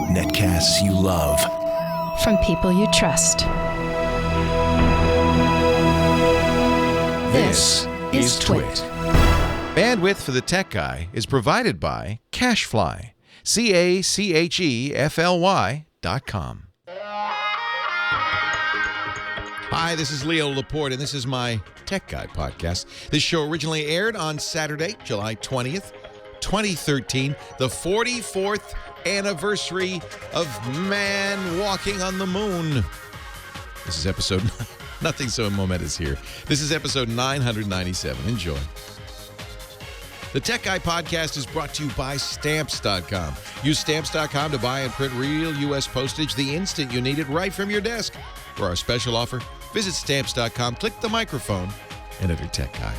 Netcasts you love. From people you trust. This is Twit. Bandwidth for the Tech Guy is provided by Cashfly. CACHEFLY.com. Hi, this is Leo Laporte, and this is my Tech Guy podcast. This show originally aired on Saturday, July 20th, 2013, the 44th anniversary of man walking on the moon. This is episode, nothing so momentous here. This is episode 997. Enjoy. The Tech Guy podcast is brought to you by Stamps.com. Use Stamps.com to buy and print real U.S. postage the instant you need it right from your desk. For our special offer, visit Stamps.com, click the microphone, and enter Tech Guy.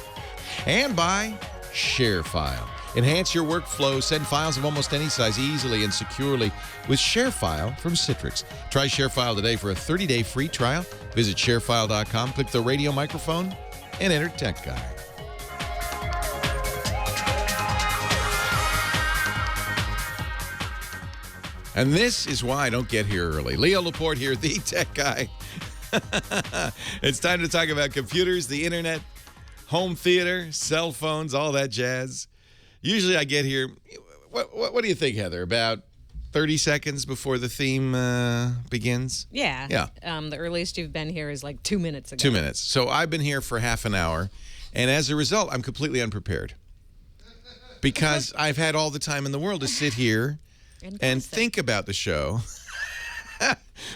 And by Sharefile. Enhance your workflow. Send files of almost any size easily and securely with Sharefile from Citrix. Try Sharefile today for a 30-day free trial. Visit Sharefile.com, click the radio microphone, and enter Tech Guy. And this is why I don't get here early. Leo Laporte here, the Tech Guy. It's time to talk about computers, the internet, home theater, cell phones, all that jazz. Usually I get here, what do you think, Heather, about 30 seconds before the theme begins? Yeah. The earliest you've been here is like 2 minutes ago. 2 minutes. So I've been here for half an hour, and as a result, I'm completely unprepared. Because I've had all the time in the world to sit here and think about the show.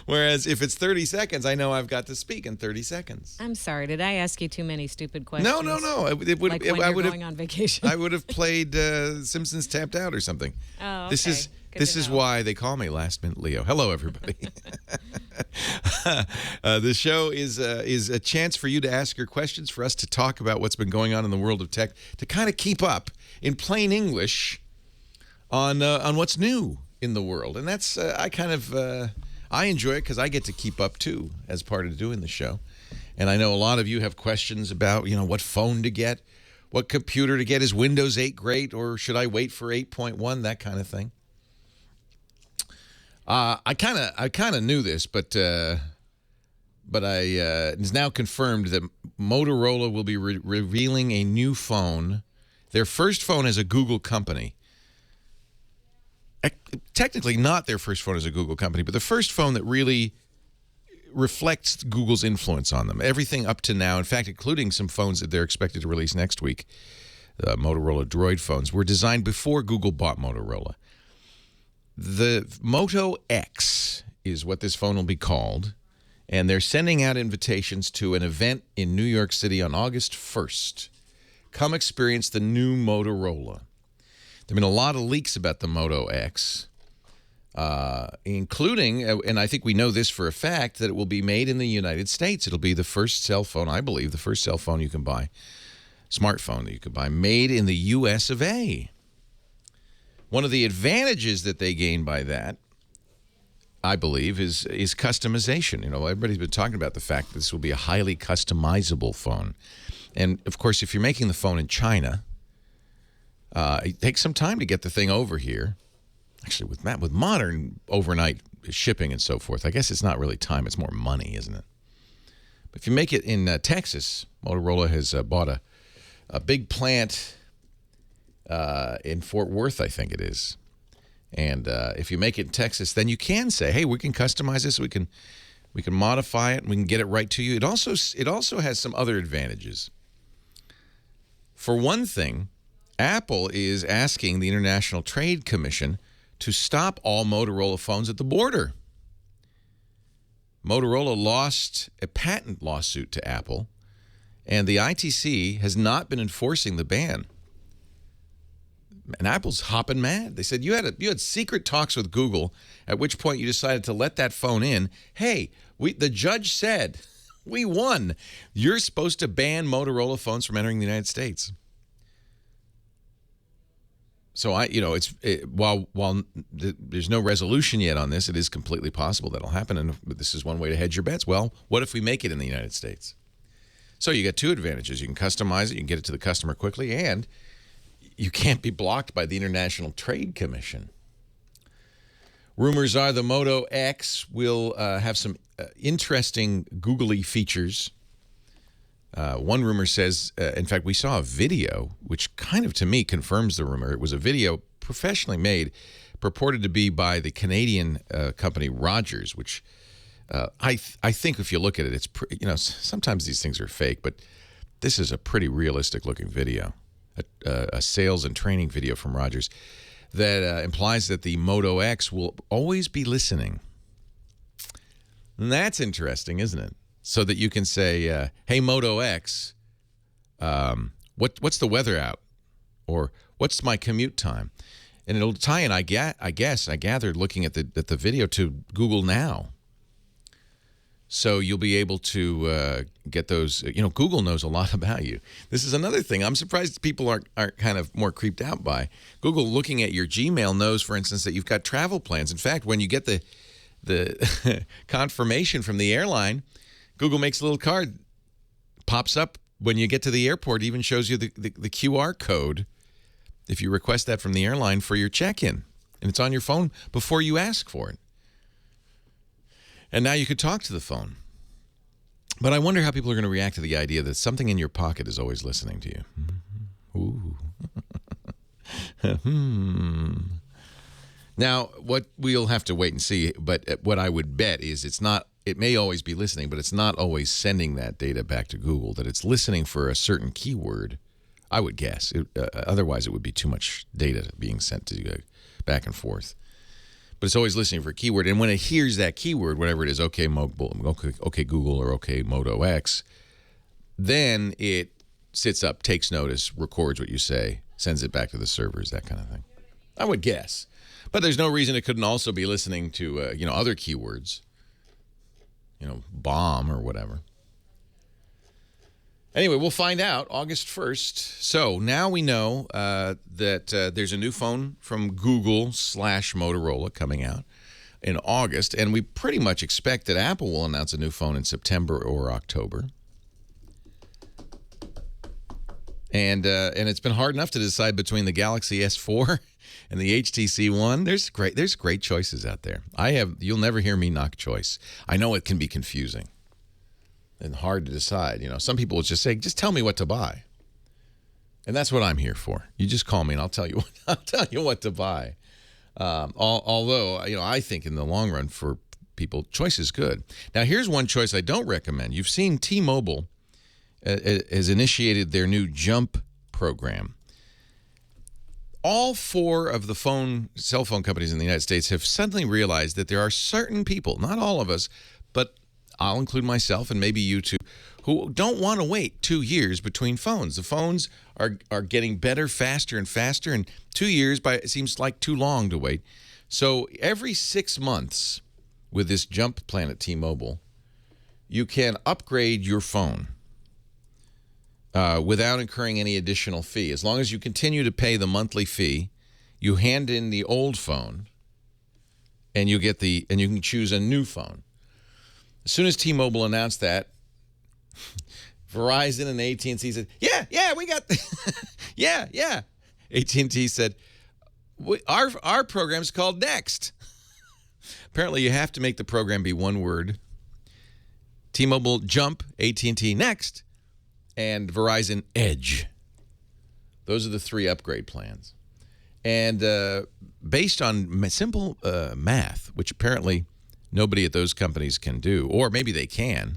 Whereas if it's 30 seconds, I know I've got to speak in 30 seconds. I'm sorry. Did I ask you too many stupid questions? No. It would, like when I you're would going on vacation. I would have played Simpsons Tapped Out or something. Oh, okay. This is why they call me Last Minute Leo. Hello, everybody. The show is a chance for you to ask your questions, for us to talk about what's been going on in the world of tech, to kind of keep up in plain English on what's new in the world. And that's, I enjoy it because I get to keep up, too, as part of doing the show. And I know a lot of you have questions about, what phone to get, what computer to get. Is Windows 8 great, or should I wait for 8.1, that kind of thing. I kind of knew this, but it's now confirmed that Motorola will be revealing a new phone. Their first phone as a Google company. Technically not their first phone as a Google company, but the first phone that really reflects Google's influence on them. Everything up to now, in fact, including some phones that they're expected to release next week, the Motorola Droid phones, were designed before Google bought Motorola. The Moto X is what this phone will be called, and they're sending out invitations to an event in New York City on August 1st. Come experience the new Motorola. There have been a lot of leaks about the Moto X, including, and I think we know this for a fact, that it will be made in the United States. It'll be the first cell phone, I believe, the first cell phone you can buy, smartphone that you can buy, made in the U.S. of A. One of the advantages that they gain by that, I believe, is customization. Everybody's been talking about the fact that this will be a highly customizable phone. And, of course, if you're making the phone in China, it takes some time to get the thing over here. Actually, with modern overnight shipping and so forth, I guess it's not really time. It's more money, isn't it? But if you make it in Texas, Motorola has bought a big plant in Fort Worth, I think it is. And if you make it in Texas, then you can say, hey, we can customize this. We can modify it, and we can get it right to you. It also has some other advantages. For one thing, Apple is asking the International Trade Commission to stop all Motorola phones at the border. Motorola lost a patent lawsuit to Apple, and the ITC has not been enforcing the ban. And Apple's hopping mad. They said you had secret talks with Google, at which point you decided to let that phone in. Hey, the judge said, we won. You're supposed to ban Motorola phones from entering the United States. So while there's no resolution yet on this, it is completely possible that'll happen, and this is one way to hedge your bets. Well, what if we make it in the United States? So you got two advantages. You can customize it, you can get it to the customer quickly, and you can't be blocked by the International Trade Commission. Rumors are the Moto X will have some interesting googly features. One rumor says, in fact, we saw a video, which kind of, to me, confirms the rumor. It was a video professionally made, purported to be by the Canadian company Rogers, which I think if you look at it, it's sometimes these things are fake, but this is a pretty realistic-looking video, a sales and training video from Rogers that implies that the Moto X will always be listening. And that's interesting, isn't it? So that you can say, hey, Moto X, what's the weather out? Or what's my commute time? And it'll tie in, I gathered, looking at the video, to Google Now. So you'll be able to get those. Google knows a lot about you. This is another thing I'm surprised people aren't kind of more creeped out by. Google, looking at your Gmail, knows, for instance, that you've got travel plans. In fact, when you get the confirmation from the airline, Google makes a little card, pops up when you get to the airport, even shows you the QR code if you request that from the airline for your check-in. And it's on your phone before you ask for it. And now you could talk to the phone. But I wonder how people are going to react to the idea that something in your pocket is always listening to you. Ooh. Now, what we'll have to wait and see, but what I would bet is it may always be listening, but it's not always sending that data back to Google, that it's listening for a certain keyword, I would guess. Otherwise, it would be too much data being sent to back and forth. But it's always listening for a keyword. And when it hears that keyword, whatever it is, okay, okay Google, or okay Moto X, then it sits up, takes notice, records what you say, sends it back to the servers, that kind of thing. I would guess. But there's no reason it couldn't also be listening to, other keywords. Bomb or whatever. Anyway, we'll find out August 1st. So now we know that there's a new phone from Google/Motorola coming out in August, and we pretty much expect that Apple will announce a new phone in September or October. And it's been hard enough to decide between the Galaxy S4 and the HTC One. There's great choices out there. You'll never hear me knock choice. I know it can be confusing and hard to decide. Some people will just say, just tell me what to buy. And that's what I'm here for. You just call me and I'll tell you what to buy. Although, I think in the long run for people, choice is good. Now, here's one choice I don't recommend. You've seen T-Mobile has initiated their new Jump program. All four of the cell phone companies in the United States have suddenly realized that there are certain people, not all of us, but I'll include myself and maybe you too, who don't want to wait 2 years between phones. The phones are getting better, faster and faster, and 2 years it seems like too long to wait. So every 6 months with this Jump plan at T-Mobile, you can upgrade your phone without incurring any additional fee. As long as you continue to pay the monthly fee, you hand in the old phone, and you can choose a new phone. As soon as T-Mobile announced that, Verizon and AT&T said, yeah, we got yeah. AT&T said, our program's called Next. Apparently, you have to make the program be one word. T-Mobile Jump, AT&T Next, and Verizon Edge. Those are the 3 upgrade plans. And based on simple math, which apparently nobody at those companies can do, or maybe they can,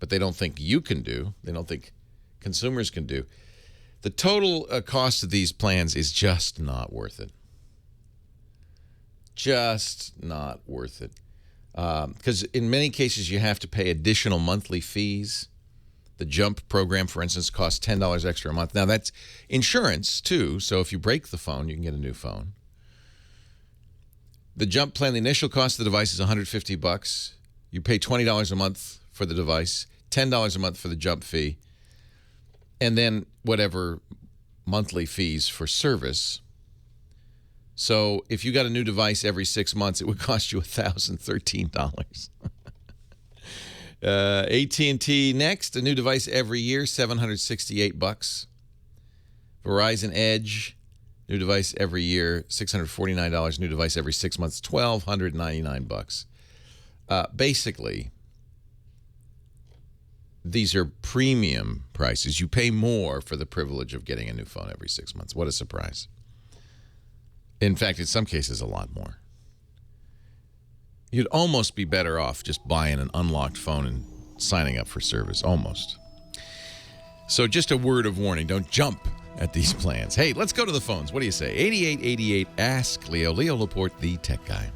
but they don't think you can do. They don't think consumers can do. The total cost of these plans is just not worth it. Just not worth it. Because in many cases, you have to pay additional monthly fees. The Jump program, for instance, costs $10 extra a month. Now, that's insurance, too. So if you break the phone, you can get a new phone. The Jump plan, the initial cost of the device is $150. You pay $20 a month for the device, $10 a month for the Jump fee, and then whatever monthly fees for service. So if you got a new device every 6 months, it would cost you $1,013. AT&T Next, a new device every year, $768. Verizon Edge, New device every year, $649. New device every 6 months, $1,299. Basically, these are premium prices. You pay more for the privilege of getting a new phone every 6 months. What a surprise. In fact, in some cases, a lot more. You'd almost be better off just buying an unlocked phone and signing up for service. Almost. So just a word of warning. Don't jump at these plans. Hey, let's go to the phones. What do you say? 8888 Ask Leo. Leo Laporte, the tech guy.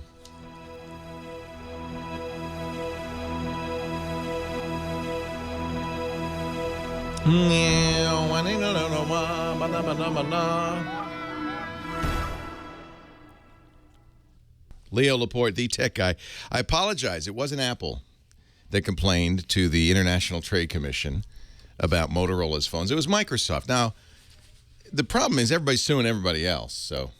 Leo Laporte, the tech guy. I apologize. It wasn't Apple that complained to the International Trade Commission about Motorola's phones. It was Microsoft. Now, the problem is everybody's suing everybody else. So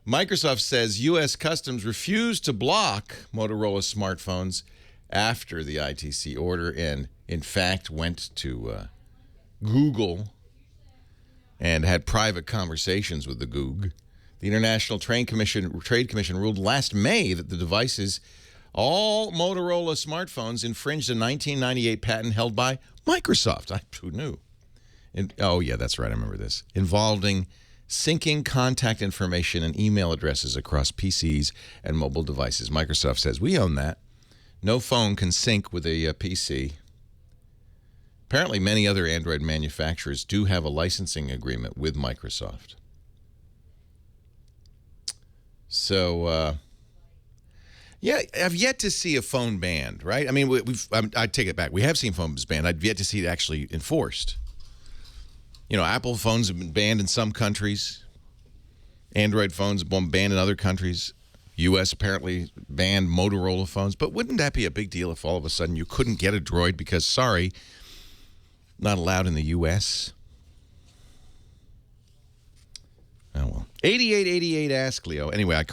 Microsoft says U.S. Customs refused to block Motorola smartphones after the ITC order and, in fact, went to Google and had private conversations with the Goog. The International Trade Commission ruled last May that the devices, all Motorola smartphones, infringed a 1998 patent held by Microsoft. Who knew? Oh, yeah, that's right. I remember this. Involving syncing contact information and email addresses across PCs and mobile devices. Microsoft says, we own that. No phone can sync with a PC. Apparently, many other Android manufacturers do have a licensing agreement with Microsoft. So, yeah, I've yet to see a phone banned, right? I mean, I take it back. We have seen phones banned. I've yet to see it actually enforced. You know, Apple phones have been banned in some countries. Android phones have been banned in other countries. U.S. apparently banned Motorola phones. But wouldn't that be a big deal if all of a sudden you couldn't get a Droid because, sorry, not allowed in the U.S.? Oh, well. 8888 Ask Leo. Anyway, I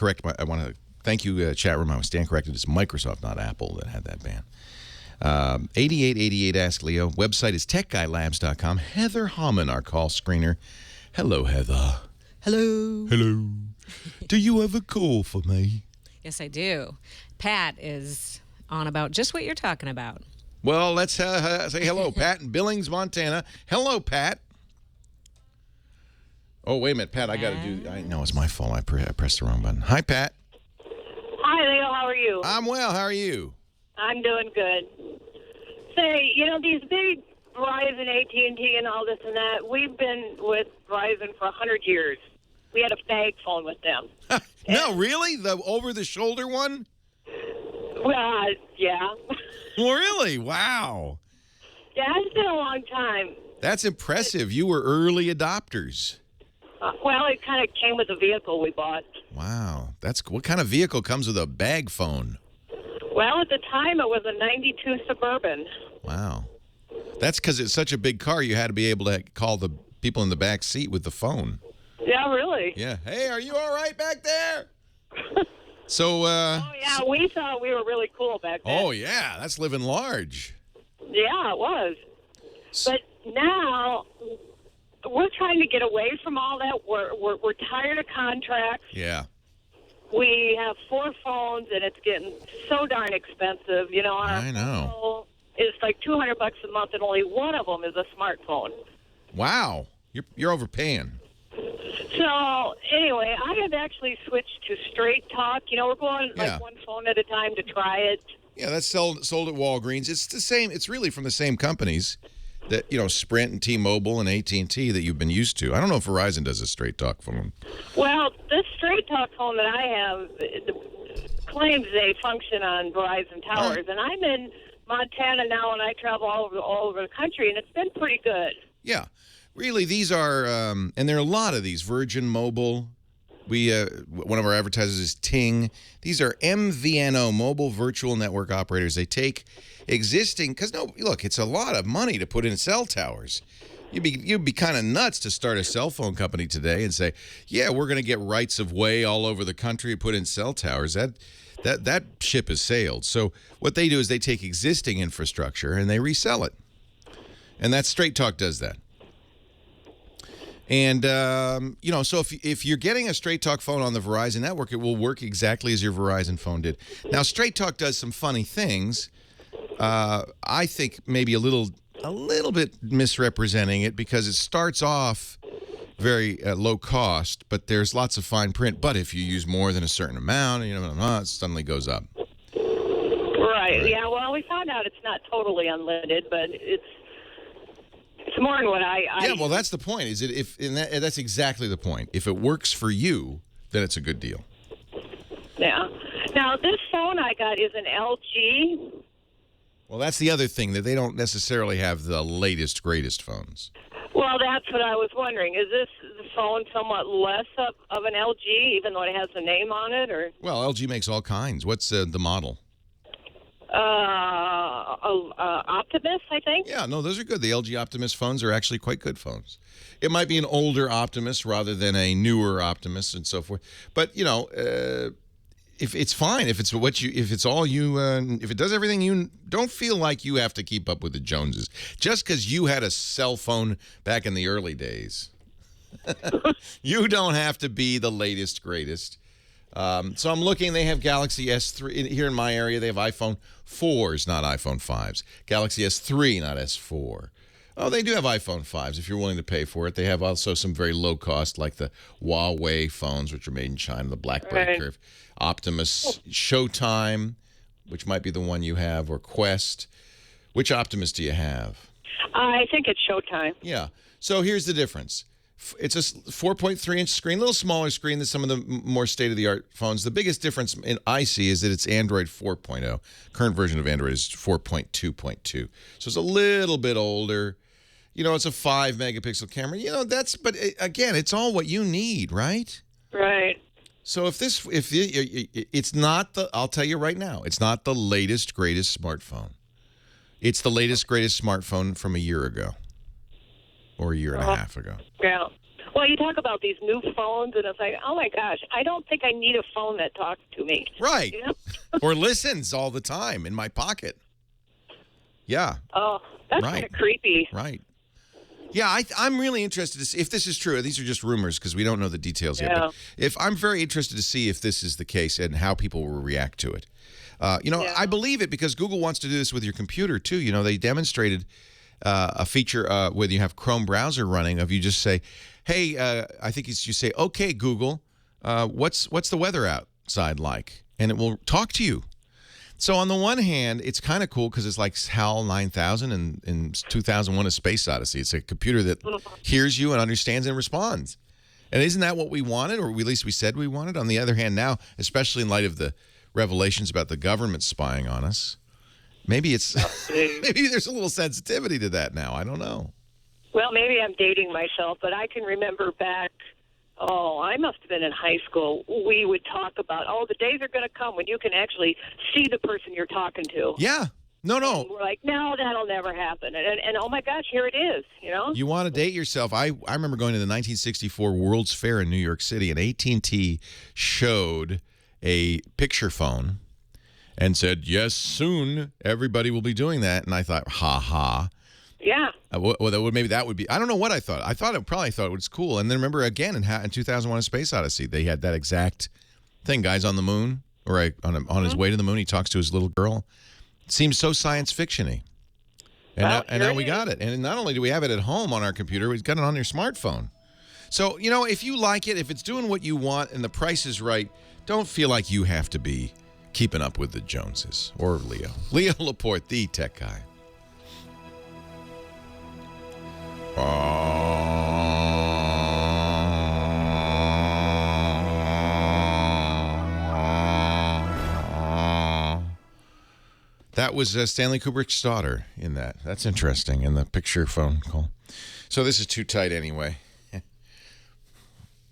want to thank you, chat room. I was stand corrected. It's Microsoft, not Apple, that had that ban. 8888 Ask Leo. Website is techguylabs.com. Heather Hammond, our call screener. Hello, Heather. Hello. Hello. Do you have a call for me? Yes, I do. Pat is on about just what you're talking about. Well, let's say hello, Pat in Billings, Montana. Hello, Pat. Oh, wait a minute, Pat. I got to do. No, it's my fault. I pressed the wrong button. Hi, Pat. Hi, Leo. How are you? I'm well. How are you? I'm doing good. Say, you know, these big Verizon, AT&T, and all this and that, we've been with Verizon for 100 years. We had a bag phone with them. No, really? The over-the-shoulder one? Well, yeah. Well, really? Wow. Yeah, it's been a long time. That's impressive. You were early adopters. Well, it kind of came with the vehicle we bought. Wow. What kind of vehicle comes with a bag phone? Well, at the time, it was a 92 Suburban. Wow. That's because it's such a big car, you had to be able to call the people in the back seat with the phone. Yeah, really? Yeah. Hey, are you all right back there? So, oh, yeah, we thought we were really cool back then. Oh, yeah, that's living large. Yeah, it was. But now, we're trying to get away from all that. We're tired of contracts. Yeah. We have 4 phones, and it's getting so darn expensive. You know, I know. It's like $200 a month, and only one of them is a smartphone. Wow. You're overpaying. So, anyway, I have actually switched to Straight Talk. You know, we're going like one phone at a time to try it. Yeah, that's sold at Walgreens. It's the same. It's really from the same companies that, you know, Sprint and T-Mobile and AT&T that you've been used to. I don't know if Verizon does a Straight Talk phone. Well, this Straight Talk phone that I have claims they function on Verizon towers, and I'm in Montana now, and I travel all over the country, and it's been pretty good. Yeah. Really, these are, and there are a lot of these. Virgin Mobile, one of our advertisers is Ting. These are MVNO, mobile virtual network operators. They take existing, because look, it's a lot of money to put in cell towers. You'd be kind of nuts to start a cell phone company today and say, yeah, we're going to get rights of way all over the country, put in cell towers. That ship has sailed. So what they do is they take existing infrastructure and they resell it. And that Straight Talk does that. And, so if you're getting a Straight Talk phone on the Verizon network, it will work exactly as your Verizon phone did. Now, Straight Talk does some funny things. I think maybe a little bit misrepresenting it because it starts off very low cost, but there's lots of fine print. But if you use more than a certain amount, it suddenly goes up. Right. Yeah. Well, we found out it's not totally unlimited, but it's more than what I. Yeah. Well, that's the point. That's exactly the point. If it works for you, then it's a good deal. Yeah. Now, this phone I got is an LG. Well, that's the other thing, that they don't necessarily have the latest, greatest phones. Well, that's what I was wondering. Is this phone somewhat less of an LG, even though it has a name on it? Or Well, LG makes all kinds. What's the model? Optimus, I think. Yeah, no, those are good. The LG Optimus phones are actually quite good phones. It might be an older Optimus rather than a newer Optimus and so forth. But, if it's fine, if it does everything, you don't feel like you have to keep up with the Joneses just because you had a cell phone back in the early days. You don't have to be the latest, greatest. So I'm looking. They have Galaxy S3 here in my area. They have iPhone 4s, not iPhone 5s. Galaxy S3, not S4. Oh, they do have iPhone 5s if you're willing to pay for it. They have also some very low cost, like the Huawei phones, which are made in China, the BlackBerry Curve. Optimus Showtime, which might be the one you have, or Quest. Which Optimus do you have? I think it's Showtime. Yeah. So here's the difference. It's a 4.3-inch screen, a little smaller screen than some of the more state-of-the-art phones. The biggest difference I see is that it's Android 4.0. Current version of Android is 4.2.2. So it's a little bit older. It's a 5-megapixel camera. But again, it's all what you need, right? Right. So it's not I'll tell you right now, it's not the latest, greatest smartphone. It's the latest, greatest smartphone from a year ago or a year and a half ago. Yeah. Well, you talk about these new phones, and it's like, oh, my gosh, I don't think I need a phone that talks to me. Right. Or listens all the time in my pocket. Yeah. Oh, that's kind of creepy. Right. Yeah, I'm really interested to see if this is true. These are just rumors because we don't know the details yet. But I'm very interested to see if this is the case and how people will react to it. I believe it because Google wants to do this with your computer too. They demonstrated a feature where you have Chrome browser running. Of you just say, "Hey," I think you say, "Okay, Google, what's the weather outside like?" And it will talk to you. So on the one hand, it's kind of cool because it's like HAL 9000 in 2001: A Space Odyssey. It's a computer that hears you and understands and responds. And isn't that what we wanted, or at least we said we wanted? On the other hand, now, especially in light of the revelations about the government spying on us, maybe maybe there's a little sensitivity to that now. I don't know. Well, maybe I'm dating myself, but I can remember back. Oh, I must have been in high school. We would talk about, the days are going to come when you can actually see the person you're talking to. Yeah. No. And we're like, no, that'll never happen. And oh, my gosh, here it is, You want to date yourself. I remember going to the 1964 World's Fair in New York City, and AT&T showed a picture phone and said, yes, soon everybody will be doing that. And I thought, ha ha. Yeah. Maybe that would be. I don't know what I thought. I thought it was cool. And then remember again in 2001: A Space Odyssey, they had that exact thing. Guys on the moon, or on his way to the moon, he talks to his little girl. It seems so science fiction-y. And now we got it. And not only do we have it at home on our computer, we've got it on your smartphone. So if you like it, if it's doing what you want, and the price is right, don't feel like you have to be keeping up with the Joneses or Leo. Leo Laporte, the tech guy. That was Stanley Kubrick's daughter in that. That's interesting, in the picture phone call. So this is too tight anyway.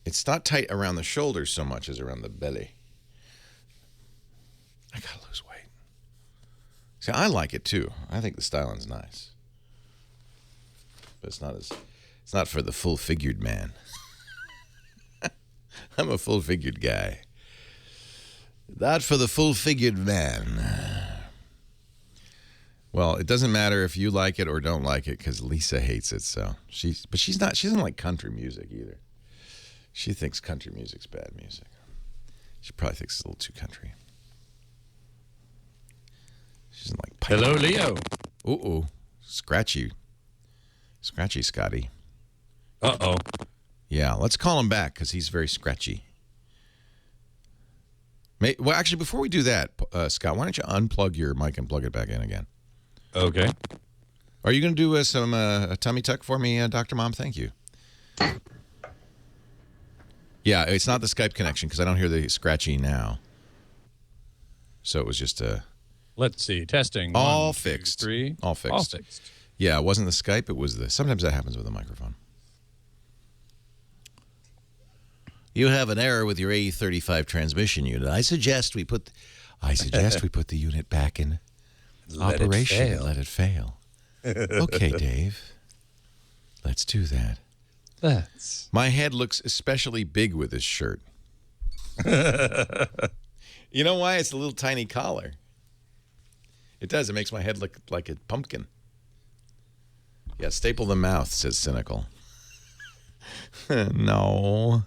It's not tight around the shoulders so much as around the belly. I gotta lose weight. See, I like it too. I think the styling's nice. But it's not for the full-figured man. I'm a full-figured guy. Not for the full-figured man. Well, it doesn't matter if you like it or don't like it because Lisa hates it. So she doesn't like country music either. She thinks country music's bad music. She probably thinks it's a little too country. She doesn't like pipe. Hello, Leo. Ooh, scratchy, Scotty. Uh-oh. Yeah, let's call him back because he's very scratchy. Well, actually, before we do that, Scott, why don't you unplug your mic and plug it back in again? Okay. Are you going to do some tummy tuck for me, Dr. Mom? Thank you. Yeah, it's not the Skype connection because I don't hear the scratchy now. So it was just Let's see. Testing. all 1, 2, fixed. 3. All fixed. All fixed. Yeah, it wasn't the Skype. It was the. Sometimes that happens with the microphone. You have an error with your A35 transmission unit. I suggest we put the unit back in operation and let it fail. Okay, Dave. Let's do that. My head looks especially big with this shirt. You know why? It's a little tiny collar. It does. It makes my head look like a pumpkin. Yeah, staple the mouth, says Cynical. No.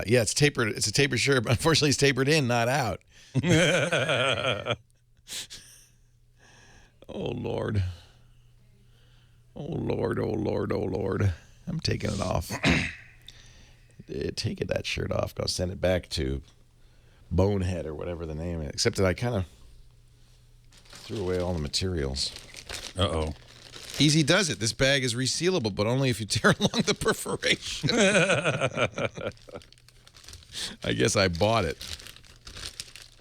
Yeah, it's tapered. It's a tapered shirt, but unfortunately, it's tapered in, not out. Oh, Lord. Oh, Lord, oh, Lord, oh, Lord. I'm taking it off. Taking that shirt off. Gonna send it back to Bonehead or whatever the name is. Except that I kind of threw away all the materials. Uh-oh. Easy does it. This bag is resealable, but only if you tear along the perforation. I guess I bought it.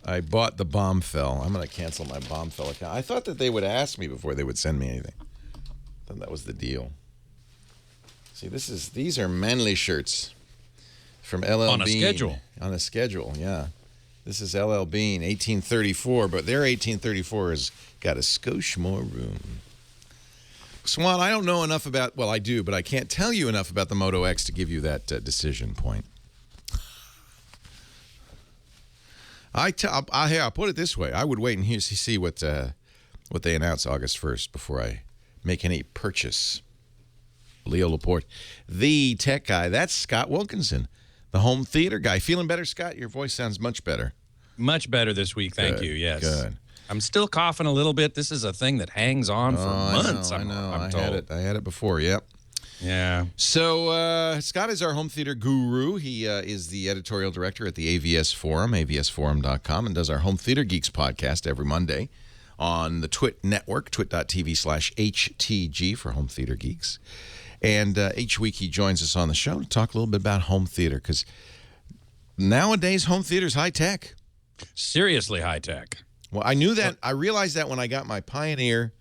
I bought the Bombfell. I'm going to cancel my Bombfell account. I thought that they would ask me before they would send me anything. I thought that was the deal. See, these are manly shirts from LL On a Bean. schedule. On a schedule, yeah. This is LL Bean, 1834, but their 1834 has got a skosh more room. Swan, I don't know enough about, well, I do, but I can't tell you enough about the Moto X to give you that decision point. I'll put it this way. I would wait and see what they announce August 1st before I make any purchase. Leo Laporte, the tech guy. That's Scott Wilkinson, the home theater guy. Feeling better, Scott? Your voice sounds much better. Much better this week, thank you, yes. Good. I'm still coughing a little bit. This is a thing that hangs on for months, I know. I'm told. I had it before, yep. Yeah. So Scott is our home theater guru. He is the editorial director at the AVS Forum, avsforum.com, and does our Home Theater Geeks podcast every Monday on the Twit network, twit.tv/HTG for Home Theater Geeks. And each week he joins us on the show to talk a little bit about home theater, because nowadays home theater is high tech. Seriously high tech. Well, I knew that. I realized that when I got my Pioneer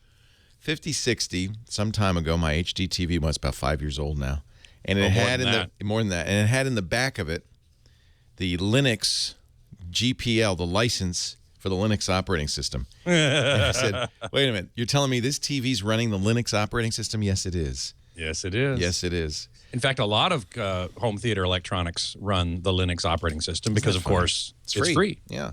5060 some time ago. My HD TV, well, it's about 5 years old now. And it had more than that. And it had in the back of it the Linux GPL, the license for the Linux operating system. And I said, wait a minute, you're telling me this TV's running the Linux operating system? Yes, it is. Yes, it is. Yes, it is. In fact, a lot of home theater electronics run the Linux operating system because, of course, it's free. Yeah.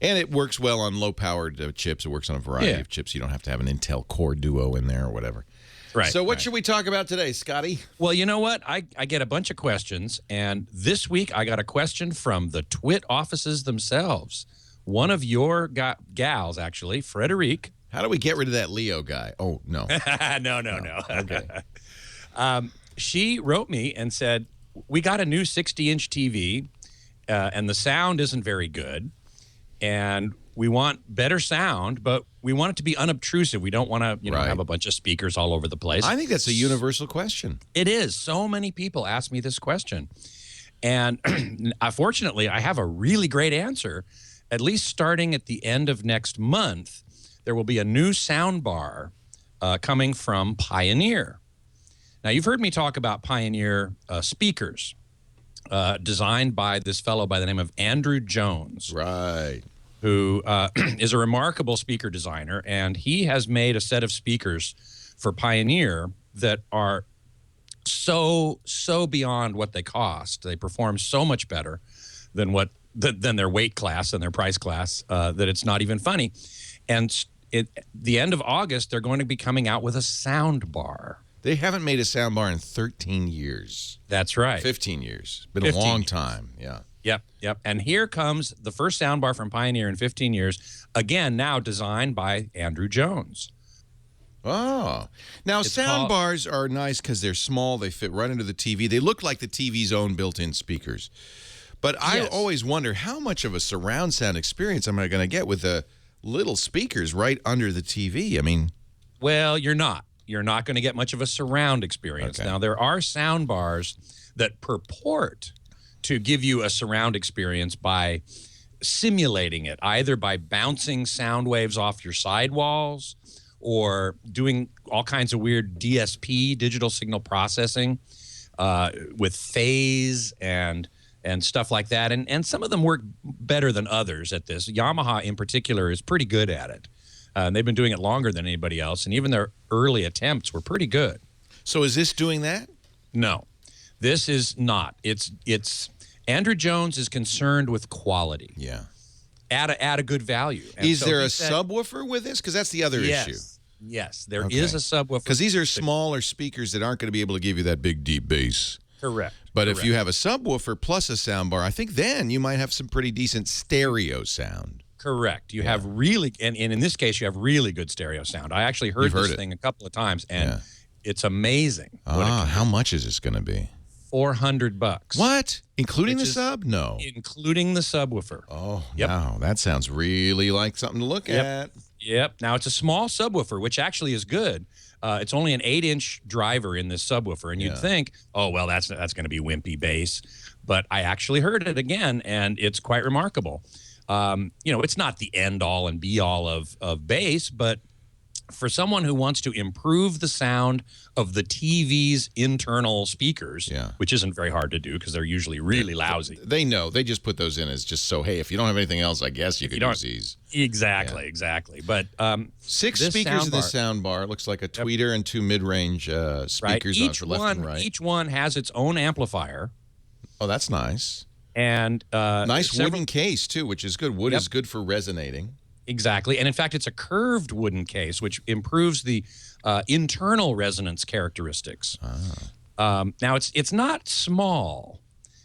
And it works well on low-powered chips. It works on a variety of chips. You don't have to have an Intel Core Duo in there or whatever. Right. So what should we talk about today, Scotty? Well, you know what? I get a bunch of questions, and this week I got a question from the Twit offices themselves. One of your gals, actually, Frederique. How do we get rid of that Leo guy? Oh, no. No. Okay. She wrote me and said, we got a new 60-inch TV, and the sound isn't very good, and we want better sound, but we want it to be unobtrusive. We don't want to, have a bunch of speakers all over the place. I think that's a universal question. It is. So many people ask me this question. And fortunately, I have a really great answer. At least starting at the end of next month, there will be a new sound bar coming from Pioneer. Now, you've heard me talk about Pioneer speakers designed by this fellow by the name of Andrew Jones. Right. Who is a remarkable speaker designer, and he has made a set of speakers for Pioneer that are so beyond what they cost. They perform so much better than what than their weight class and their price class, that it's not even funny. And the end of August, they're going to be coming out with a sound bar. They haven't made a sound bar in 13 years. That's right. 15 years. Been a long time. Yeah. Yep. And here comes the first sound bar from Pioneer in 15 years. Again, now designed by Andrew Jones. Oh. Now, sound bars are nice because they're small. They fit right into the TV. They look like the TV's own built-in speakers. But I always wonder how much of a surround sound experience am I going to get with the little speakers right under the TV? I mean... Well, you're not. You're not going to get much of a surround experience. Okay. Now, there are sound bars that purport to give you a surround experience by simulating it, either by bouncing sound waves off your sidewalls or doing all kinds of weird DSP, digital signal processing, with phase and stuff like that. And some of them work better than others at this. Yamaha, in particular, is pretty good at it. They've been doing it longer than anybody else, and even their early attempts were pretty good. So is this doing that? No, this is not. It's Andrew Jones is concerned with quality. Yeah. At a good value. And is so there a subwoofer with this? Because that's the other issue. Yes, there is a subwoofer. Because these are smaller speakers that aren't going to be able to give you that big, deep bass. Correct. But if you have a subwoofer plus a soundbar, I think then you might have some pretty decent stereo sound. Correct. You have really, and in this case, you have really good stereo sound. I actually heard this thing a couple of times, and it's amazing. How much is this going to be? $400. What? Including the sub? No. Including the subwoofer. Oh, wow. That sounds really like something to look at. Yep. Now, it's a small subwoofer, which actually is good. It's only an 8-inch driver in this subwoofer, and you'd think, oh, well, that's going to be wimpy bass. But I actually heard it again, and it's quite remarkable. It's not the end-all and be-all of bass, but for someone who wants to improve the sound of the TV's internal speakers, which isn't very hard to do because they're usually really lousy. They know. They just put those in as just so, hey, if you don't have anything else, I guess you could use these. Exactly. But 6 speakers in the sound bar. Looks like a tweeter and 2 mid-range speakers on for left and right. Each one has its own amplifier. Oh, that's nice. And nice wooden case, too, which is good. Wood is good for resonating. Exactly. And in fact, it's a curved wooden case, which improves the internal resonance characteristics. Now, it's not small.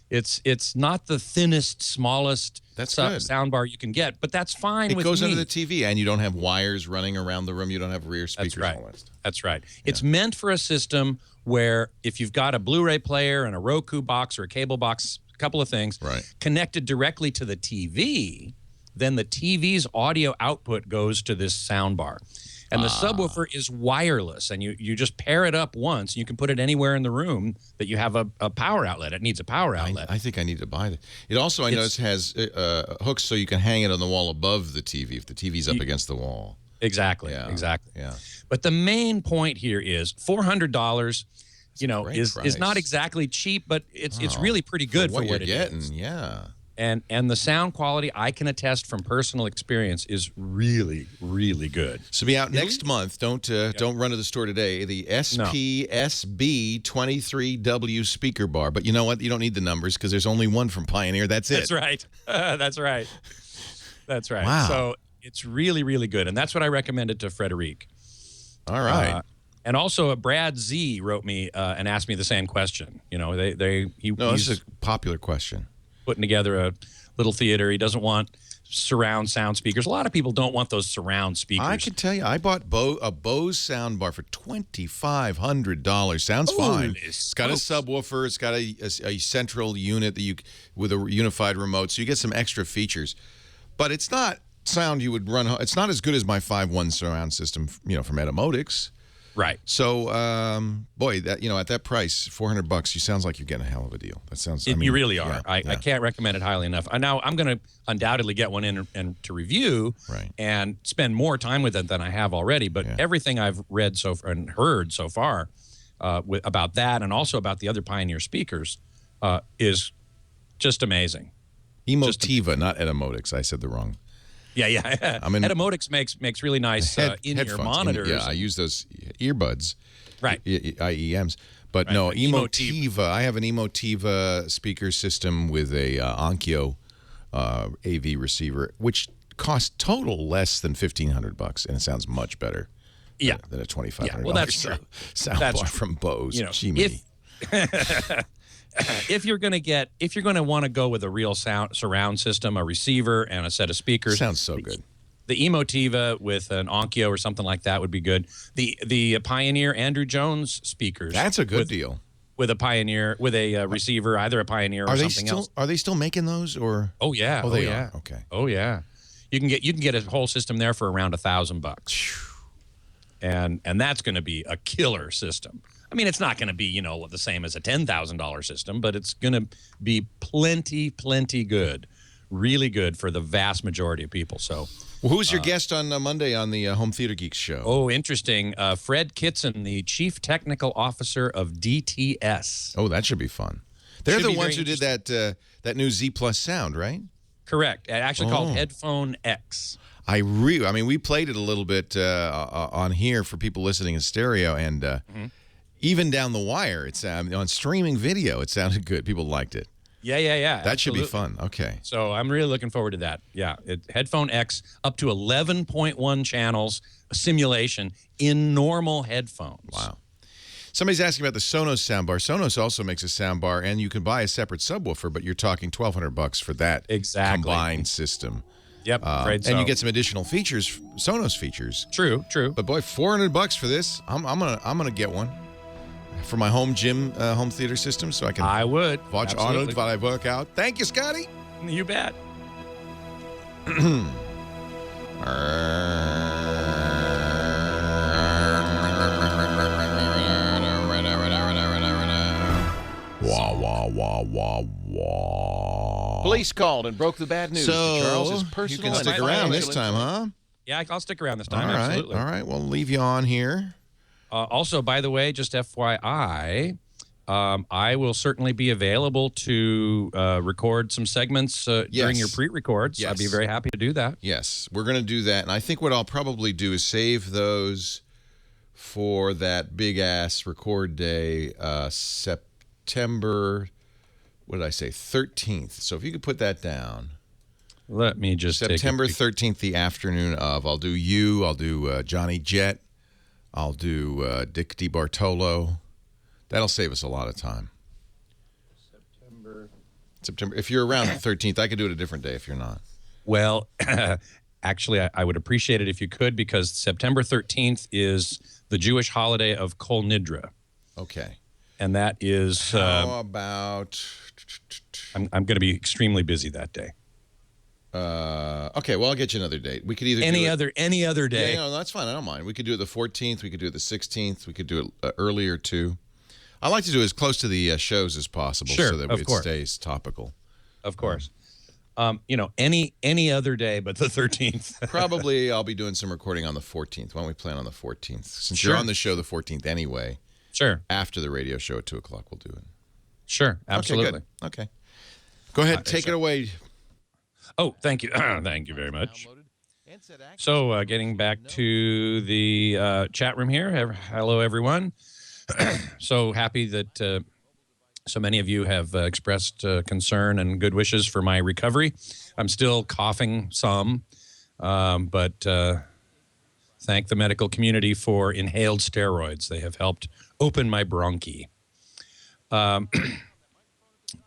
It's not the thinnest, smallest soundbar you can get, but that's fine with me. It goes under the TV, and you don't have wires running around the room. You don't have rear speakers. That's right. It's meant for a system where if you've got a Blu-ray player and a Roku box or a cable box, a couple of things, connected directly to the TV, then the TV's audio output goes to this soundbar. And the subwoofer is wireless, and you just pair it up once. You can put it anywhere in the room that you have a power outlet. It needs a power outlet. I think I need to buy that. It also, I noticed, has hooks so you can hang it on the wall above the TV if the TV's up against the wall. Exactly. Yeah. But the main point here is $400. Is not exactly cheap, but it's really pretty good for what it is. Yeah. And the sound quality, I can attest from personal experience, is really, really good. So be out next month. Don't run to the store today. The SPSB23W speaker bar. But you know what? You don't need the numbers because there's only one from Pioneer. That's it. That's right. That's right. That's right. Wow. So it's really, really good. And that's what I recommended to Frederic. All right. And also, Brad Z wrote me and asked me the same question. This is a popular question. Putting together a little theater. He doesn't want surround sound speakers. A lot of people don't want those surround speakers. I can tell you, I bought a Bose soundbar for $2,500. Sounds fine. It's got a subwoofer. It's got a central unit with a unified remote, so you get some extra features. But it's not sound you would run. It's not as good as my 5.1 surround system, from Moto X. Right. So, boy, that at that price, $400, you sounds like you're getting a hell of a deal. That sounds. You really are. I can't recommend it highly enough. Now I'm going to undoubtedly get one in and to review, and spend more time with it than I have already. But everything I've read so far and heard so far about that, and also about the other Pioneer speakers, is just amazing. Emotiva, not Moto X. I said the wrong. Yeah. Moto X makes really nice in-ear monitors. I use those earbuds, right? IEMs. But no, Emotiva. I have an Emotiva speaker system with a Onkyo AV receiver, which costs total less than $1,500, and it sounds much better. Yeah. Than a $2,500. Yeah, well, that's true. Soundbar from Bose. You know, Gee, if you're going to want to go with a real surround system, a receiver, and a set of speakers. Sounds so good. The Emotiva with an Onkyo or something like that would be good. The Pioneer Andrew Jones speakers. That's a good deal. With a Pioneer, with a receiver, either a Pioneer or something else. Are they still making those? Or oh yeah, they are. Okay. Oh yeah, you can get a whole system there for around $1,000, and that's going to be a killer system. I mean, it's not going to be the same as a $10,000 system, but it's going to be plenty good, really good for the vast majority of people. So. Well, who's your guest on Monday on the Home Theater Geeks show? Oh, interesting. Fred Kitson, the Chief Technical Officer of DTS. Oh, that should be fun. They're the ones who did that new Z Plus sound, right? Correct. Actually called Headphone X. I mean, we played it a little bit on here for people listening in stereo, and even down the wire, it's on streaming video. It sounded good. People liked it. Yeah. That should be fun. Okay. So I'm really looking forward to that. Yeah. Headphone X up to 11.1 channels, simulation in normal headphones. Wow. Somebody's asking about the Sonos soundbar. Sonos also makes a soundbar, and you can buy a separate subwoofer, but you're talking $1,200 for that combined system. Yep. Afraid so. And you get some additional features, Sonos features. True. But boy, $400 for this. I'm gonna get one. For my home gym, home theater system, so I can watch Arnold while I work out. Thank you, Scotty. You bet. Police called and broke the bad news. So, Charles is personal. You can stick around this time, huh? Yeah, I'll stick around this time. All right. Absolutely. All right. We'll leave you on here. Also, by the way, just FYI, I will certainly be available to record some segments during your pre-records. Yes. I'd be very happy to do that. Yes, we're going to do that. And I think what I'll probably do is save those for that big-ass record day, September, what did I say, 13th. So if you could put that down. Let me just September 13th, the afternoon of. I'll do you. I'll do Johnny Jett. I'll do Dick DeBartolo. That'll save us a lot of time. September. If you're around the 13th, I could do it a different day if you're not. Well, actually, I would appreciate it if you could, because September 13th is the Jewish holiday of Kol Nidre. Okay. And that is... How about... I'm going to be extremely busy that day. Okay, well, I'll get you another date. We could either any other day. Yeah, no, that's fine. I don't mind. We could do it the 14th. We could do it the 16th. We could do it earlier too. I like to do it as close to the shows as possible, so that it stays topical. Of course. Any other day but the 13th. Probably I'll be doing some recording on the 14th. Why don't we plan on the 14th? Since you're on the show the 14th anyway. Sure. After the radio show at 2 o'clock, we'll do it. Sure, absolutely. Okay. Go ahead, take it away. Oh, thank you. Thank you very much. So getting back to the chat room here. Hello, everyone. So happy that so many of you have expressed concern and good wishes for my recovery. I'm still coughing some, but thank the medical community for inhaled steroids. They have helped open my bronchi.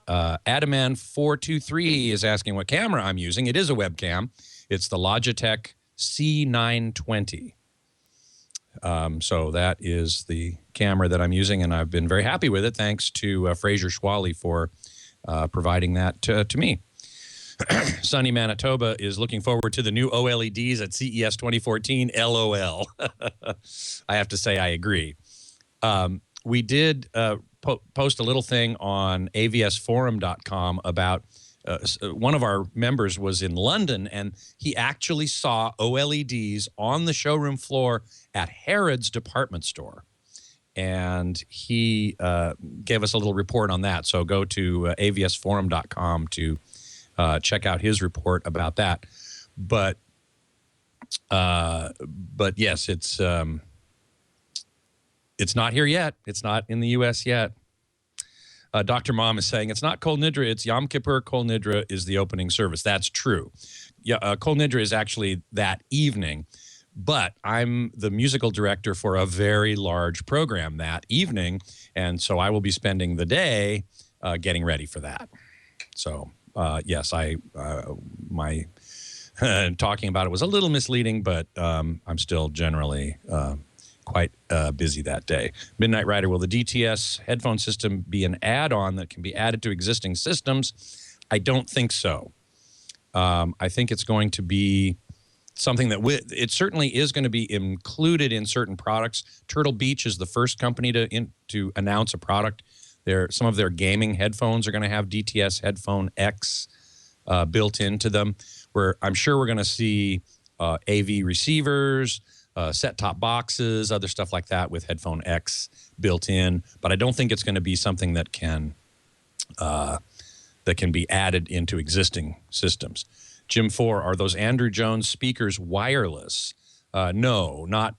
Adaman423 is asking what camera I'm using. It is a webcam. It's the Logitech C920. So that is the camera that I'm using, and I've been very happy with it. Thanks to Fraser Schwally for providing that to me. Sunny Manitoba is looking forward to the new OLEDs at CES 2014. LOL. I have to say I agree. We did post a little thing on avsforum.com about one of our members was in London, and he actually saw OLEDs on the showroom floor at Harrods department store. And he gave us a little report on that. So go to avsforum.com to check out his report about that. But yes, it's not here yet. It's not in the U.S. yet. Dr. Mom is saying it's not Kol Nidre, it's Yom Kippur. Kol Nidre is the opening service. That's true. Yeah, Kol Nidre is actually that evening, but I'm the musical director for a very large program that evening, and so I will be spending the day getting ready for that. So yes, my talking about it was a little misleading, but I'm still generally quite busy that day. Midnight Rider, will the DTS headphone system be an add-on that can be added to existing systems? I don't think so. I think it's going to be something that it certainly is going to be included in certain products. Turtle Beach is the first company to announce a product. Some of their gaming headphones are going to have DTS Headphone X built into them. I'm sure we're going to see AV receivers, set-top boxes, other stuff like that with Headphone X built in. But I don't think it's going to be something that can be added into existing systems. Jim 4, are those Andrew Jones speakers wireless? No, not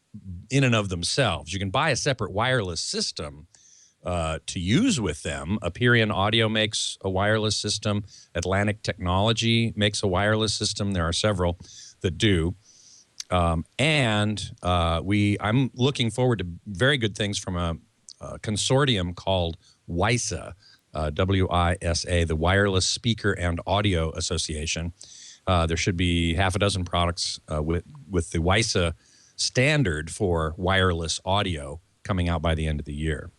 in and of themselves. You can buy a separate wireless system to use with them. Aperion Audio makes a wireless system. Atlantic Technology makes a wireless system. There are several that do. I'm looking forward to very good things from a consortium called WISA, WISA, the Wireless Speaker and Audio Association. There should be half a dozen products with the WISA standard for wireless audio coming out by the end of the year.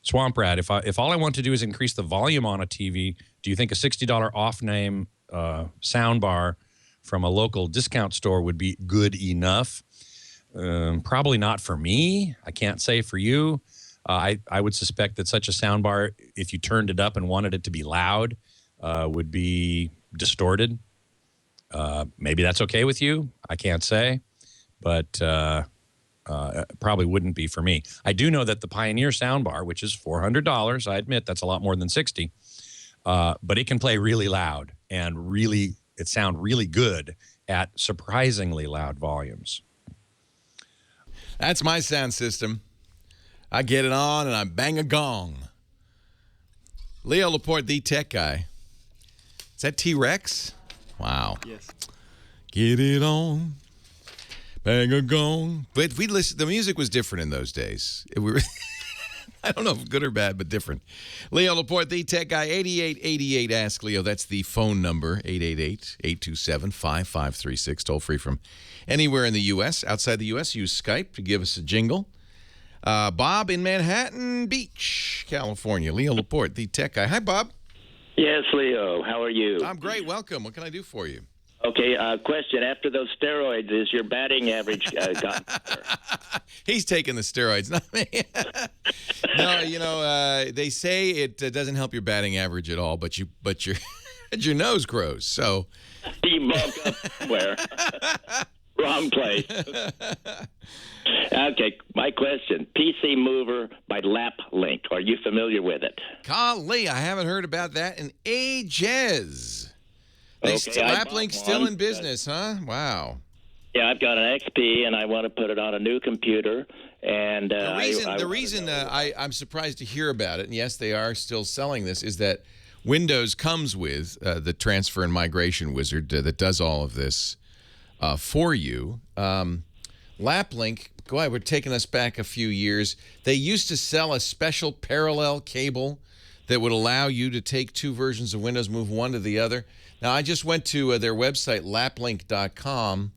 Swamp Rat, if all I want to do is increase the volume on a TV, do you think a $60 off-name soundbar from a local discount store would be good enough? Probably not for me. I can't say for you. I would suspect that such a soundbar, if you turned it up and wanted it to be loud, would be distorted. Maybe that's okay with you. I can't say, but probably wouldn't be for me. I do know that the Pioneer soundbar, which is $400, I admit that's a lot more than $60, but it can play really loud and it sound really good at surprisingly loud volumes. That's my sound system. I get it on and I bang a gong. Leo Laporte, the tech guy. Is that T-Rex? Wow. Yes. Get it on. Bang a gong. But the music was different in those days. I don't know if good or bad, but different. Leo Laporte, the tech guy, 8888 Ask Leo. That's the phone number, 888-827-5536. Toll free from anywhere in the U.S. Outside the U.S., use Skype to give us a jingle. Bob in Manhattan Beach, California. Leo Laporte, the tech guy. Hi, Bob. Yes, Leo. How are you? I'm great. Welcome. What can I do for you? Okay, question. After those steroids, is your batting average gotten better? He's taking the steroids, not me. No, they say it doesn't help your batting average at all, but your nose grows. So You broke up somewhere. Wrong place. Okay, my question. PC Mover by Laplink. Are you familiar with it? Golly, I haven't heard about that in ages. Laplink's still in business, huh? Wow. Yeah, I've got an XP, and I want to put it on a new computer. And the reason I'm surprised to hear about it, and yes, they are still selling this, is that Windows comes with the transfer and migration wizard that does all of this for you. Laplink, we're taking us back a few years. They used to sell a special parallel cable that would allow you to take two versions of Windows, move one to the other. Now, I just went to their website, laplink.com,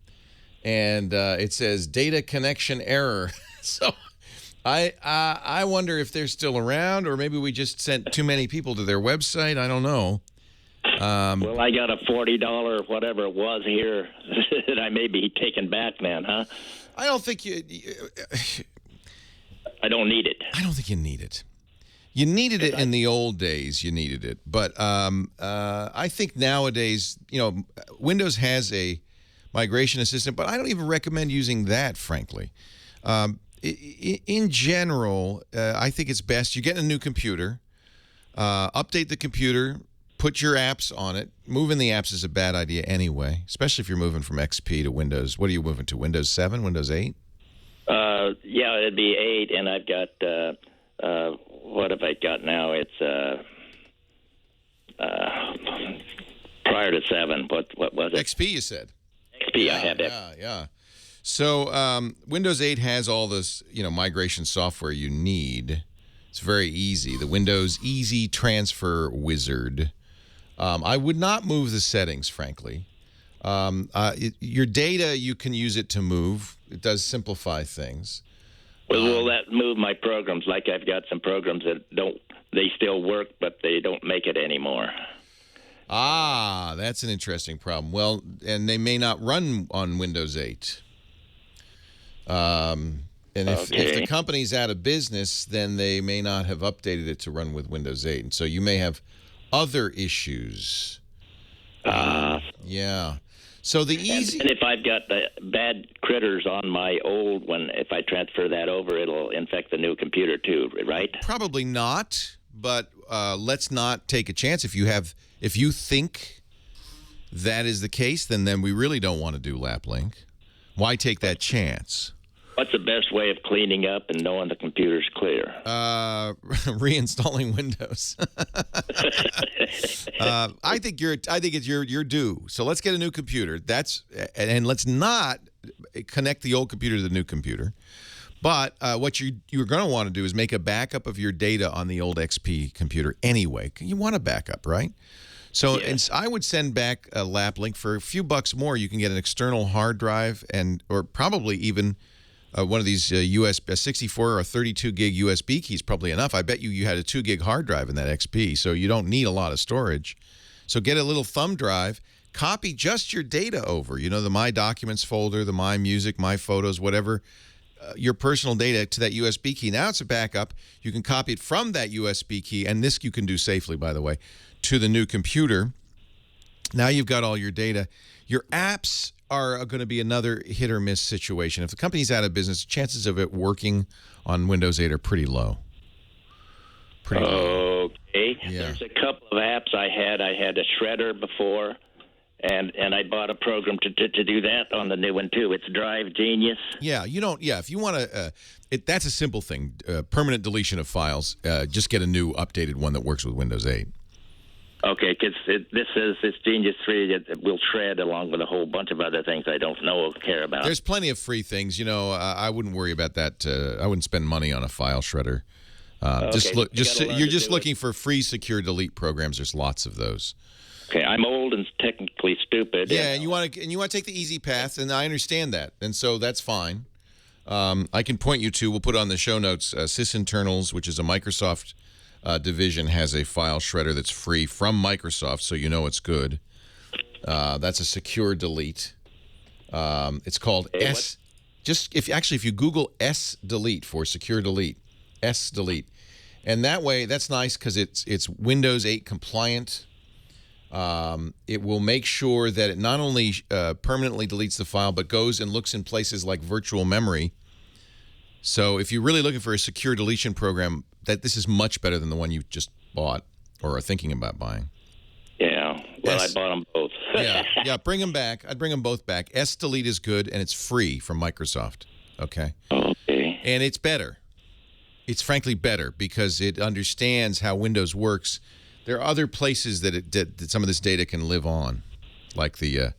and it says data connection error. So I wonder if they're still around, or maybe we just sent too many people to their website. I don't know. Well, I got a $40 or whatever it was here that I may be taking back then, huh? I don't think I don't need it. I don't think you need it. You needed it in the old days. You needed it, but I think nowadays, Windows has a migration assistant, but I don't even recommend using that, frankly. In general, I think it's best you get a new computer, update the computer, put your apps on it. Moving the apps is a bad idea anyway, especially if you're moving from XP to Windows. What are you moving to? Windows 7, Windows 8? Yeah, it'd be 8, and I've got what have I got now? It's prior to 7. What was it? XP, you said. XP, I had that. Yeah. So Windows 8 has all this, migration software you need. It's very easy. The Windows Easy Transfer Wizard. I would not move the settings, frankly. Your data, you can use it to move. It does simplify things. Well, will that move my programs? Like I've got some programs that they still work, but they don't make it anymore. Ah, that's an interesting problem. Well, and they may not run on Windows 8. And if the company's out of business, then they may not have updated it to run with Windows 8. And so you may have other issues. Yeah. So the easy... And if I've got the bad critters on my old one, if I transfer that over, it'll infect the new computer too, right? Probably not, but let's not take a chance. If you think that is the case, then we really don't want to do LapLink. Why take that chance? What's the best way of cleaning up and knowing the computer's clear? Reinstalling Windows. I think it's your due. So let's get a new computer. And let's not connect the old computer to the new computer. But what you're going to want to do is make a backup of your data on the old XP computer anyway. You want a backup, right? So I would send back a LapLink for a few bucks more. You can get an external hard drive or probably even one of these USB 64 or 32 gig USB keys, probably enough. I bet you had a 2 gig hard drive in that XP, so you don't need a lot of storage. So get a little thumb drive, copy just your data over. The My Documents folder, the My Music, My Photos, whatever, your personal data to that USB key. Now it's a backup. You can copy it from that USB key, and this you can do safely, by the way, to the new computer. Now you've got all your data. Your apps are going to be another hit or miss situation. If the company's out of business, chances of it working on Windows 8 are pretty low. Okay. Yeah. There's a couple of apps I had. I had a shredder before, and I bought a program to do that on the new one too. It's Drive Genius. Yeah, if you want to, that's a simple thing. Permanent deletion of files. Just get a new updated one that works with Windows 8. Okay, because this Genius 3 that will shred along with a whole bunch of other things I don't know or care about. There's plenty of free things. I wouldn't worry about that. I wouldn't spend money on a file shredder. You're just looking for free secure delete programs. There's lots of those. Okay, I'm old and technically stupid. Yeah, and you want to take the easy path, and I understand that, and so that's fine. I can point you to. We'll put on the show notes. SysInternals, which is a Microsoft division, has a file shredder that's free from Microsoft, so you know it's good. That's a secure delete. It's called S. If you Google S delete for secure delete, S delete, and that way that's nice because it's Windows 8 compliant. It will make sure that it not only permanently deletes the file, but goes and looks in places like virtual memory. So if you're really looking for a secure deletion program, this is much better than the one you just bought or are thinking about buying. Yeah. Well, I bought them both. Yeah. Bring them back. I'd bring them both back. S-Delete is good, and it's free from Microsoft. Okay. Okay. And it's better. It's frankly better because it understands how Windows works. There are other places that some of this data can live on, like the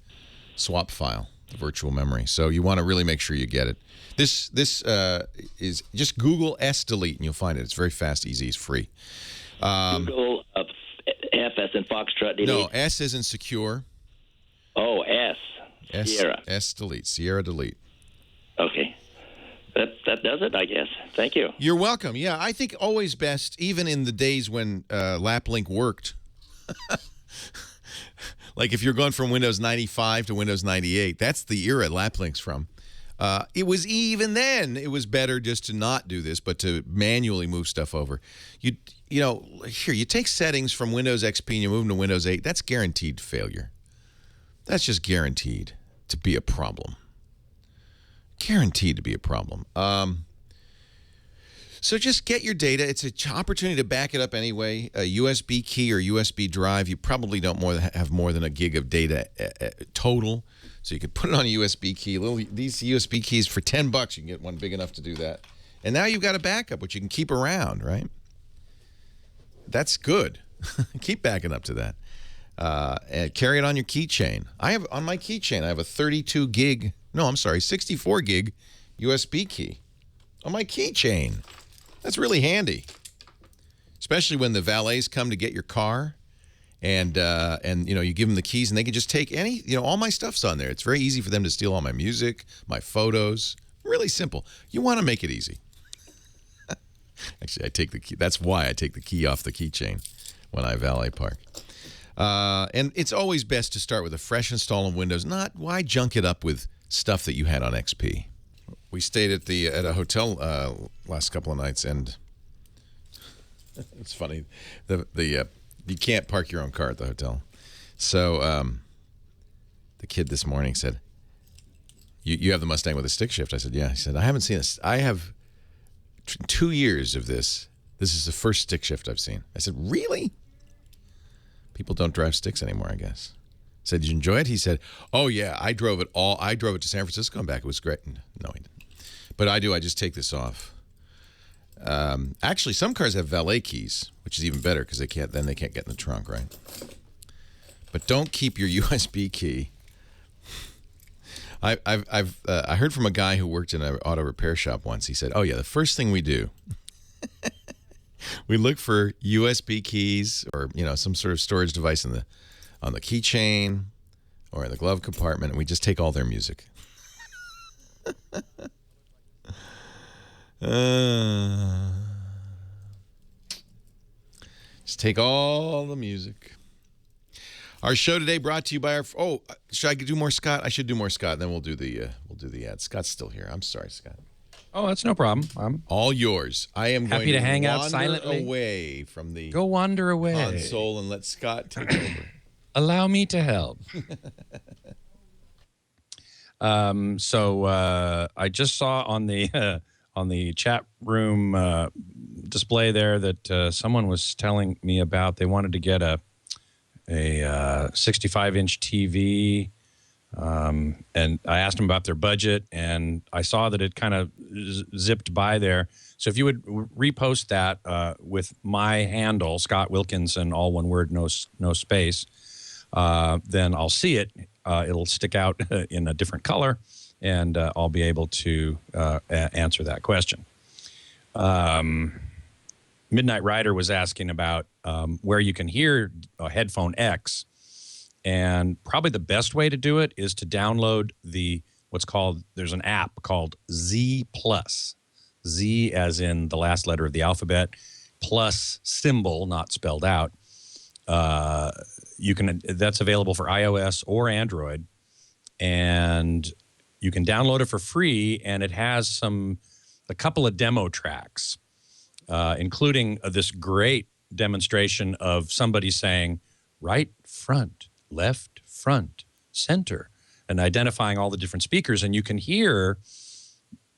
swap file, the virtual memory. So you want to really make sure you get it. This is just Google S-Delete, and you'll find it. It's very fast, easy, it's free. Google F as in Foxtrot delete? No, S isn't secure. Oh, S. Sierra. S-Delete, Sierra delete. Okay. That does it, I guess. Thank you. You're welcome. Yeah, I think always best, even in the days when LapLink worked. Like if you're going from Windows 95 to Windows 98, that's the era LapLink's from. It was even then, it was better just to not do this, but to manually move stuff over. You take settings from Windows XP and you move them to Windows 8, that's guaranteed failure. That's just guaranteed to be a problem. Guaranteed to be a problem. So just get your data. It's an opportunity to back it up anyway. A USB key or USB drive, you probably don't have more than a gig of data total. So you could put it on a USB key. These USB keys for $10, you can get one big enough to do that. And now you've got a backup, which you can keep around, right? That's good. Keep backing up to that. And carry it on your keychain. On my keychain, I have a 64 gig USB key on my keychain. That's really handy, especially when the valets come to get your car, and you give them the keys and they can just take all my stuff's on there. It's very easy for them to steal all my music, my photos. Really simple. You want to make it easy. Actually, I take the key. That's why I take the key off the keychain when I valet park. And it's always best to start with a fresh install on Windows. Why junk it up with stuff that you had on XP? We stayed at a hotel last couple of nights, and it's funny. You can't park your own car at the hotel. So the kid this morning said, "You have the Mustang with a stick shift?" I said, "Yeah." He said, "I haven't seen this. I have 2 years of this. This is the first stick shift I've seen." I said, "Really? People don't drive sticks anymore, I guess." I said, "Did you enjoy it?" He said, "Oh yeah, I drove it to San Francisco and back. It was great." No, he didn't. But I do. I just take this off. Actually, some cars have valet keys, which is even better because they can't get in the trunk, right? But don't keep your USB key. I heard from a guy who worked in an auto repair shop once. He said, "Oh yeah, the first thing we do, we look for USB keys or some sort of storage device on the keychain or in the glove compartment, and we just take all their music." Just take all the music. Our show today brought to you by should I do more Scott? I should do more Scott. Then we'll do the ad. Scott's still here. I'm sorry, Scott. Oh, that's no problem. I'm all yours. I am happy going to hang out silently away from the wander away console and let Scott take over. Allow me to help. So I just saw on the chat room display there that someone was telling me about. They wanted to get a 65-inch TV, and I asked them about their budget, and I saw that it kind of zipped by there. So if you would repost that with my handle, Scott Wilkinson, all one word, no space, then I'll see it. It'll stick out in a different color, and I'll be able to answer that question. Midnight Rider was asking about where you can hear a Headphone X, and probably the best way to do it is to download there's an app called Z Plus. Z as in the last letter of the alphabet, plus symbol, not spelled out. That's available for iOS or Android, and you can download it for free, and it has a couple of demo tracks, including this great demonstration of somebody saying right front, left front, center, and identifying all the different speakers. And you can hear,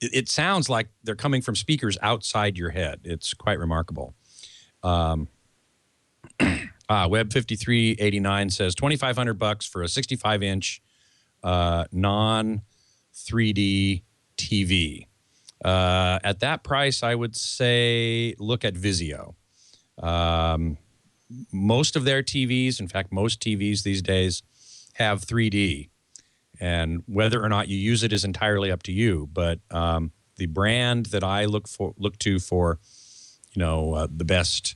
it sounds like they're coming from speakers outside your head. It's quite remarkable. Web5389 says $2,500 for a 65-inch non-3D TV. At that price, I would say look at Vizio. Most of their TVs, in fact, most TVs these days have 3D. And whether or not you use it is entirely up to you. But the brand that I look to for, the best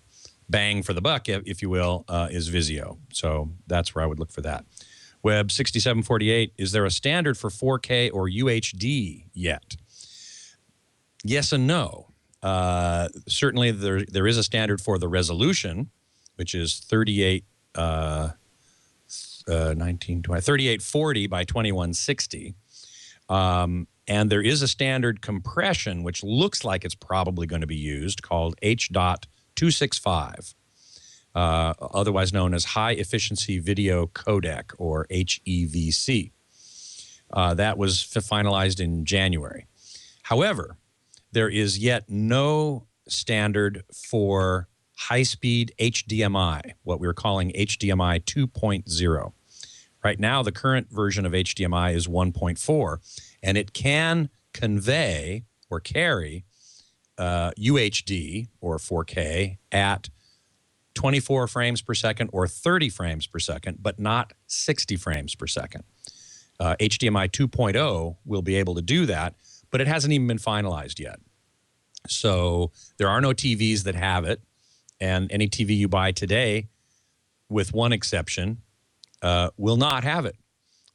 bang for the buck, if you will, is Vizio. So that's where I would look for that. Web 6748, is there a standard for 4K or UHD yet? Yes and no. Certainly there is a standard for the resolution, which is 3840 by 2160. And there is a standard compression, which looks like it's probably going to be used, called H.265, otherwise known as High Efficiency Video Codec, or HEVC. That was finalized in January. However, there is yet no standard for high-speed HDMI, what we're calling HDMI 2.0. Right now, the current version of HDMI is 1.4, and it can convey or carry UHD or 4K at 24 frames per second or 30 frames per second, but not 60 frames per second. HDMI 2.0 will be able to do that, but it hasn't even been finalized yet. So there are no TVs that have it, and any TV you buy today, with one exception, will not have it.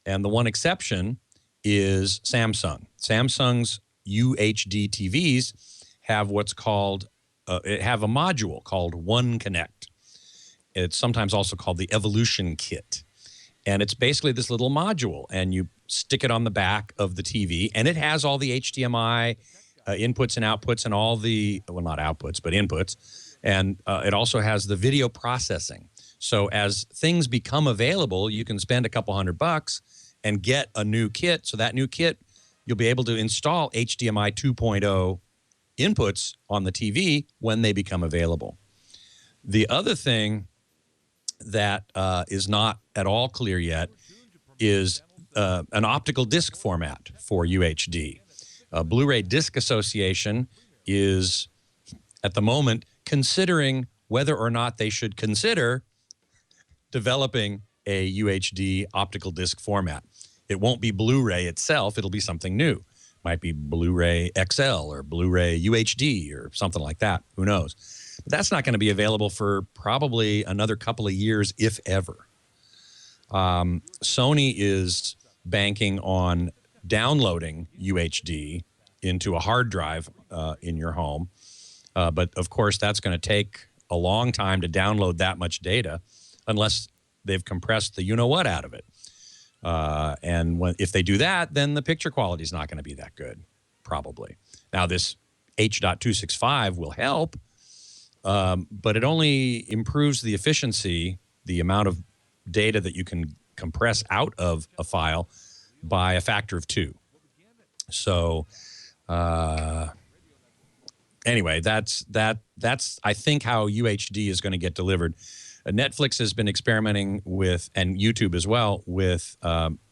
And the one exception is Samsung. Samsung's UHD TVs have what's called, have a module called One Connect. It's sometimes also called the Evolution Kit. And it's basically this little module, and you stick it on the back of the TV, and it has all the HDMI inputs and outputs and all the, well, not outputs, but inputs. And it also has the video processing. So as things become available, you can spend a couple $100 and get a new kit. So that new kit, you'll be able to install HDMI 2.0 inputs on the TV when they become available. The other thing that is not at all clear yet is an optical disc format for UHD. Blu-ray Disc Association is, at the moment, considering whether or not they should consider developing a UHD optical disc format. It won't be Blu-ray itself. It'll be something new. Might be Blu-ray XL or Blu-ray UHD or something like that. Who knows? But that's not going to be available for probably another couple of years, if ever. Sony is banking on downloading UHD into a hard drive in your home. But, of course, that's going to take a long time to download that much data unless they've compressed the you-know-what out of it. And if they do that, then the picture quality is not going to be that good, probably. Now, this H.265 will help, but it only improves the efficiency, the amount of data that you can compress out of a file by a factor of 2. So anyway, that's I think how UHD is going to get delivered. Netflix has been experimenting with, and YouTube as well, with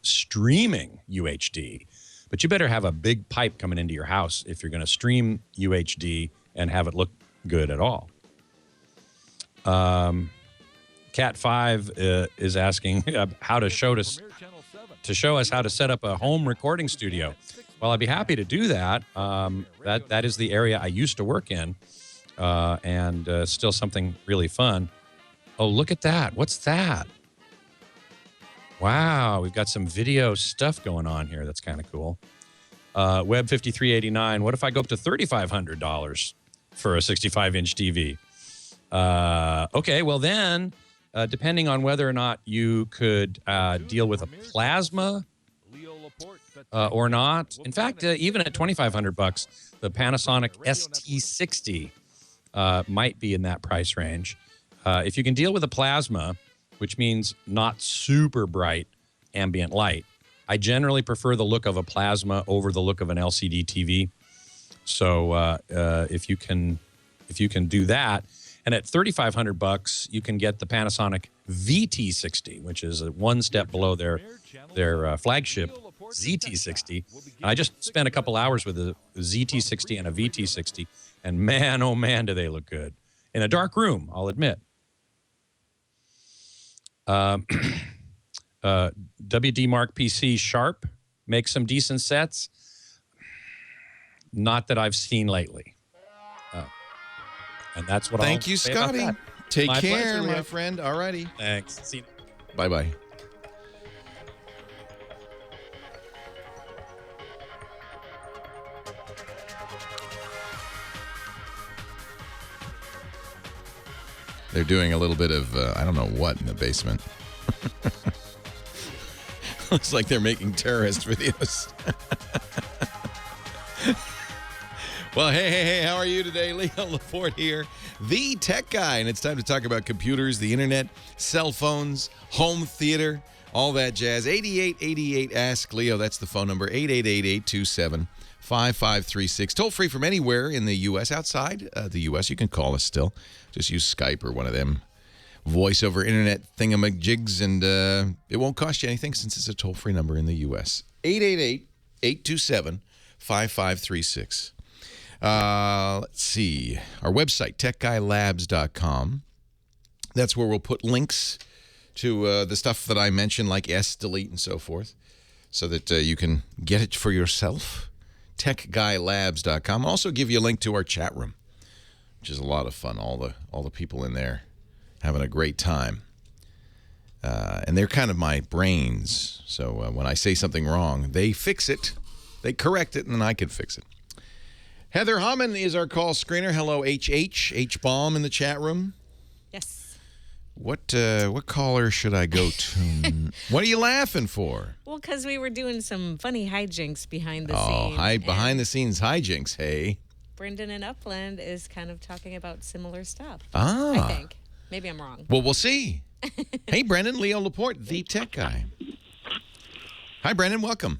streaming UHD. But you better have a big pipe coming into your house if you're going to stream UHD and have it look good at all. Cat5 is asking how to show us how to set up a home recording studio. Well, I'd be happy to do that. That is the area I used to work in, and still something really fun. Oh, look at that. What's that? Wow, we've got some video stuff going on here. That's kind of cool. Web 5389. What if I go up to $3,500 for a 65-inch TV? Okay, well then, depending on whether or not you could deal with a plasma or not. In fact, even at $2,500, the Panasonic ST60 might be in that price range. If you can deal with a plasma, which means not super bright ambient light, I generally prefer the look of a plasma over the look of an LCD TV. So if you can do that, and at $3,500, you can get the Panasonic VT60, which is one step below their flagship ZT60. And I just spent a couple hours with a ZT60 and a VT60, and man, oh man, do they look good in a dark room, I'll admit. WD Mark PC Sharp makes some decent sets. Not that I've seen lately. And that's what Thank you, Scotty. Take My care, pleasure, my Rick. friend. All righty. Thanks. See you. Bye-bye. They're doing a little bit of, I don't know what, in the basement. Looks like they're making terrorist videos. Well, hey, how are you today? Leo Laporte here, the tech guy, and it's time to talk about computers, the internet, cell phones, home theater, all that jazz. 8888 Ask Leo, that's the phone number, 888-827-5400. 5536. Toll free from anywhere in the U.S. Outside the U.S., you can call us still. Just use Skype or one of them voice over internet thingamajigs, and it won't cost you anything since it's a toll-free number in the U.S. 888-827-5536. Let's see. Our website, techguylabs.com. That's where we'll put links to the stuff that I mentioned, like delete, and so forth, so that you can get it for yourself. techguylabs.com. I'll also give you a link to our chat room, which is a lot of fun. All the people in there having a great time. And they're kind of my brains. So when I say something wrong, they fix it. They correct it, and then I can fix it. Heather Hammond is our call screener. Hello, H-Bomb in the chat room. Yes. What caller should I go to? What are you laughing for? Well, because we were doing some funny hijinks behind the Oh, scenes. behind-the-scenes hijinks, hey. Brendan in Upland is kind of talking about similar stuff. Ah. I think. Maybe I'm wrong. Well, we'll see. Hey, Brendan, Leo Laporte, the tech guy. Hi, Brendan, welcome.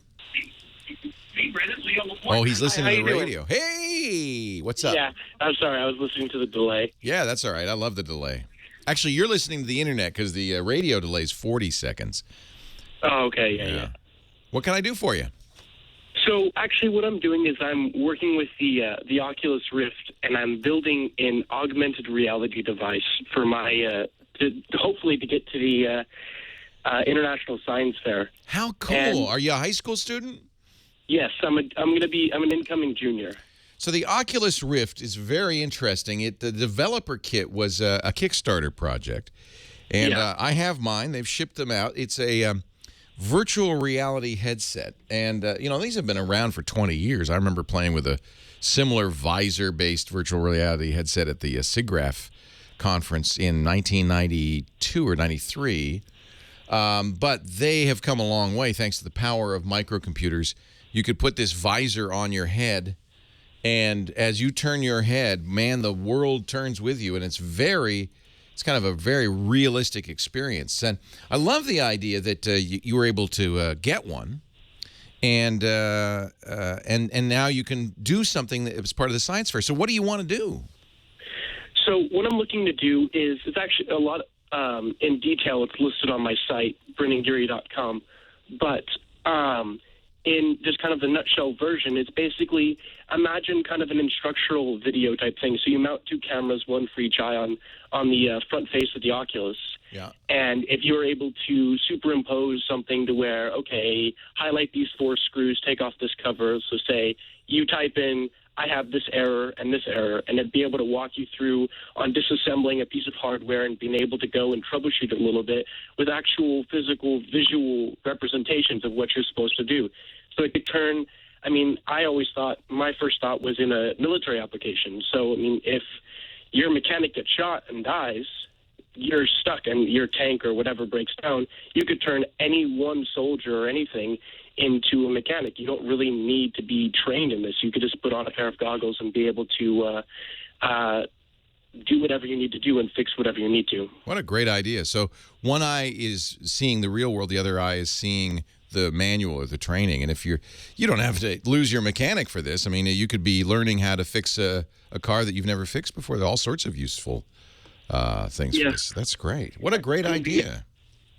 Hey, Brendan, Leo Laporte. Oh, he's listening to the doing? radio. Hey, what's up? Yeah, I'm sorry. I was listening to the delay. Yeah, that's all right. I love the delay. Actually, you're listening to the internet because the radio delay is 40 seconds. Oh, okay. Yeah. What can I do for you? So actually what I'm doing is I'm working with the Oculus Rift, and I'm building an augmented reality device for my hopefully to get to the International Science Fair. How cool. And are you a high school student? Yes, I'm an incoming junior. So the Oculus Rift is very interesting. The developer kit was a Kickstarter project, and I have mine. They've shipped them out. It's a virtual reality headset, and these have been around for 20 years. I remember playing with a similar visor-based virtual reality headset at the SIGGRAPH conference in 1992 or 93. But they have come a long way thanks to the power of microcomputers. You could put this visor on your head, and as you turn your head, man, the world turns with you, and it's kind of a very realistic experience. And I love the idea that you were able to get one, and now you can do something that was part of the science fair. So what do you want to do? So what I'm looking to do is, it's actually a lot in detail. It's listed on my site, brennangeary.com. But in just kind of the nutshell version, it's basically, imagine kind of an instructional video type thing. So you mount two cameras, one for each eye on the front face of the Oculus. Yeah. And if you're able to superimpose something to where, okay, highlight these four screws, take off this cover. So say you type in, I have this error, and it'd be able to walk you through on disassembling a piece of hardware and being able to go and troubleshoot it a little bit with actual physical, visual representations of what you're supposed to do. So it could turn, I always thought, my first thought was in a military application. So, if your mechanic gets shot and dies, you're stuck and your tank or whatever breaks down, you could turn any one soldier or anything into a mechanic. You don't really need to be trained in this. You could just put on a pair of goggles and be able to do whatever you need to do and fix whatever you need to. What a great idea. So one eye is seeing the real world, the other eye is seeing the manual or the training. And if you don't have to lose your mechanic for this. You could be learning how to fix a car that you've never fixed before. There are all sorts of useful things for this. That's great. What a great idea.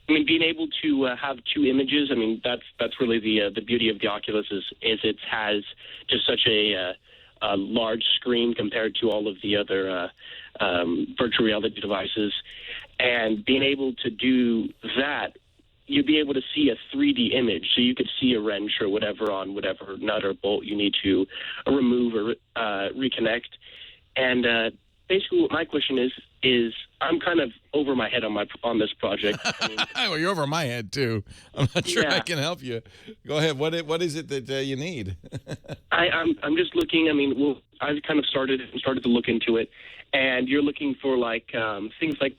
Being able to have two images, that's really the beauty of the Oculus is it has just such a large screen compared to all of the other virtual reality devices. And being able to do that, you'd be able to see a 3D image. So you could see a wrench or whatever on whatever nut or bolt you need to remove or reconnect. And basically what my question is I'm kind of over my head on this project. Well, you're over my head too. I'm not sure I can help you. Go ahead. What is it that you need? I'm just looking. I've kind of started to look into it, and you're looking for things like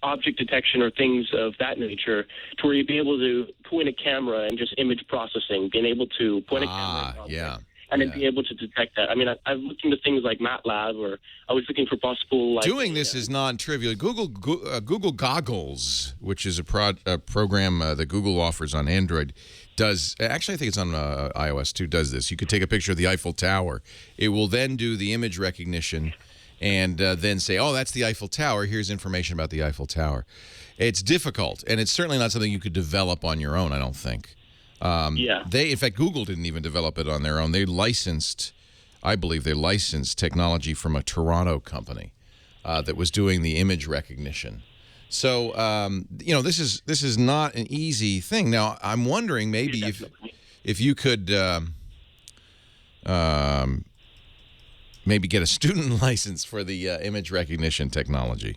object detection or things of that nature, to where you'd be able to point a camera and just image processing, being able to point a camera. and it'd be able to detect that. I mean, I've looked into things like MATLAB, or I was looking for possible like doing this is non-trivial. Google Goggles, which is a program that Google offers on Android, does actually I think it's on iOS too. Does this? You could take a picture of the Eiffel Tower. It will then do the image recognition, and then say, "Oh, that's the Eiffel Tower. Here's information about the Eiffel Tower." It's difficult, and it's certainly not something you could develop on your own, I don't think. In fact, Google didn't even develop it on their own. They licensed, I believe they licensed technology from a Toronto company that was doing the image recognition. So, this is not an easy thing. Now, I'm wondering maybe if you could maybe get a student license for the image recognition technology.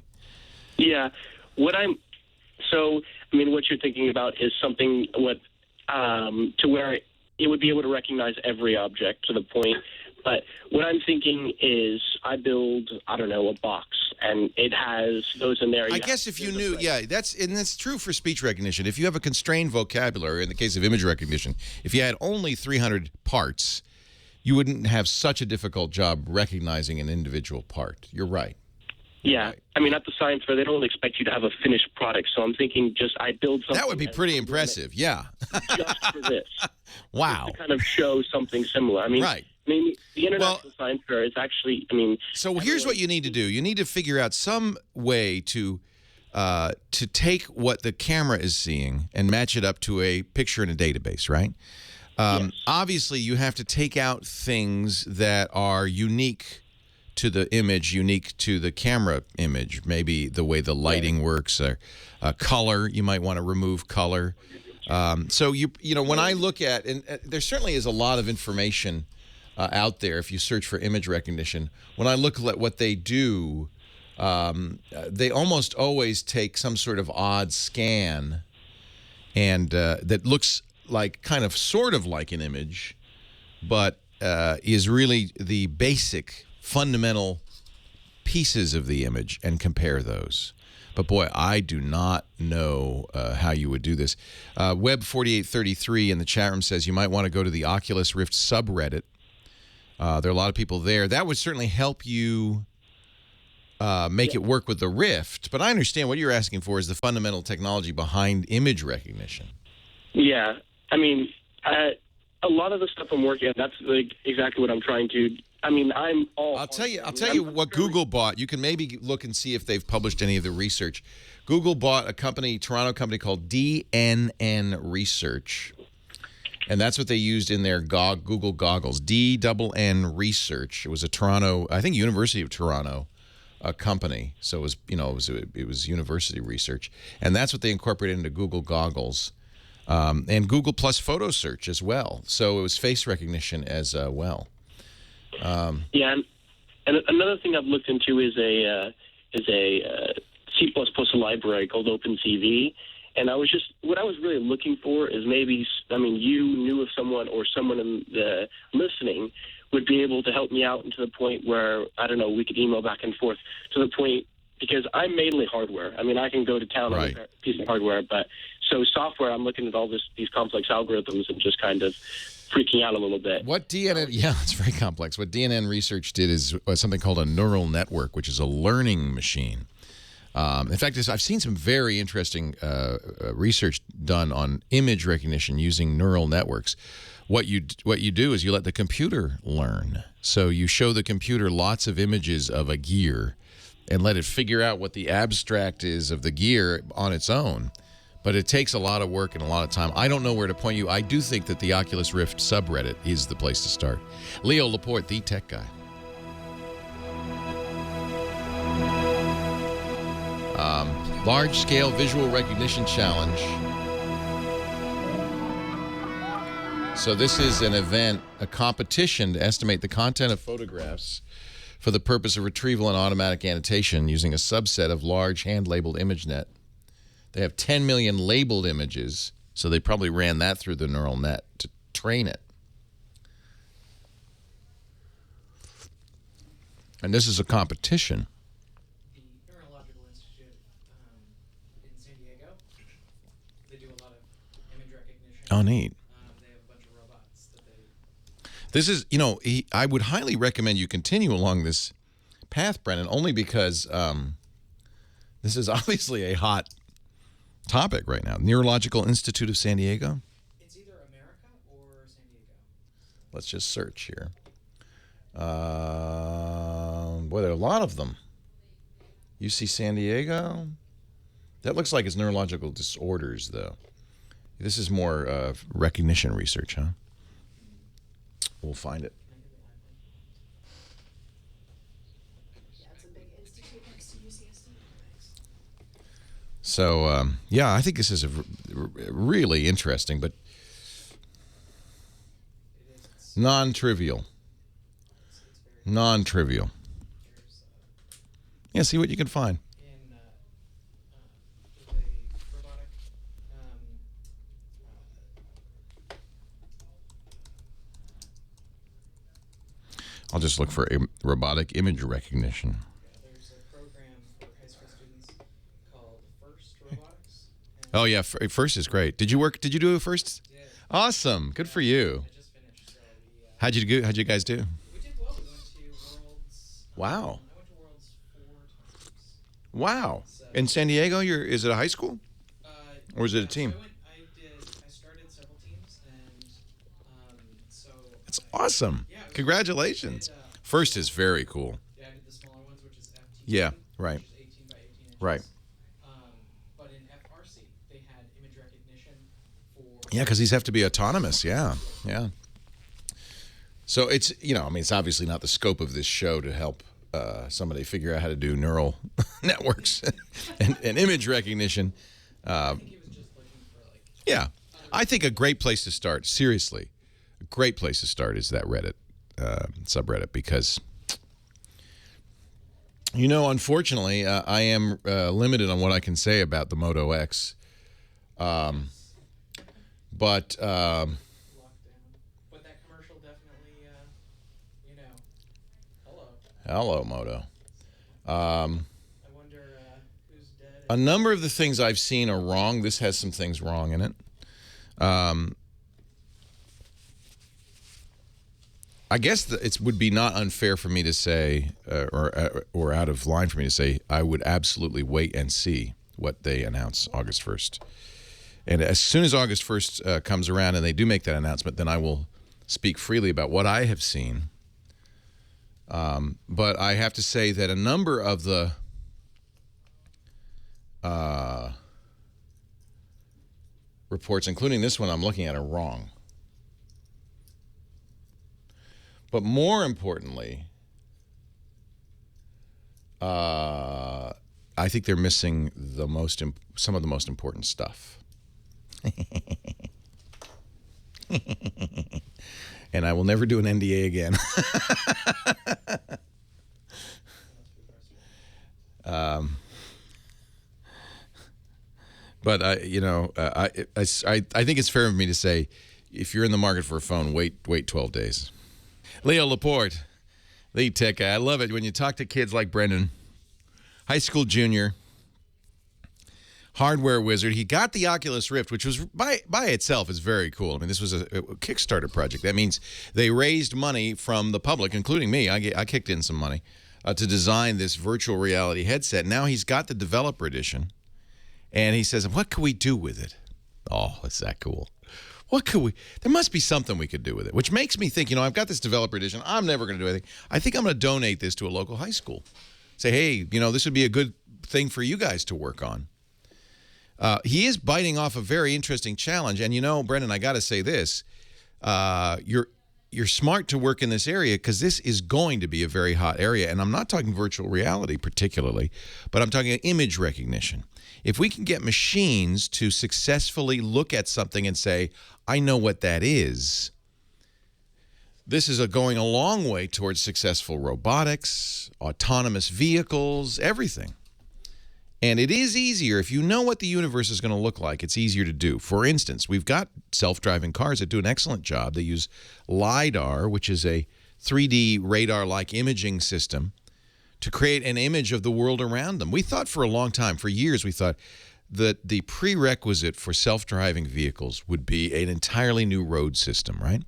Yeah. What you're thinking about is something to where it would be able to recognize every object to the point. But what I'm thinking is I build, I don't know, a box, and it goes in there. I guess if you knew, that's true for speech recognition. If you have a constrained vocabulary, in the case of image recognition, if you had only 300 parts, you wouldn't have such a difficult job recognizing an individual part. You're right. Yeah. I mean, at the science fair, they don't expect you to have a finished product. So I'm thinking I build something. That would be pretty impressive, yeah. Just for this. Wow. Just to kind of show something similar. I mean, right. The International Science Fair is actually, So here's what you need to do. You need to figure out some way to take what the camera is seeing and match it up to a picture in a database, right? Yes. Obviously, you have to take out things that are unique to the image, unique to the camera image. Maybe the way the lighting works, or color. You might want to remove color. So when I look at, and there certainly is a lot of information out there if you search for image recognition. When I look at what they do, they almost always take some sort of odd scan, and that looks like sort of like an image, but is really the basic fundamental pieces of the image, and compare those. But boy, I do not know how you would do this. Web4833 in the chat room says you might want to go to the Oculus Rift subreddit. There are a lot of people there. That would certainly help you make it work with the Rift. But I understand what you're asking for is the fundamental technology behind image recognition. Yeah. I mean, a lot of the stuff I'm working on, that's exactly what I'm trying to. I mean, I'll tell you what Google bought. You can maybe look and see if they've published any of the research. Google bought a Toronto company called DNN Research, and that's what they used in their Google goggles. DNN Research. It was a Toronto, I think, University of Toronto company. So it was, it was university research, and that's what they incorporated into Google goggles, and Google Plus Photo Search as well. So it was face recognition as well. And another thing I've looked into is a C++ library called OpenCV, and what I was really looking for is maybe, you knew of someone, or someone in the listening would be able to help me out, and to the point where, I don't know, we could email back and forth, to the point, because I'm mainly hardware. I mean, I can go to town on a piece of hardware, but so software, I'm looking at all these complex algorithms and just kind of freaking out a little bit. What DNN, it's very complex. What DNN Research did is something called a neural network, which is a learning machine. In fact, I've seen some very interesting research done on image recognition using neural networks. What you do is you let the computer learn. So you show the computer lots of images of a gear and let it figure out what the abstract is of the gear on its own. But it takes a lot of work and a lot of time. I don't know where to point you. I do think that the Oculus Rift subreddit is the place to start. Leo Laporte, the tech guy. Large-scale visual recognition challenge. So this is an event, a competition to estimate the content of photographs for the purpose of retrieval and automatic annotation using a subset of large hand-labeled ImageNet. They have 10 million labeled images, so they probably ran that through the neural net to train it. And this is a competition. The Neurological Institute in San Diego, they do a lot of image recognition. Oh, neat. They have a bunch of robots that they... This is, I would highly recommend you continue along this path, Brennan, only because this is obviously a hot topic right now. Neurological Institute of San Diego. It's either America or San Diego. Let's just search here. Boy, there are a lot of them. UC San Diego. That looks like it's neurological disorders, though. This is more recognition research, huh? We'll find it. Yeah, it's a big institute next to UCSD. So, yeah, I think this is really interesting, but non-trivial. Non-trivial. Yeah, see what you can find. In with a robotic I'll just look for robotic image recognition. there's a program for high school students called First Robotics. Oh yeah, first is great. Did you do a first? Yeah. Awesome. Good for you. I just finished, so we How'd you guys do? we did well. We went to Worlds. Wow. I went to Worlds 4 times. Wow. So, In San Diego, is it a high school? Or is it a yeah, team? So I started several teams, and so That's awesome. yeah, it was- Congratulations. I did, First is very cool. yeah, I did the smaller ones, which is FT. Yeah, right. Which is 18 by 18 inches. Right. But in FRC, they had image recognition for. Yeah, because these have to be autonomous. Yeah, yeah. So it's, it's obviously not the scope of this show to help somebody figure out how to do neural networks and image recognition. I think he was just looking for Yeah, I think a great place to start, seriously, a great place to start is that Reddit subreddit because, unfortunately, I am limited on what I can say about the Moto X. But lockdown. But that commercial definitely, hello. hello, Moto. I wonder who's dead. A number of the things I've seen are wrong. This has some things wrong in it. I guess it would be not unfair for me to say, or out of line for me to say, I would absolutely wait and see what they announce August 1st. And as soon as August 1st comes around and they do make that announcement, then I will speak freely about what I have seen. But I have to say that a number of the reports, including this one I'm looking at, are wrong. But more importantly, I think they're missing some of the most important stuff. And I will never do an NDA again. But I think it's fair of me to say, if you're in the market for a phone, wait 12 days. Leo Laporte, lead tech guy. I love it when you talk to kids like Brendan, high school junior, hardware wizard. He got the Oculus Rift, which was by itself is very cool. I mean, this was a Kickstarter project. That means they raised money from the public, including me. I kicked in some money to design this virtual reality headset. Now he's got the developer edition, and he says, "What can we do with it?" Oh, it's that cool. What could we? There must be something we could do with it, which makes me think, I've got this developer edition. I'm never going to do anything. I think I'm going to donate this to a local high school. Say, hey, this would be a good thing for you guys to work on. He is biting off a very interesting challenge. And, Brendan, I got to say this. You're smart to work in this area because this is going to be a very hot area. And I'm not talking virtual reality particularly, but I'm talking image recognition. If we can get machines to successfully look at something and say, I know what that is, this is going a long way towards successful robotics, autonomous vehicles, everything. And it is easier. If you know what the universe is going to look like, it's easier to do. For instance, we've got self-driving cars that do an excellent job. They use LiDAR, which is a 3D radar-like imaging system, to create an image of the world around them. We thought for a long time, for years, we thought that the prerequisite for self-driving vehicles would be an entirely new road system, right?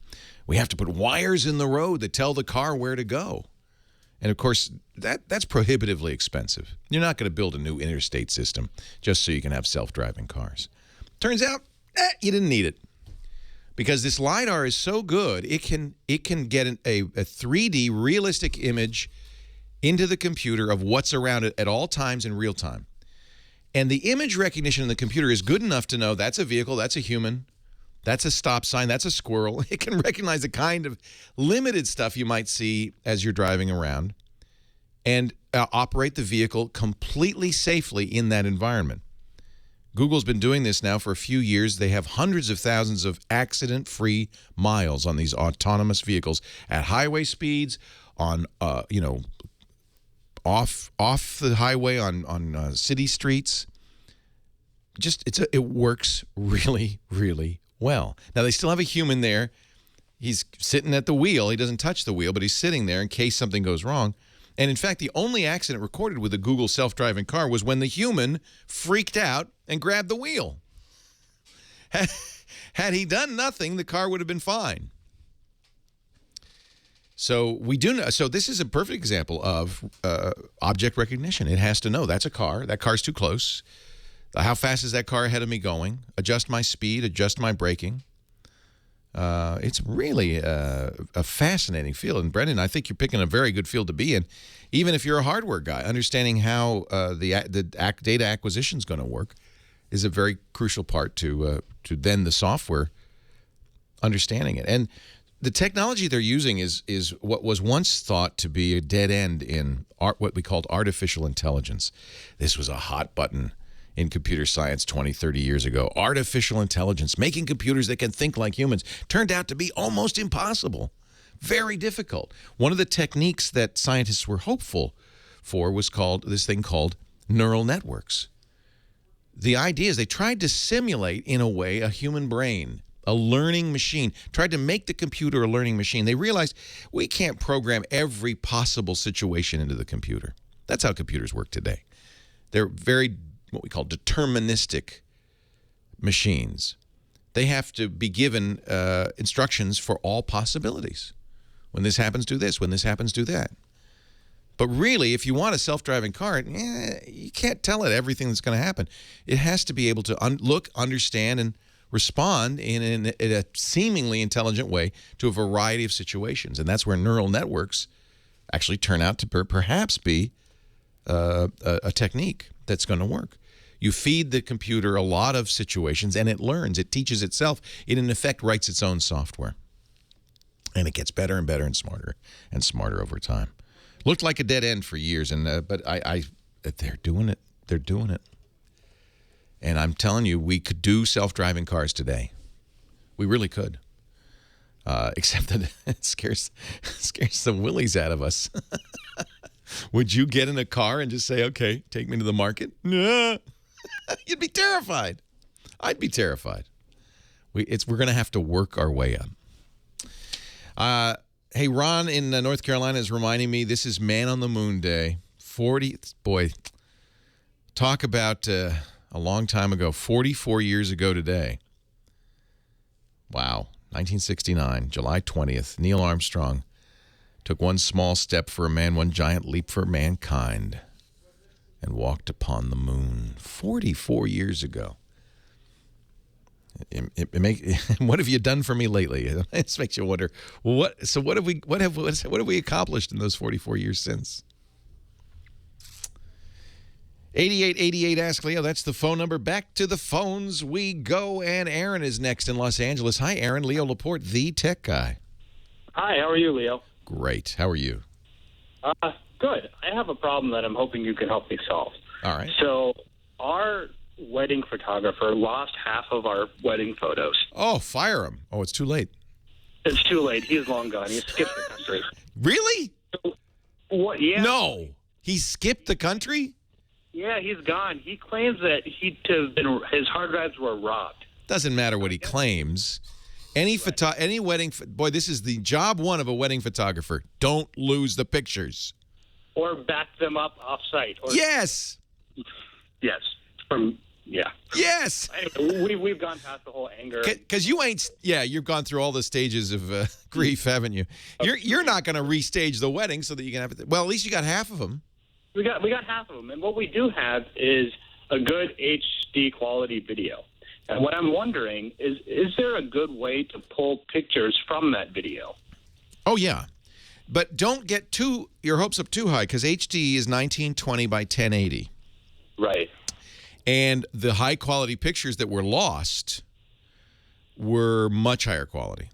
We have to put wires in the road that tell the car where to go. And, of course, that's prohibitively expensive. You're not going to build a new interstate system just so you can have self-driving cars. Turns out, you didn't need it. Because this LiDAR is so good, it can get a 3D realistic image into the computer of what's around it at all times in real time. And the image recognition in the computer is good enough to know that's a vehicle, that's a human, that's a stop sign, that's a squirrel. It can recognize the kind of limited stuff you might see as you're driving around and operate the vehicle completely safely in that environment. Google's been doing this now for a few years. They have hundreds of thousands of accident-free miles on these autonomous vehicles at highway speeds, on off the highway on city streets. It works really, really well. Now they still have a human there. He's sitting at the wheel. He doesn't touch the wheel, but he's sitting there in case something goes wrong. And in fact, the only accident recorded with the Google self-driving car was when the human freaked out and grabbed the wheel. Had he done nothing, the car would have been fine. So so this is a perfect example of object recognition. It has to know that's a car. That car's too close. How fast is that car ahead of me going? Adjust my speed, adjust my braking. It's really a fascinating field. And Brendan, I think you're picking a very good field to be in, even if you're a hardware guy. Understanding how the data acquisition is going to work is a very crucial part to then the software understanding it. And the technology they're using is what was once thought to be a dead end in what we called artificial intelligence. This was a hot button in computer science 20, 30 years ago. Artificial intelligence, making computers that can think like humans, turned out to be almost impossible. Very difficult. One of the techniques that scientists were hopeful for was this thing called neural networks. The idea is they tried to simulate, in a way, a human brain, a learning machine, tried to make the computer a learning machine. They realized we can't program every possible situation into the computer. That's how computers work today. They're very what we call deterministic machines. They have to be given instructions for all possibilities. When this happens, do this. When this happens, do that. But really, if you want a self-driving car, you can't tell it everything that's going to happen. It has to be able to look, understand, and respond in a seemingly intelligent way to a variety of situations. And that's where neural networks actually turn out to perhaps be a technique that's going to work. You feed the computer a lot of situations, and it learns. It teaches itself. It, in effect, writes its own software. And it gets better and better and smarter over time. Looked like a dead end for years, but they're doing it. They're doing it. And I'm telling you, we could do self-driving cars today. We really could. Except that it scares the willies out of us. Would you get in a car and just say, okay, take me to the market? No. You'd be terrified. I'd be terrified. We're going to have to work our way up. Hey, Ron in North Carolina is reminding me this is Man on the Moon Day. Boy, talk about a long time ago, 44 years ago today. Wow, 1969, July 20th, Neil Armstrong took one small step for a man, one giant leap for mankind, and walked upon the moon 44 years ago. What have you done for me lately? It just makes you wonder. What have we accomplished in those 44 years since? 8888 Ask Leo. That's the phone number. Back to the phones we go. And Aaron is next in Los Angeles. Hi, Aaron. Leo Laporte, the tech guy. Hi. How are you, Leo? Great. How are you? Good. I have a problem that I'm hoping you can help me solve. All right. So our wedding photographer lost half of our wedding photos. Oh, fire him. Oh, it's too late. It's too late. He's long gone. He skipped the country. Really? What? Yeah. No. He skipped the country? Yeah, he's gone. He claims that his hard drives were robbed. Doesn't matter what he claims. Any wedding, boy, this is the job one of a wedding photographer. Don't lose the pictures. Or back them up off-site. Yes. Yes. From Yeah. Yes. Anyway, we've gone past the whole anger. Because you ain't, you've gone through all the stages of grief, haven't you? You're not going to restage the wedding so that you can have it. Well, at least you got half of them. We got half of them, and what we do have is a good HD quality video. And what I'm wondering is there a good way to pull pictures from that video? Oh yeah, but don't get your hopes up too high, because HD is 1920 by 1080. Right. And the high quality pictures that were lost were much higher quality.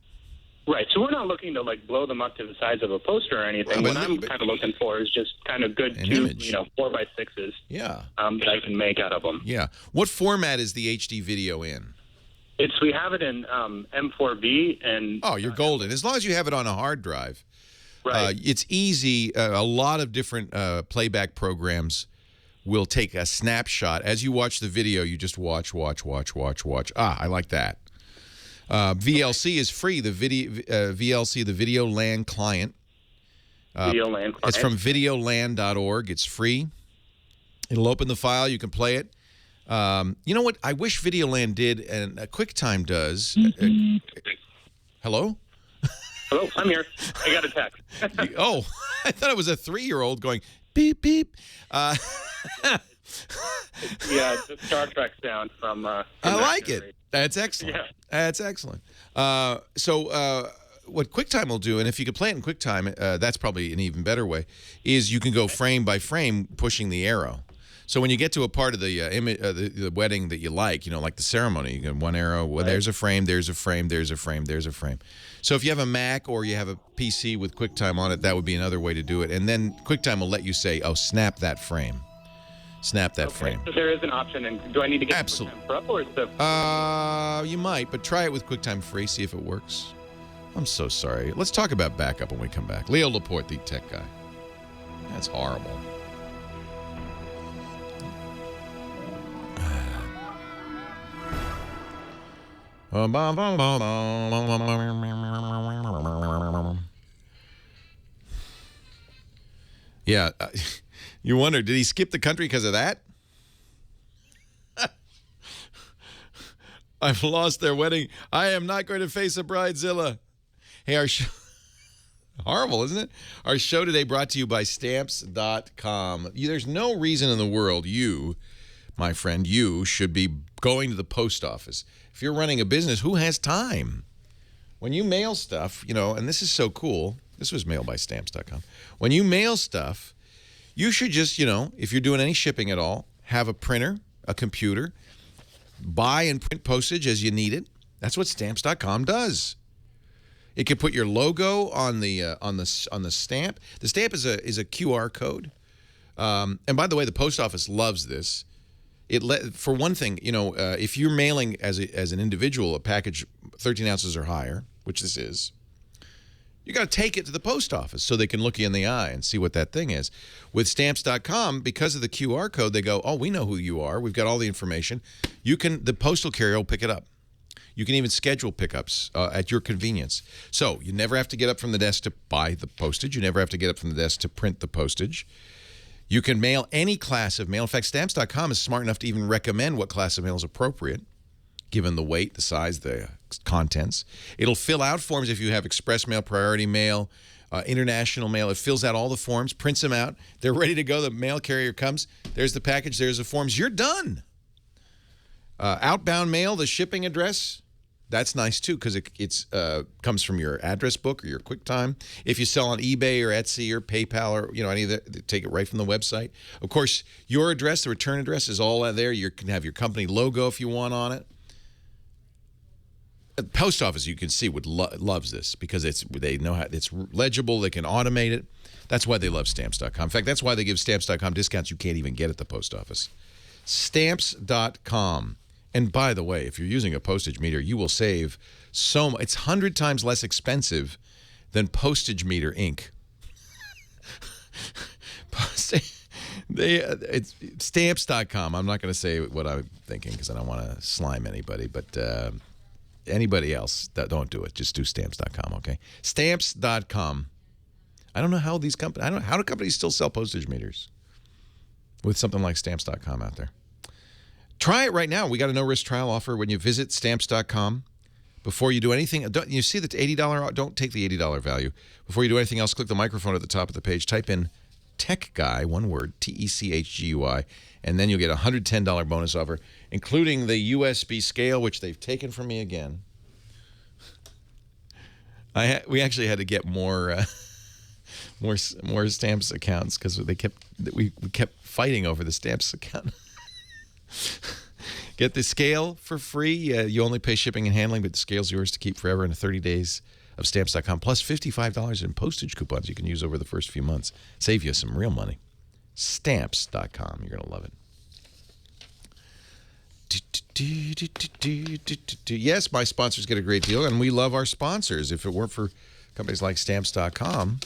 Right. So we're not looking to blow them up to the size of a poster or anything. What I'm kind of looking for is just kind of good 4x6s. Yeah. That I can make out of them. Yeah. What format is the HD video in? We have it in M4B and. Oh, you're golden. As long as you have it on a hard drive. Right. It's easy. A lot of different playback programs will take a snapshot. As you watch the video, you just watch. Ah, I like that. VLC is free. The VLC, the Video LAN client. Video LAN client. It's from videolan.org. It's free. It'll open the file. You can play it. You know what? I wish VideoLAN did, and QuickTime does. Hello? Hello, I'm here. I got a text. Oh, I thought it was a 3-year-old going beep beep. Yeah, the Star Trek sound from I like it. That's excellent. Yeah. That's excellent. So what QuickTime will do, and if you can play it in QuickTime, that's probably an even better way, is you can go frame by frame pushing the arrow. So when you get to a part of the wedding that you like the ceremony, you get one arrow, well, there's a frame, there's a frame, there's a frame, there's a frame. So if you have a Mac or you have a PC with QuickTime on it, that would be another way to do it. And then QuickTime will let you say, oh, snap that frame. Snap that frame. So there is an option, and do I need to get Absolutely. QuickTime Pro or is the... You might, but try it with QuickTime free, see if it works. I'm so sorry. Let's talk about backup when we come back. Leo Laporte, the tech guy. That's horrible. Yeah, you wonder, did he skip the country because of that? I've lost their wedding. I am not going to face a bridezilla. Hey, our show... Horrible, isn't it? Our show today brought to you by Stamps.com. There's no reason in the world you, my friend, you should be going to the post office. If you're running a business, who has time? When you mail stuff, and this is so cool. This was mailed by Stamps.com. When you mail stuff, you should just, if you're doing any shipping at all, have a printer, a computer, buy and print postage as you need it. That's what Stamps.com does. It can put your logo on the stamp. The stamp is a QR code. And by the way, the post office loves this. For one thing, if you're mailing as an individual a package 13 ounces or higher, which this is, you got to take it to the post office so they can look you in the eye and see what that thing is. With Stamps.com, because of the QR code, they go, oh, we know who you are. We've got all the information. The postal carrier will pick it up. You can even schedule pickups at your convenience. So you never have to get up from the desk to buy the postage. You never have to get up from the desk to print the postage. You can mail any class of mail. In fact, Stamps.com is smart enough to even recommend what class of mail is appropriate, given the weight, the size, the contents. It'll fill out forms if you have express mail, priority mail, international mail. It fills out all the forms, prints them out. They're ready to go. The mail carrier comes. There's the package. There's the forms. You're done. Outbound mail, the shipping address, that's nice too because it comes from your address book or your QuickTime. If you sell on eBay or Etsy or PayPal or any of that, take it right from the website. Of course, your address, the return address, is all there. You can have your company logo if you want on it. The post office, you can see, loves this because they know how it's legible. They can automate it. That's why they love Stamps.com. In fact, that's why they give Stamps.com discounts you can't even get at the post office. Stamps.com. And by the way, if you're using a postage meter, you will save so much. It's 100 times less expensive than postage meter ink. It's Stamps.com. I'm not going to say what I'm thinking because I don't want to slime anybody, but anybody else, don't do it. Just do Stamps.com, okay? Stamps.com. I don't know how these companies, how do companies still sell postage meters with something like Stamps.com out there? Try it right now. We got a no-risk trial offer when you visit Stamps.com. Before you do anything, you see the $80, don't take the $80 value. Before you do anything else, click the microphone at the top of the page, type in Tech Guy, one word, TECHGUI, and then you'll get a $110 bonus offer, including the USB scale, which they've taken from me again. We actually had to get more Stamps accounts because we kept fighting over the Stamps account. Get the scale for free. You only pay shipping and handling, but the scale's yours to keep forever in 30 days of Stamps.com, plus $55 in postage coupons you can use over the first few months. Save you some real money. Stamps.com. You're going to love it. Yes, my sponsors get a great deal, and we love our sponsors. If it weren't for companies like Stamps.com,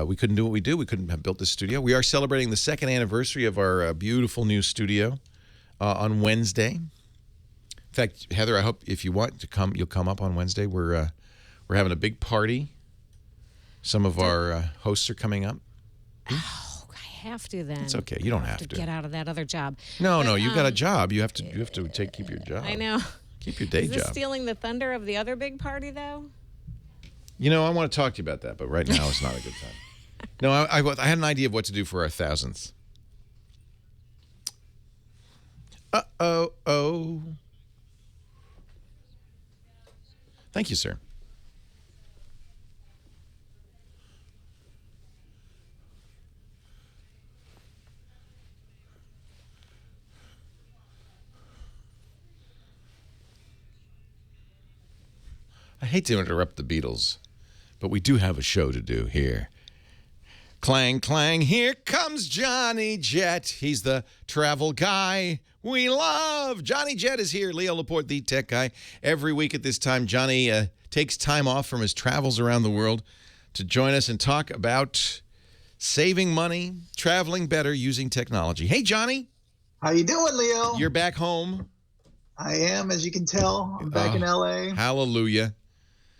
we couldn't do what we do. We couldn't have built this studio. We are celebrating the 2nd anniversary of our beautiful new studio on Wednesday. In fact, Heather, I hope if you want to come, you'll come up on Wednesday. We're having a big party. Some of our hosts are coming up. Oh, I have to then. It's okay. You don't have to get out of that other job. No, you've got a job. You have to keep your job. I know. Keep your day Is this job. stealing the thunder of the other big party, though? You know, I want to talk to you about that, but right now it's not a good time. No, I had an idea of what to do for our 1000th. Oh. Thank you, sir. I hate to interrupt the Beatles, but we do have a show to do here. Clang, clang, here comes Johnny Jet. He's the travel guy we love. Johnny Jet is here. Leo Laporte, the tech guy. Every week at this time, Johnny takes time off from his travels around the world to join us and talk about saving money, traveling better using technology. Hey, Johnny. How you doing, Leo? You're back home. I am, as you can tell. I'm back in L.A. Hallelujah.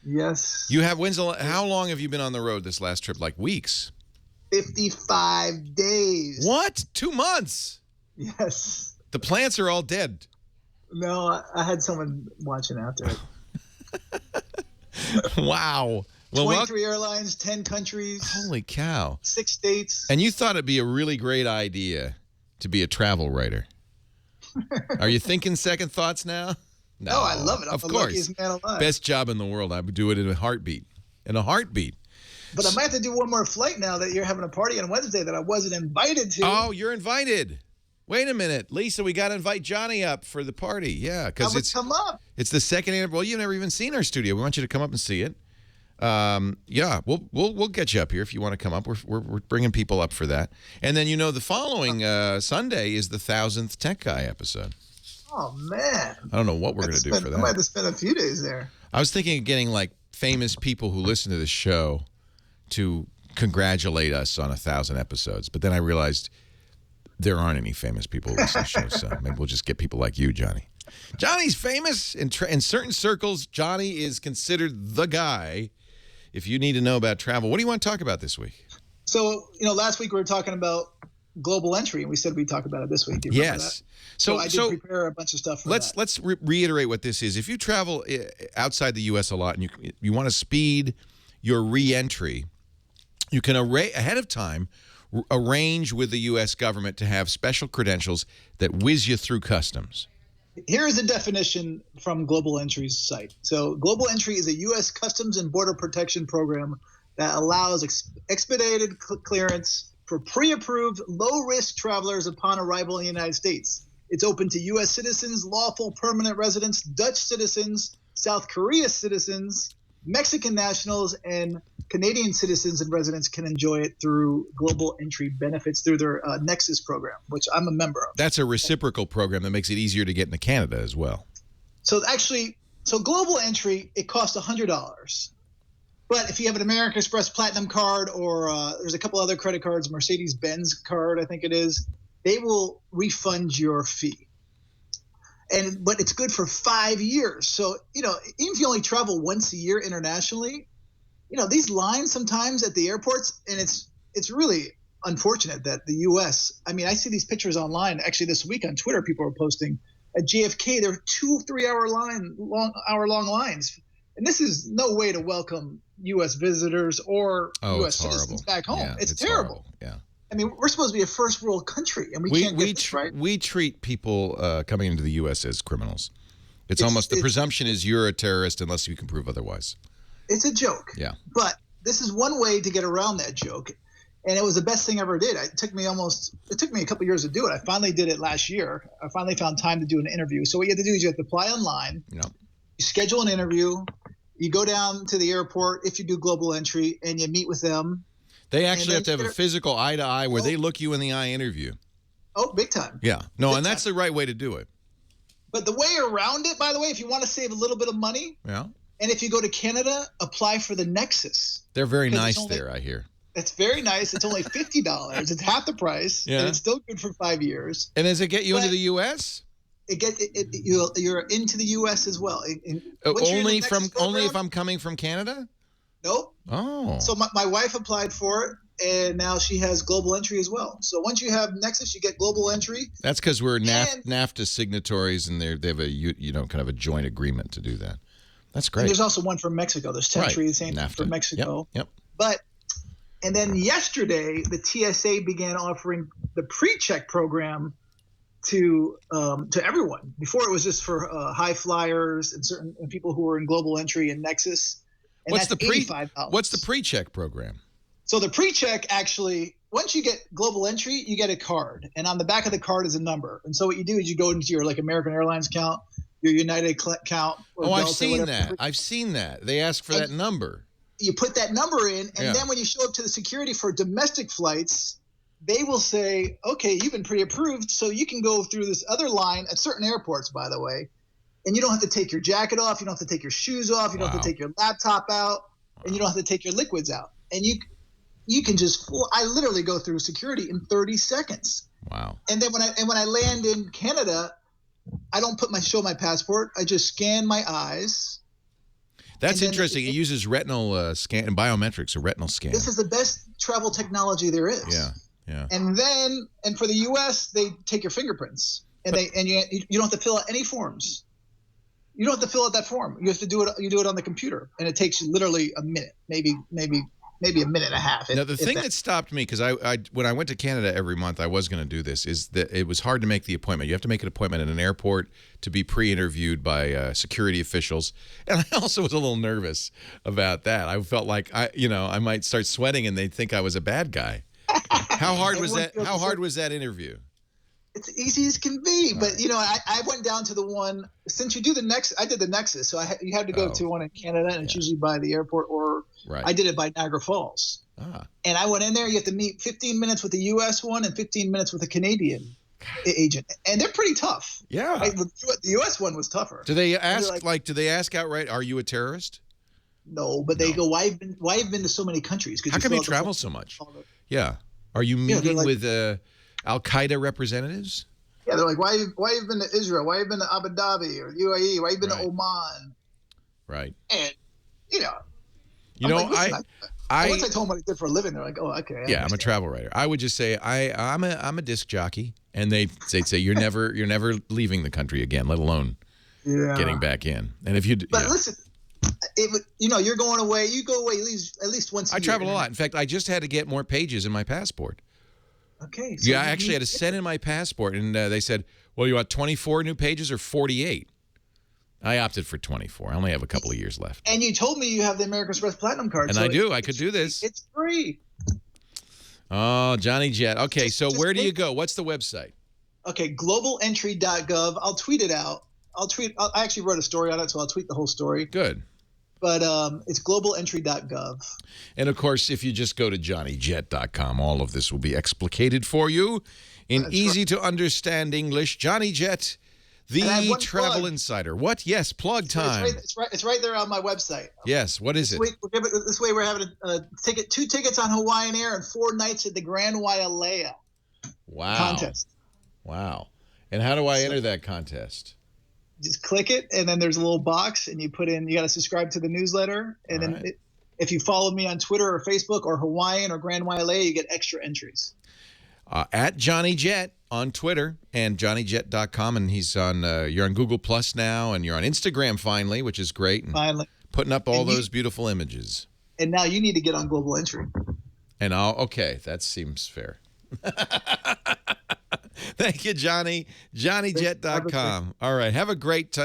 Yes. You have how long have you been on the road this last trip? Like weeks? 55 days. What? 2 months? Yes. The plants are all dead. No, I had someone watching after it. Wow. Well, 23 airlines, 10 countries. Holy cow. 6 states. And you thought it'd be a really great idea to be a travel writer. Are you thinking second thoughts now? No, I love it. I'm of the course. luckiest man alive. Best job in the world. I would do it in a heartbeat. In a heartbeat. But I might have to do one more flight now that you're having a party on Wednesday that I wasn't invited to. Oh, you're invited. Wait a minute. Lisa, we got to invite Johnny up for the party. Yeah, because come up. It's the 2nd anniversary. Well, you've never even seen our studio. We want you to come up and see it. Yeah, we'll get you up here if you want to come up. We're bringing people up for that. And then, the following Sunday is the 1000th Tech Guy episode. Oh, man. I don't know what we're going to do for that. I might have to spend a few days there. I was thinking of getting like famous people who listen to this show to congratulate us on 1,000 episodes. But then I realized there aren't any famous people who listen to the show. So maybe we'll just get people like you, Johnny. Johnny's famous in certain circles. Johnny is considered the guy if you need to know about travel. What do you want to talk about this week? So, last week we were talking about global entry, and we said we'd talk about it this week. Do you remember that? So I did prepare a bunch of stuff for that. Let's reiterate what this is. If you travel outside the U.S. a lot and you want to speed your re-entry, you can ahead of time arrange with the U.S. government to have special credentials that whiz you through customs. Here is a definition from Global Entry's site. So Global Entry is a U.S. Customs and Border Protection program that allows expedited clearance for pre-approved, low-risk travelers upon arrival in the United States. It's open to U.S. citizens, lawful permanent residents, Dutch citizens, South Korea citizens, Mexican nationals, and Canadian citizens and residents can enjoy it through Global Entry benefits through their Nexus program, which I'm a member of. That's a reciprocal program that makes it easier to get into Canada as well. So Global Entry, it costs $100. But if you have an American Express Platinum card or there's a couple other credit cards, Mercedes-Benz card, I think it is, they will refund your fee. But it's good for 5 years. So, even if you only travel once a year internationally, these lines sometimes at the airports, and it's really unfortunate that the U.S. I mean, I see these pictures online. Actually, this week on Twitter, people are posting at JFK. There are 2-3 hour long lines, and this is no way to welcome U.S. visitors or U.S. citizens back home. Yeah, it's terrible. Horrible. Yeah. I mean, we're supposed to be a first world country, and we can't get this right. We treat people coming into the U.S. as criminals. It's almost the presumption is you're a terrorist unless you can prove otherwise. It's a joke. Yeah. But this is one way to get around that joke, and it was the best thing I ever did. It took me a couple years to do it. I finally did it last year. I finally found time to do an interview. So what you have to do is you have to apply online. Yeah. You schedule an interview. You go down to the airport if you do global entry, and you meet with them. They actually have to have a physical eye-to-eye where they look you in the eye interview. Oh, big time. Yeah. No, and that's the right way to do it. But the way around it, by the way, if you want to save a little bit of money, yeah, and if you go to Canada, apply for the Nexus. They're very nice there, I hear. It's very nice. It's only $50. It's half the price, and it's still good for 5 years. And does it get you into the U.S.? You're into the U.S. as well. Only if I'm coming from Canada? Nope. Oh. So my wife applied for it, and now she has global entry as well. So once you have Nexus, you get global entry. That's because we're NAFTA signatories, and they have a kind of a joint agreement to do that. That's great. And there's also one from Mexico. There's the same NAFTA. for Mexico. Yep. And then yesterday, the TSA began offering the pre-check program to everyone. Before it was just for high flyers and certain people who were in global entry and Nexus. And What's the $85. pre-check program? So the pre-check actually, once you get global entry, you get a card, and on the back of the card is a number. And so what you do is you go into your American Airlines account, your United account. Or Delta, I've seen that. I've seen that. They ask for that number. You put that number in, and then when you show up to the security for domestic flights, they will say, okay, you've been pre-approved, so you can go through this other line at certain airports, by the way, and you don't have to take your jacket off, you don't have to take your shoes off, you don't have to take your laptop out, and you don't have to take your liquids out. And you can just I literally go through security in 30 seconds. Wow. And then when I land in Canada, I don't show my passport. I just scan my eyes. That's interesting. It uses retinal scan and biometrics, a retinal scan. This is the best travel technology there is. Yeah. And for the U.S., they take your fingerprints, and you don't have to fill out any forms. You don't have to fill out that form. You have to do it. You do it on the computer, and it takes you literally a minute, maybe a minute and a half. Now, the thing that stopped me, because when I went to Canada every month, I was going to do this, is that it was hard to make the appointment. You have to make an appointment at an airport to be pre-interviewed by security officials. And I also was a little nervous about that. I felt like I might start sweating and they'd think I was a bad guy. How hard was that? How hard was that interview? It's easy as can be, but I went down to the one, since you do the Nexus, I did the Nexus, so you had to go to one in Canada, and it's usually by the airport, or I did it by Niagara Falls. And I went in there. You have to meet 15 minutes with the U.S. one and 15 minutes with a Canadian agent, and they're pretty tough. Yeah, the U.S. one was tougher. Do they ask do they ask outright, "Are you a terrorist"? No, but they go, "Why have you been to so many countries? How come you travel so much?" Yeah, are you meeting with Al-Qaeda representatives? Yeah, they're like, why have you been to Israel? Why have you been to Abu Dhabi or UAE? Why have you been to Oman? Right. And, once I told them what I did for a living, they're like, oh, okay. I'm a travel writer. I would just say, I'm a disc jockey. And they'd say, you're never leaving the country again, let alone getting back in. And if you listen, you're going away. You go away at least once a year. I travel a lot. In fact, I just had to get more pages in my passport. Okay. So I actually had to send in my passport, and they said, well, you want 24 new pages or 48? I opted for 24. I only have a couple of years left. And you told me you have the American Express Platinum card. And I do. I could do this. It's free. Oh, Johnny Jet. Okay, so where do you go? What's the website? Okay, globalentry.gov. I'll tweet it out. I actually wrote a story on it, so I'll tweet the whole story. Good. But it's globalentry.gov. And, of course, if you just go to johnnyjet.com, all of this will be explicated for you in easy-to-understand English. Johnny Jet, the travel insider. What? Yes, plug time. It's right there on my website. Yes, what is it? This way we're having a ticket, 2 tickets on Hawaiian Air and 4 nights at the Grand Wailea contest. Wow. And how do I enter that contest? Just click it, and then there's a little box, and you got to subscribe to the newsletter, and if you follow me on Twitter or Facebook or Hawaiian or Grand Wailea, you get extra entries. At Johnny Jet on Twitter and johnnyjet.com, and he's on. You're on Google Plus now, and you're on Instagram finally, which is great. And Finally. putting up all those beautiful images. And now you need to get on Global Entry. And okay, that seems fair. Thank you, Johnny. JohnnyJet.com. All right, have a great.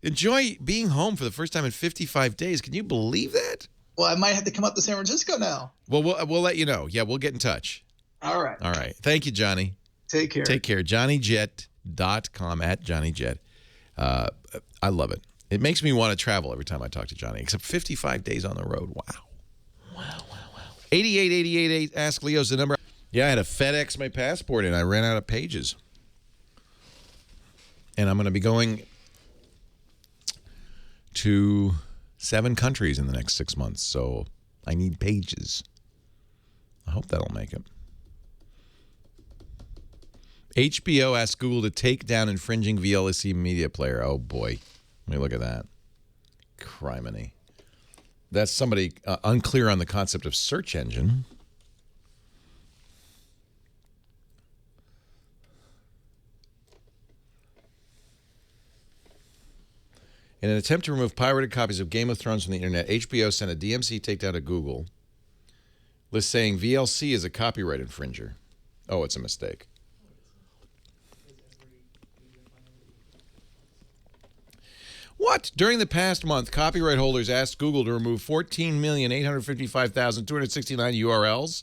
Enjoy being home for the first time in 55 days. Can you believe that? Well, I might have to come up to San Francisco now. Well, we'll let you know. Yeah, we'll get in touch. All right. All right. Thank you, Johnny. Take care. Take care. JohnnyJet.com, at JohnnyJet. I love it. It makes me want to travel every time I talk to Johnny, except 55 days on the road. Wow. 88888, Ask Leo's the number. Yeah, I had to FedEx my passport, and I ran out of pages. And I'm going to be going to 7 countries in the next 6 months, so I need pages. I hope that'll make it. HBO asked Google to take down infringing VLC media player. Oh, boy. Let me look at that. Criminy. That's somebody unclear on the concept of search engine. In an attempt to remove pirated copies of Game of Thrones from the internet, HBO sent a DMC takedown to Google, list saying VLC is a copyright infringer. Oh, it's a mistake. What? During the past month, copyright holders asked Google to remove 14,855,269 URLs.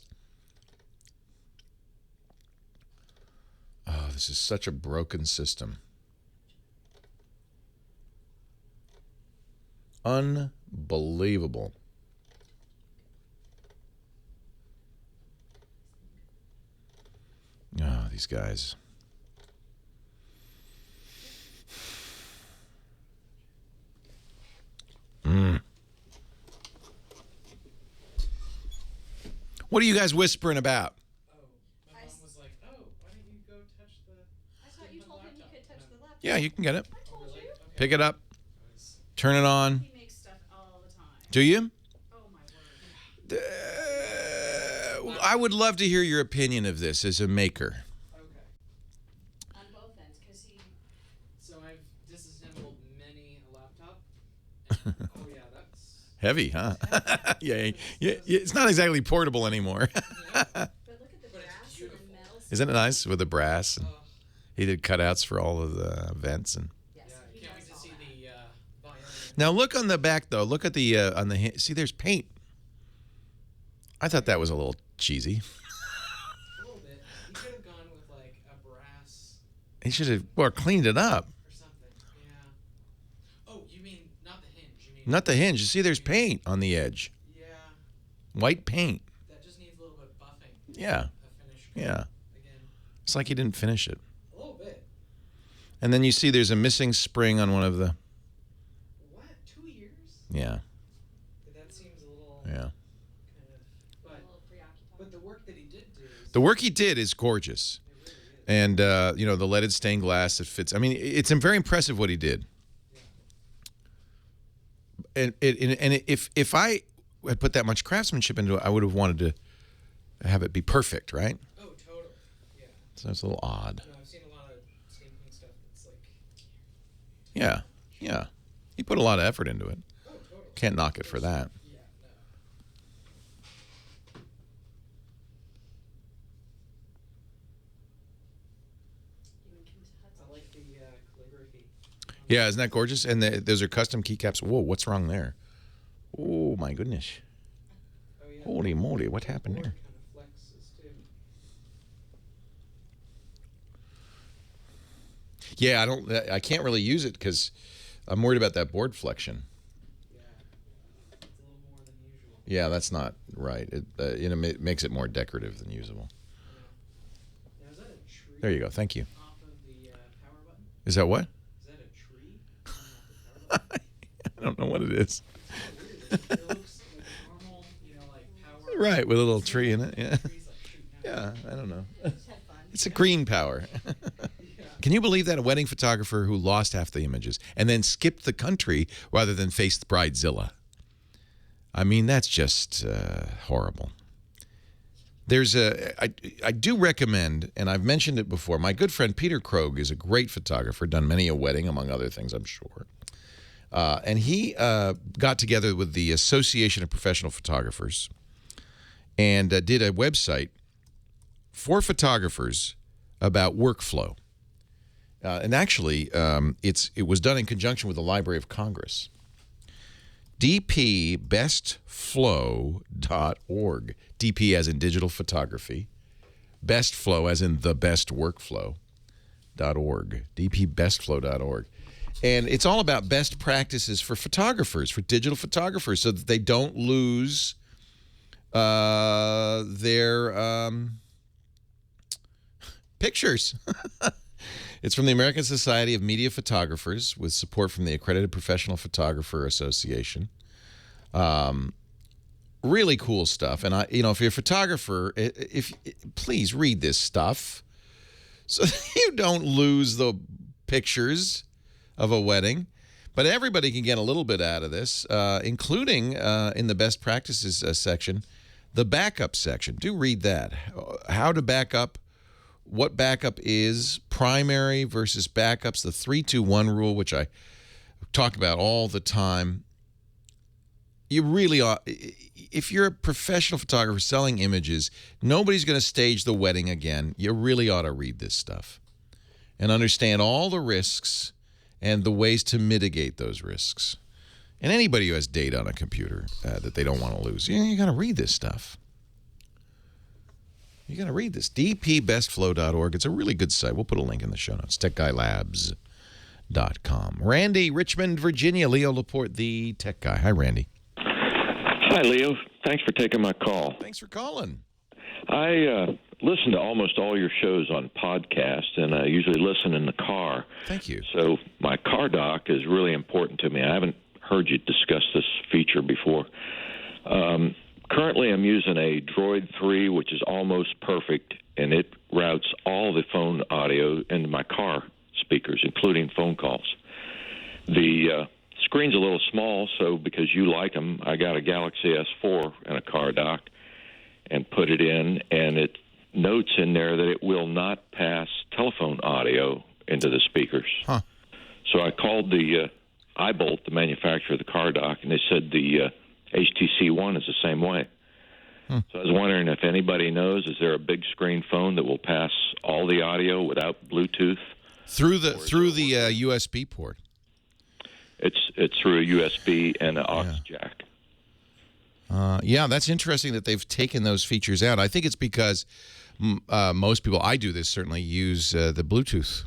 Oh, this is such a broken system. Unbelievable. Oh, these guys. What are you guys whispering about? My mom was like, "Oh, why don't you go touch the?" I thought you told him you could touch the laptop. Yeah, you can get it. I told you. Pick it up. Turn it on. He makes stuff all the time. Do you? Oh my word. I would love to hear your opinion of this as a maker. Okay. On both ends, because he. So I've disassembled many a laptop. And, oh yeah, that's. Heavy, huh? Yeah, it's not exactly portable anymore. But look at the brass and the metal. Isn't it nice with the brass? And he did cutouts for all of the vents and. Yes, Yeah, he can't wait does to all see that. the violin. Now look on the back though. Look at the on the see. There's paint. I thought that was a little cheesy. A little bit. You could have gone with like a brass He should have cleaned it up. or something. Yeah. Oh, you mean not the hinge? You mean Not the hinge. You see, there's paint on the edge. Yeah. White paint. That just needs a little bit of buffing. Yeah. A finish. Yeah. Again, It's like he didn't finish it. a little bit. And then you see there's a missing spring on one of the. What? 2 years? Yeah. That seems a little. Yeah. Kind of. A little preoccupied. But the work that he did do. The work he did is gorgeous. It really is. And, the leaded stained glass that fits. I mean, it's very impressive what he did. And if I had put that much craftsmanship into it, I would have wanted to have it be perfect, right? Oh, totally. Yeah. So it's a little odd. No, I've seen a lot of steampunk stuff that's like. Yeah, yeah. He put a lot of effort into it. Oh, totally. Can't knock it for that. Yeah, no. Even Kim's Hudson. I like the calligraphy. Yeah, isn't that gorgeous? And those are custom keycaps. Whoa, what's wrong there? Oh, my goodness. Oh, yeah. Holy moly, what happened Board there? kind of flexes too. Yeah, I can't really use it because I'm worried about that board flexion. Yeah. It's a little more than usual. Yeah, that's not right. It makes it more decorative than usable. Now, is that a tree? There you go. Thank you. Off of the power button? Is that what? Is that a tree? Coming off the power button? I don't know what it is. Weird. It looks like a normal, like power. Right, with a little tree in it. Yeah. Trees, like, shooting out. Yeah, I don't know. Just had fun. It's a green power. Can you believe that a wedding photographer who lost half the images and then skipped the country rather than face Bridezilla? I mean, that's just horrible. I do recommend, and I've mentioned it before, my good friend Peter Krogh is a great photographer, done many a wedding, among other things, I'm sure. And he got together with the Association of Professional Photographers and did a website for photographers about workflow. And actually, it was done in conjunction with the Library of Congress. dpbestflow.org. DP as in digital photography. Bestflow as in the best workflow.org. dpbestflow.org. And it's all about best practices for photographers, for digital photographers, so that they don't lose their pictures. It's from the American Society of Media Photographers with support from the Accredited Professional Photographer Association. Really cool stuff. And if you're a photographer, please read this stuff so you don't lose the pictures of a wedding. But everybody can get a little bit out of this, including in the best practices section, the backup section. Do read that. How to back up, what backup is, primary versus backups, the 3-2-1 rule, which I talk about all the time. You really ought, if you're a professional photographer selling images, nobody's going to stage the wedding again. You really ought to read this stuff and understand all the risks and the ways to mitigate those risks. And anybody who has data on a computer that they don't want to lose, you got to read this stuff. You got to read this. dpbestflow.org. It's a really good site. We'll put a link in the show notes. TechGuyLabs.com. Randy, Richmond, Virginia. Leo Laporte, the tech guy. Hi, Randy. Hi, Leo. Thanks for taking my call. Thanks for calling. I listen to almost all your shows on podcast, and I usually listen in the car. Thank you. So my car dock is really important to me. I haven't heard you discuss this feature before. Currently, I'm using a Droid 3, which is almost perfect, and it routes all the phone audio into my car speakers, including phone calls. The screen's a little small, so because you like them, I got a Galaxy S4 and a car dock and put it in, and it notes in there that it will not pass telephone audio into the speakers. Huh. So I called the iBolt, the manufacturer of the car dock, and they said the HTC One is the same way. So I was wondering if anybody knows, is there a big screen phone that will pass all the audio without Bluetooth? Through the USB port. It's through a USB and an aux jack. Yeah, that's interesting that they've taken those features out. I think it's because most people, I do this certainly, use the Bluetooth.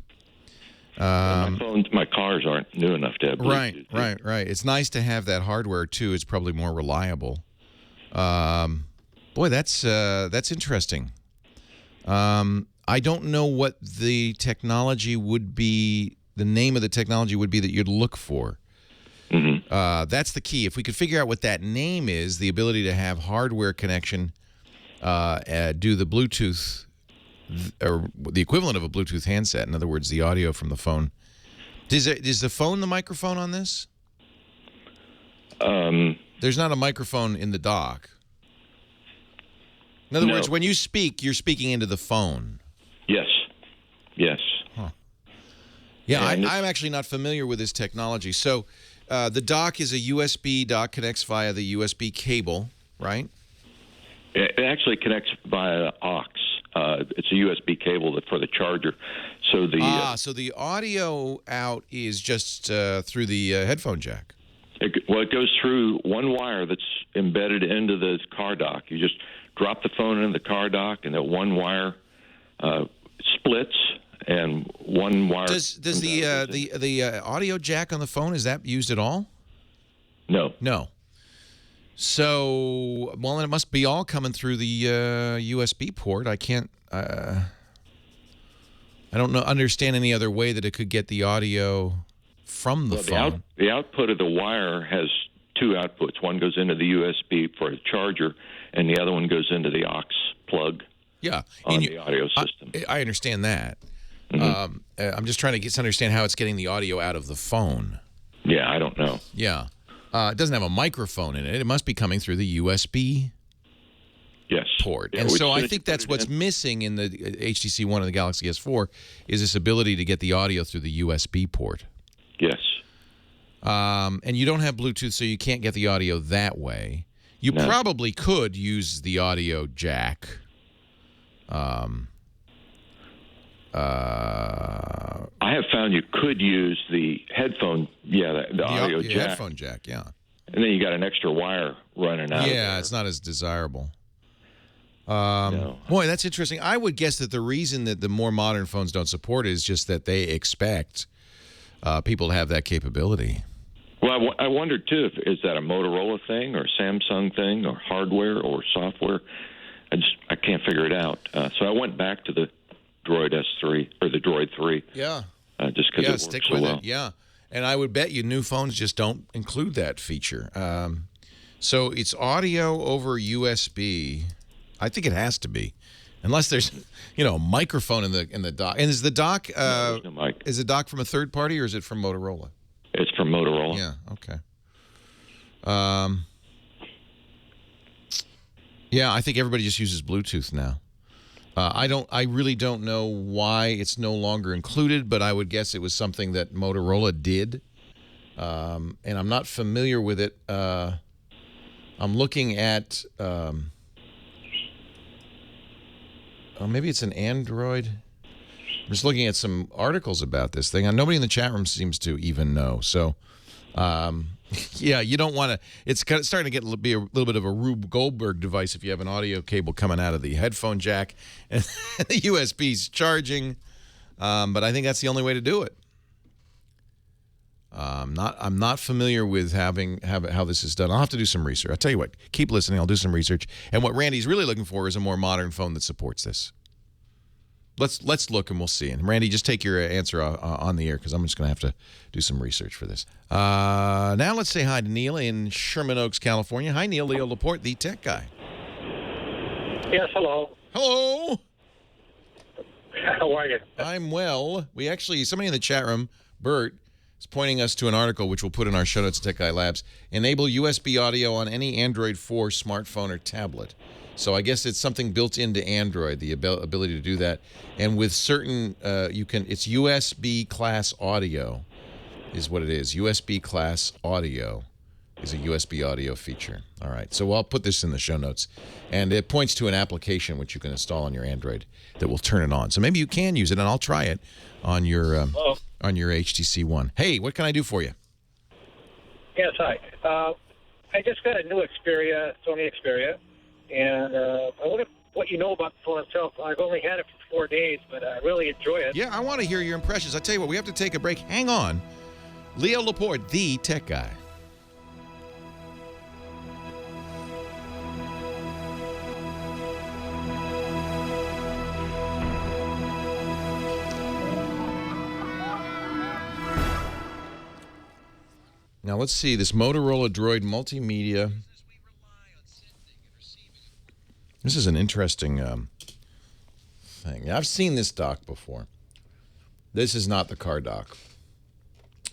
My cars aren't new enough to have Bluetooth. Right. It's nice to have that hardware too. It's probably more reliable. Boy, that's interesting. I don't know what the technology would be. The name of the technology would be that you'd look for. Mm-hmm. That's the key. If we could figure out what that name is, the ability to have hardware connection, do the Bluetooth, or the equivalent of a Bluetooth handset. In other words, the audio from the phone. Is the phone the microphone on this? There's not a microphone in the dock. In other words, when you speak, you're speaking into the phone. Yes. Huh. Yeah, I'm actually not familiar with this technology. So the dock is a USB dock, connects via the USB cable, right? It actually connects via aux. It's a USB cable for the charger. So the audio out is just through the headphone jack. It goes through one wire that's embedded into the car dock. You just drop the phone in the car dock, and that one wire splits, and one wire. Does the audio jack on the phone, is that used at all? No. So, well, then it must be all coming through the USB port. I can't. I don't understand any other way that it could get the audio from the phone. The output of the wire has two outputs. One goes into the USB for a charger, and the other one goes into the aux plug. Yeah, on the audio system. I understand that. Mm-hmm. I'm just trying to understand how it's getting the audio out of the phone. Yeah, I don't know. Yeah. It doesn't have a microphone in it. It must be coming through the USB port. Yeah, and so I soon as think you that's put it what's in- missing in the HTC One and the Galaxy S4 is this ability to get the audio through the USB port. Yes. And you don't have Bluetooth, so you can't get the audio that way. You probably could use the audio jack. I have found you could use the headphone, the audio jack. Headphone jack, yeah. And then you got an extra wire running out. Yeah, it's not as desirable. Boy, that's interesting. I would guess that the reason that the more modern phones don't support it is just that they expect people to have that capability. Well, I wondered, too, is that a Motorola thing or a Samsung thing or hardware or software? I can't figure it out. So I went back to the Droid S3 or the Droid 3. Yeah. Just because it works stick so with well. it. Yeah. And I would bet you new phones just don't include that feature. So it's audio over USB. I think it has to be, unless there's, a microphone in the dock. And is the dock there's no mic. Is the dock from a third party or is it from Motorola? It's from Motorola. Yeah. Okay. Yeah, I think everybody just uses Bluetooth now. I really don't know why it's no longer included, but I would guess it was something that Motorola did. And I'm not familiar with it. I'm looking at, maybe it's an Android. I'm just looking at some articles about this thing. And nobody in the chat room seems to even know. So, yeah, you don't want to. It's starting to be a little bit of a Rube Goldberg device if you have an audio cable coming out of the headphone jack and the USB's charging. But I think that's the only way to do it. I'm not familiar with how this is done. I'll have to do some research. I'll tell you what. Keep listening. I'll do some research. And what Randy's really looking for is a more modern phone that supports this. Let's look and we'll see. And Randy, just take your answer on the air because I'm just going to have to do some research for this. Now let's say hi to Neil in Sherman Oaks, California. Hi, Neil. Leo Laporte, the tech guy. Yes, hello. Hello. How are you? I'm well. Somebody in the chat room, Bert, is pointing us to an article which we'll put in our show notes at Tech Guy Labs. Enable USB audio on any Android 4 smartphone or tablet. So I guess it's something built into Android, the ability to do that. And with certain, it's USB class audio is what it is. USB class audio is a USB audio feature. All right. So I'll put this in the show notes. And it points to an application which you can install on your Android that will turn it on. So maybe you can use it, and I'll try it on your HTC One. Hey, what can I do for you? Yes, hi. I just got a new Xperia, Sony Xperia, and I wonder what you know about the phone itself. I've only had it for 4 days, but I really enjoy it. Yeah, I want to hear your impressions. I tell you what, we have to take a break. Hang on. Leo Laporte, the tech guy. Now let's see this Motorola Droid Multimedia. This is an interesting thing. I've seen this dock before. This is not the car dock.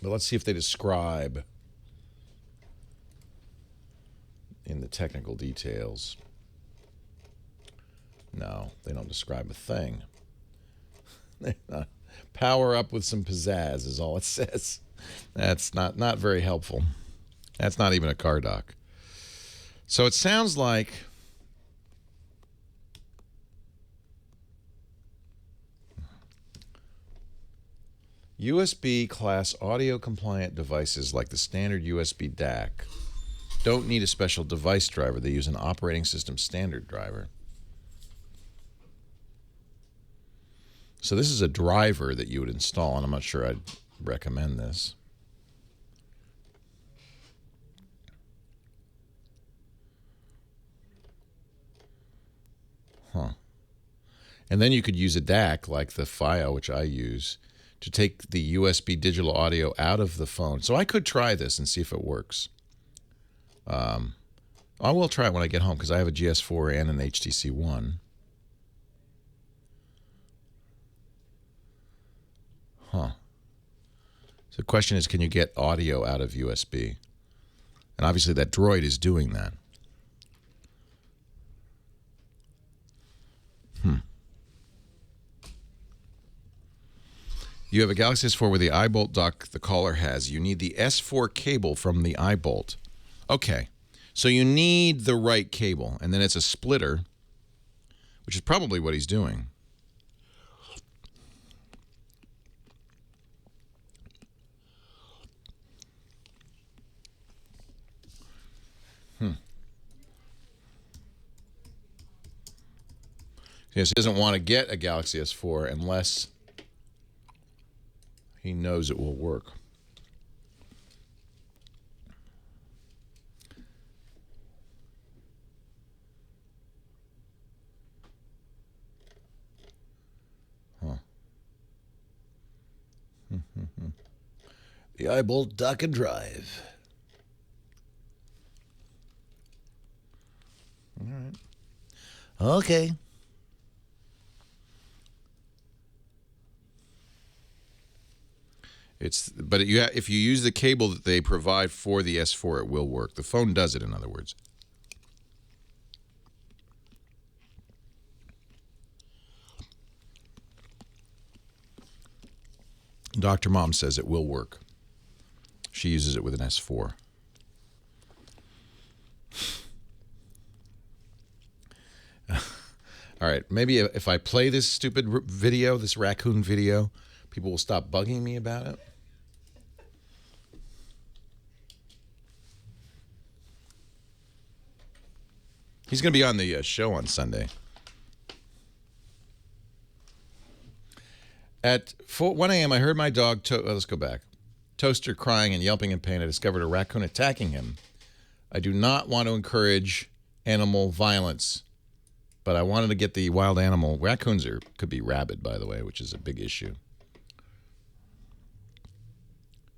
But let's see if they describe in the technical details. No, they don't describe a thing. Power up with some pizzazz is all it says. That's not very helpful. That's not even a car dock. So it sounds like USB class audio compliant devices like the standard USB DAC don't need a special device driver. They use an operating system standard driver. So this is a driver that you would install, and I'm not sure I'd recommend this. And then you could use a DAC like the FIO, which I use, to take the USB digital audio out of the phone. So I could try this and see if it works. I will try it when I get home because I have a GS4 and an HTC One. So the question is, can you get audio out of USB? And obviously that droid is doing that. You have a Galaxy S4 with the iBolt dock the caller has. You need the S4 cable from the iBolt. Okay. So you need the right cable, and then it's a splitter, which is probably what he's doing. Yes, he doesn't want to get a Galaxy S4 unless he knows it will work. Huh. The iBolt dock and drive. All right. Okay. But if you use the cable that they provide for the S4, it will work. The phone does it, in other words. Dr. Mom says it will work. She uses it with an S4. All right, maybe if I play this stupid video, this raccoon video, people will stop bugging me about it. He's going to be on the show on Sunday. At 1 a.m., I heard my dog, let's go back, Toaster crying and yelping in pain. I discovered a raccoon attacking him. I do not want to encourage animal violence, but I wanted to get the wild animal. Raccoons could be rabid, by the way, which is a big issue.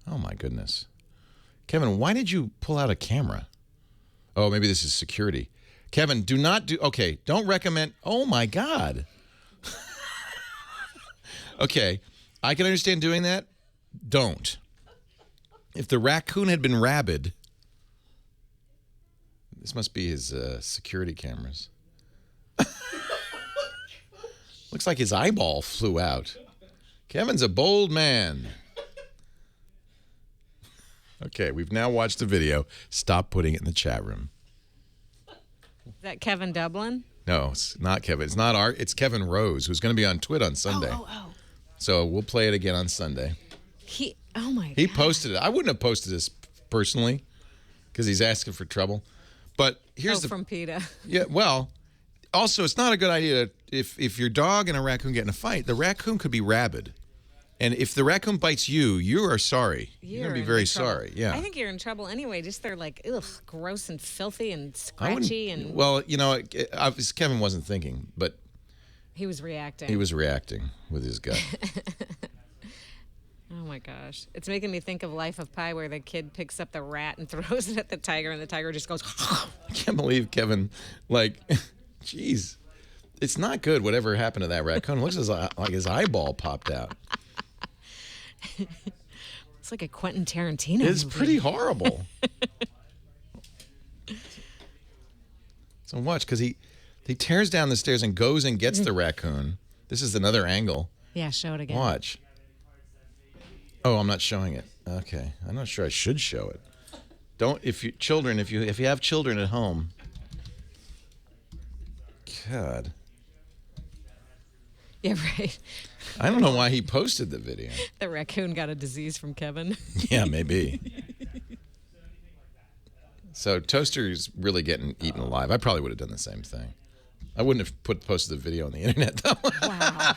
Oh, my goodness. Kevin, why did you pull out a camera? Oh, maybe this is security. Kevin, don't recommend. Oh, my God. Okay, I can understand doing that. Don't. If the raccoon had been rabid, this must be his security cameras. Looks like his eyeball flew out. Kevin's a bold man. Okay, we've now watched the video. Stop putting it in the chat room. Is that Kevin Dublin? No, it's not Kevin. It's not Art. It's Kevin Rose, who's going to be on Twit on Sunday. Oh. So we'll play it again on Sunday. He posted it. I wouldn't have posted this personally because he's asking for trouble. But here's from PETA. Yeah, well, also, it's not a good idea if your dog and a raccoon get in a fight, the raccoon could be rabid. And if the raccoon bites you, you are sorry. You're going to be very sorry. Yeah. I think you're in trouble anyway. Just they're like, ugh, gross and filthy and scratchy. And well, Kevin wasn't thinking, but he was reacting. He was reacting with his gut. Oh my gosh. It's making me think of Life of Pi where the kid picks up the rat and throws it at the tiger and the tiger just goes. I can't believe Kevin, jeez. It's not good whatever happened to that raccoon. It looks like his eyeball popped out. It's like a Quentin Tarantino It's movie. pretty horrible. So watch, because he tears down the stairs and goes and gets the raccoon. This is another angle. Yeah, show it again. Watch. Oh, I'm not showing it. Okay, I'm not sure I should show it. If you have children at home. God. Yeah, right. I don't know why he posted the video. The raccoon got a disease from Kevin. Yeah, maybe. So Toaster's really getting eaten alive. I probably would have done the same thing. I wouldn't have posted the video on the internet, though. Wow.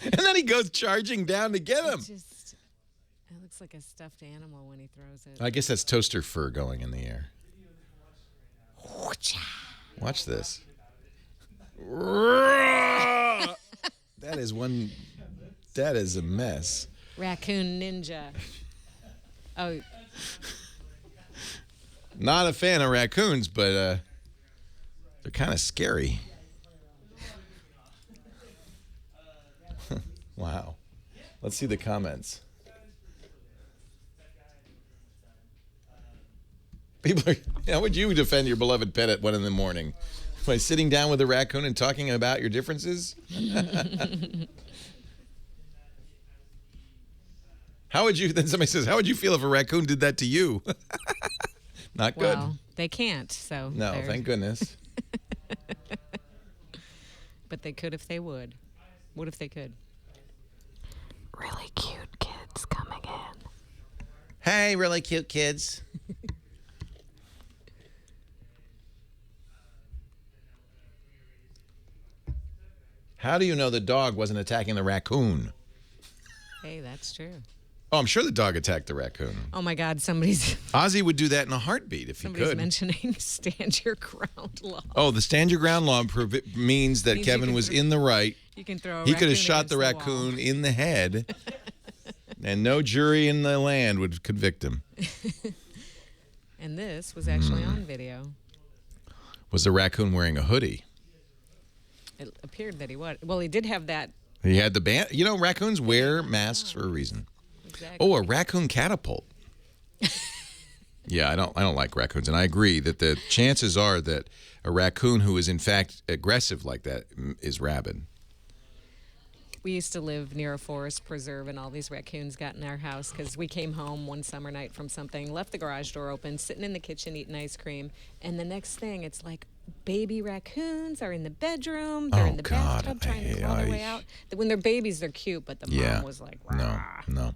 And then he goes charging down to get him. It looks like a stuffed animal when he throws it. I guess that's Toaster fur going in the air. Watch this. That is a mess. Raccoon ninja. Oh. Not a fan of raccoons, but they're kind of scary. Wow. Let's see the comments. How would you defend your beloved pet at 1 a.m? By sitting down with a raccoon and talking about your differences? How would you, then somebody says, how would you feel if a raccoon did that to you? Not good. Well, they can't, so. No, thank goodness. But they could if they would. What if they could? Really cute kids coming in. Hey, really cute kids. How do you know the dog wasn't attacking the raccoon? Hey, that's true. Oh, I'm sure the dog attacked the raccoon. Oh, my God, somebody's... Ozzy would do that in a heartbeat if he could. Somebody's mentioning stand your ground law. Oh, the stand your ground law means that Kevin was in the right. You can throw a He could have raccoon shot the against raccoon wall. in the head, and no jury in the land would convict him. And this was actually on video. Was the raccoon wearing a hoodie? It appeared that he was. Well, he did have that. He had the band. You know, raccoons wear masks for a reason. Exactly. Oh, a raccoon catapult. Yeah, I don't like raccoons, and I agree that the chances are that a raccoon who is in fact aggressive like that is rabid. We used to live near a forest preserve, and all these raccoons got in our house because we came home one summer night from something, left the garage door open, sitting in the kitchen eating ice cream, and the next thing, it's like baby raccoons are in the bedroom, they're in the bathtub trying to claw their way out. When they're babies, they're cute, but the mom was like, rah. No.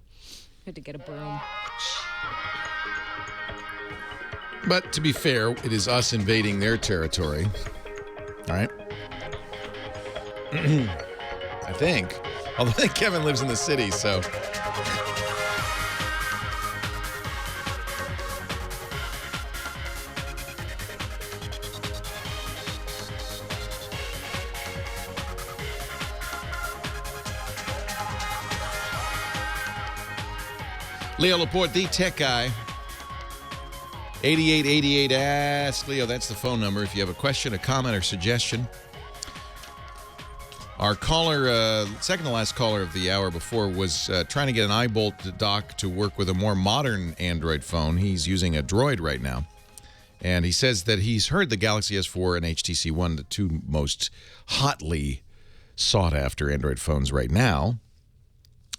Had to get a broom. But to be fair, it is us invading their territory. All right? I think. Although I think Kevin lives in the city, so. Leo Laporte, the tech guy. 8888 Ask Leo. That's the phone number if you have a question, a comment, or suggestion. Our caller, second to last caller of the hour before, was trying to get an iBolt dock to work with a more modern Android phone. He's using a Droid right now. And he says that he's heard the Galaxy S4 and HTC One, the two most hotly sought-after Android phones right now,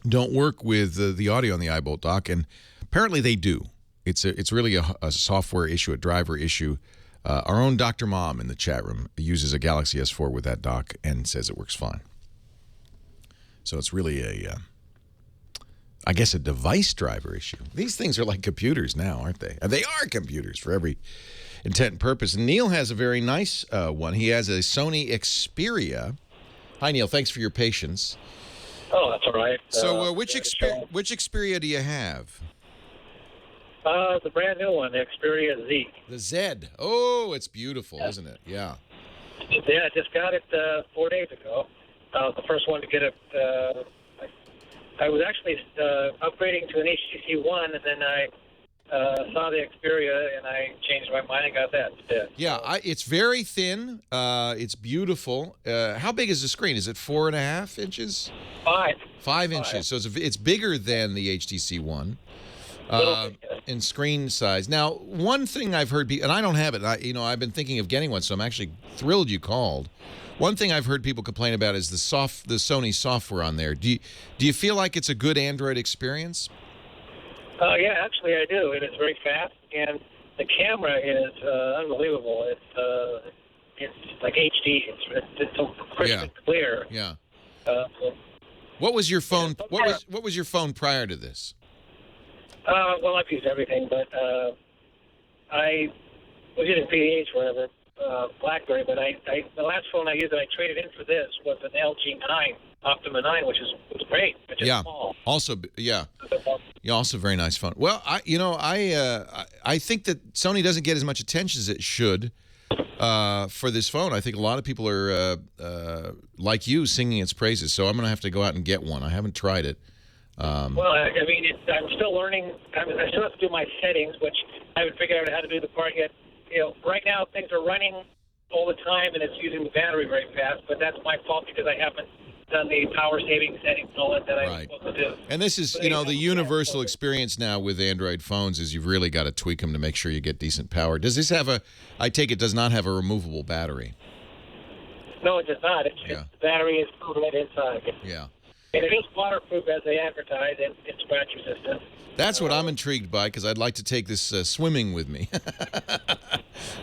don't work with the audio on the iBolt dock, and apparently they do. It's really a software issue, a driver issue. Our own Dr. Mom in the chat room uses a Galaxy S4 with that dock and says it works fine. So it's really I guess a device driver issue. These things are like computers now, aren't they? They are computers for every intent and purpose. And Neil has a very nice one. He has a Sony Xperia. Hi, Neil. Thanks for your patience. Oh, that's all right. So which Xperia do you have? The brand new one, the Xperia Z. The Z. Oh, it's beautiful, isn't it? Yeah. Yeah, I just got it 4 days ago. I was the first one to get it. I was actually upgrading to an HTC One, and then I saw the Xperia, and I changed my mind and got that instead. Yeah, it's very thin. It's beautiful. How big is the screen? Is it 4.5 inches? 5. 5 inches. So it's bigger than the HTC One. In screen size. Now, one thing I've heard, and I don't have it. I've been thinking of getting one, so I'm actually thrilled you called. One thing I've heard people complain about is the Sony software on there. Do you feel like it's a good Android experience? Yeah, actually I do. It is very fast, and the camera is unbelievable. It's like HD. It's so crisp and clear. Yeah. What was your phone? What was your phone prior to this? Well, I've used everything, but I was using PH forever, BlackBerry. But the last phone I used that I traded in for this was an LG 9, Optima 9, which was great. It's just small. Also, yeah, also a very nice phone. Well, I think that Sony doesn't get as much attention as it should for this phone. I think a lot of people are like you singing its praises. So I'm going to have to go out and get one. I haven't tried it. Well, I mean, I'm still learning. I still have to do my settings, which I haven't figured out how to do the part yet. Right now things are running all the time, and it's using the battery very fast. But that's my fault because I haven't done the power saving settings and all that I'm Right. supposed to do. And this is, you know, the universal experience now with Android phones is you've really got to tweak them to make sure you get decent power. Does this have a, I take it does not have a removable battery? No, it does not. The battery is right inside. Yeah. And it is waterproof as they advertise, and it's scratch resistant. That's what I'm intrigued by because I'd like to take this swimming with me.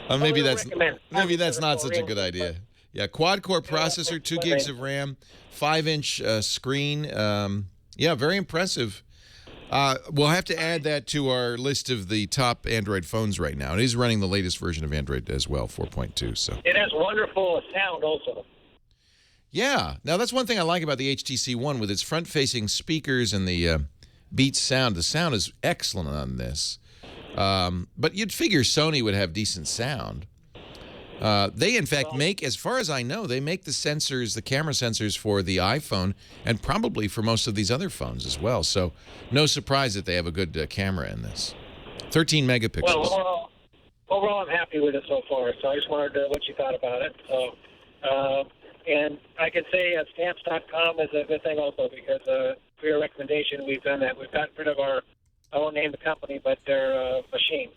Maybe that's not such a good idea. Yeah, quad-core processor, 2 gigs of RAM, 5-inch screen. Yeah, very impressive. We'll have to add that to our list of the top Android phones right now. It is running the latest version of Android as well, 4.2. So it has wonderful sound also. yeah. Now, that's one thing I like about the HTC One with its front-facing speakers and the Beats sound. The sound is excellent on this. But you'd figure Sony would have decent sound. They, in fact, make, as far as I know, they make the sensors, the camera sensors for the iPhone and probably for most of these other phones as well. So no surprise that they have a good camera in this. 13 megapixels. Well, overall, I'm happy with it so far. So I just wondered what you thought about it. So, and I can say stamps.com is a good thing also because for your recommendation, we've done that. We've gotten rid of I won't name the company, but their machine.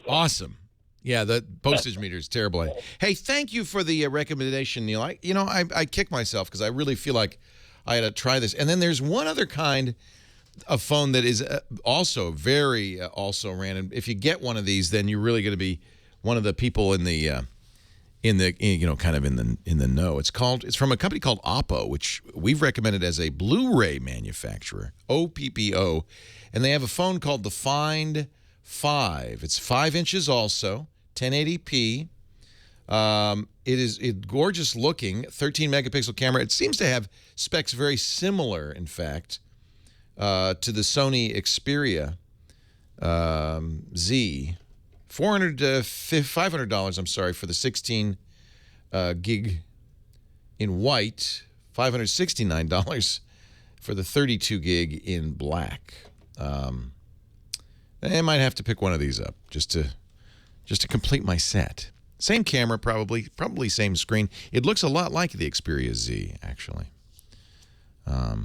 Awesome. Yeah, the postage meter is terrible. Hey, thank you for the recommendation, Neil. I kick myself because I really feel like I had to try this. And then there's one other kind of phone that is also very also random. If you get one of these, then you're really going to be one of the people in the kind of in the know. It's from a company called Oppo, which we've recommended as a Blu-ray manufacturer, OPPO, and they have a phone called the Find 5. It's 5 inches also. 1080p. It is gorgeous looking, 13 megapixel camera. It seems to have specs very similar, in fact, to the Sony Xperia Z. $500, I'm sorry, for the 16 gig in white. $569 for the 32 gig in black. I might have to pick one of these up just to complete my set. Same camera, probably same screen. It looks a lot like the Xperia Z, actually. I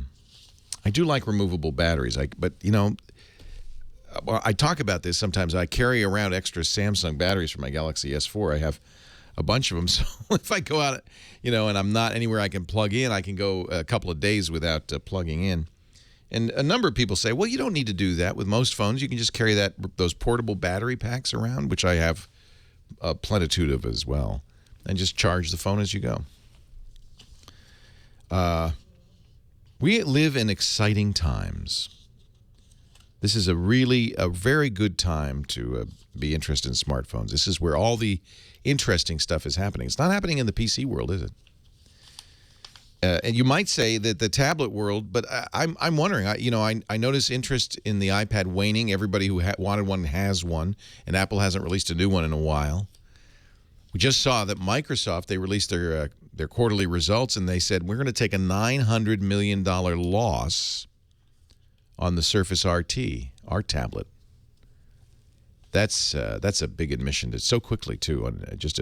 do like removable batteries, but you know, I talk about this sometimes. I carry around extra Samsung batteries for my Galaxy S4. I have a bunch of them, so if I go out, you know, and I'm not anywhere I can plug in, I can go a couple of days without plugging in. And a number of people say, well, you don't need to do that with most phones. You can just carry those portable battery packs around, which I have a plenitude of as well, and just charge the phone as you go. We live in exciting times. This is a very good time to be interested in smartphones. This is where all the interesting stuff is happening. It's not happening in the PC world, is it? And you might say that the tablet world, but I'm wondering. I notice interest in the iPad waning. Everybody who wanted one has one, and Apple hasn't released a new one in a while. We just saw that Microsoft, they released their quarterly results, and they said we're going to take a $900 million loss on the Surface RT, our tablet. That's a big admission. So quickly too, just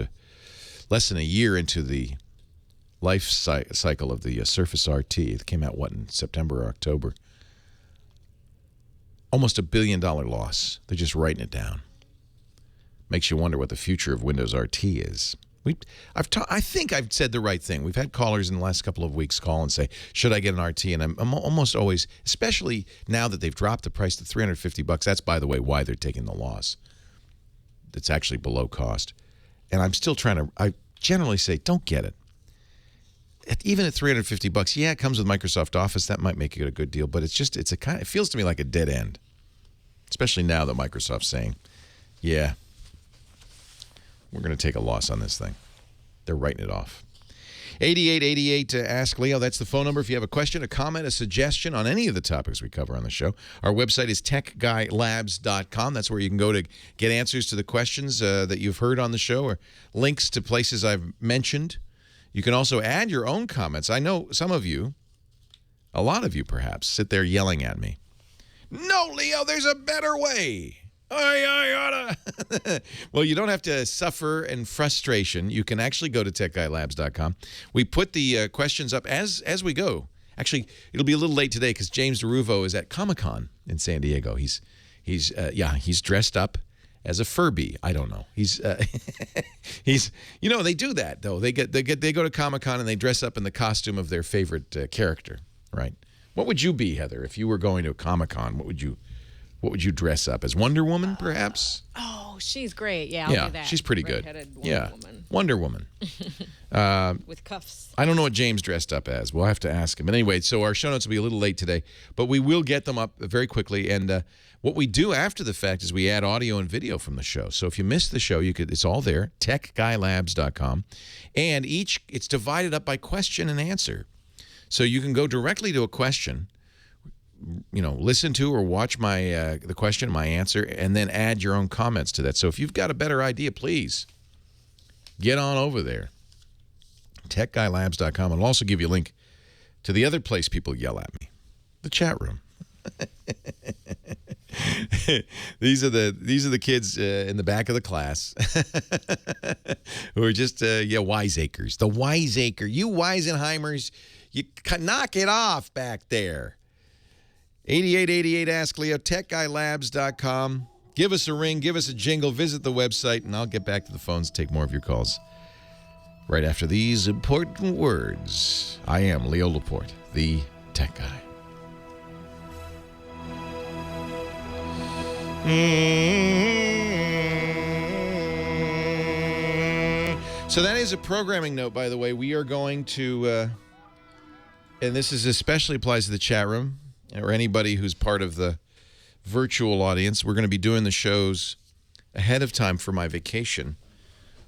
less than a year into the life cycle of the Surface RT. It came out, in September or October. Almost $1 billion loss. They're just writing it down. Makes you wonder what the future of Windows RT is. I think I've said the right thing. We've had callers in the last couple of weeks call and say, should I get an RT? And I'm almost always, especially now that they've dropped the price to $350. That's, by the way, why they're taking the loss. It's actually below cost. And I'm still I generally say, don't get it. Even at $350, yeah, it comes with Microsoft Office. That might make it a good deal, but it feels to me like a dead end, especially now that Microsoft's saying, yeah, we're going to take a loss on this thing. They're writing it off. 8888 to Ask Leo. That's the phone number if you have a question, a comment, a suggestion on any of the topics we cover on the show. Our website is techguylabs.com. That's where you can go to get answers to the questions that you've heard on the show or links to places I've mentioned. You can also add your own comments. I know some of you, a lot of you perhaps, sit there yelling at me. No, Leo, there's a better way. Well, you don't have to suffer and frustration. You can actually go to techguylabs.com. We put the questions up as we go. Actually, it'll be a little late today because James DeRuvo is at Comic-Con in San Diego. He's dressed up as a Furby. I don't know. He's they do that though. They go to Comic-Con and they dress up in the costume of their favorite character, right? What would you be, Heather, if you were going to a Comic-Con? What would you dress up as? Wonder Woman, perhaps? Oh, she's great. Yeah, I'll do that. She's pretty good. Wonder Woman. With cuffs. I don't know what James dressed up as. We'll have to ask him. But anyway, so our show notes will be a little late today, but we will get them up very quickly. And what we do after the fact is we add audio and video from the show. So if you missed the show, it's all there, techguylabs.com. And it's divided up by question and answer. So you can go directly to a question, listen to or watch the question, my answer, and then add your own comments to that. So if you've got a better idea, please get on over there. techguylabs.com. I'll also give you a link to the other place people yell at me, the chat room. These are the kids in the back of the class who are just wiseacres. The wiseacre, you Weisenheimers, you knock it off back there. 8888 Ask Leo, techguylabs.com. Give us a ring, give us a jingle, visit the website, and I'll get back to the phones, take more of your calls right after these important words. I am Leo Laporte, the Tech Guy. So that is a programming note, by the way. We are going to, and this especially applies to the chat room or anybody who's part of the virtual audience. We're going to be doing the shows ahead of time for my vacation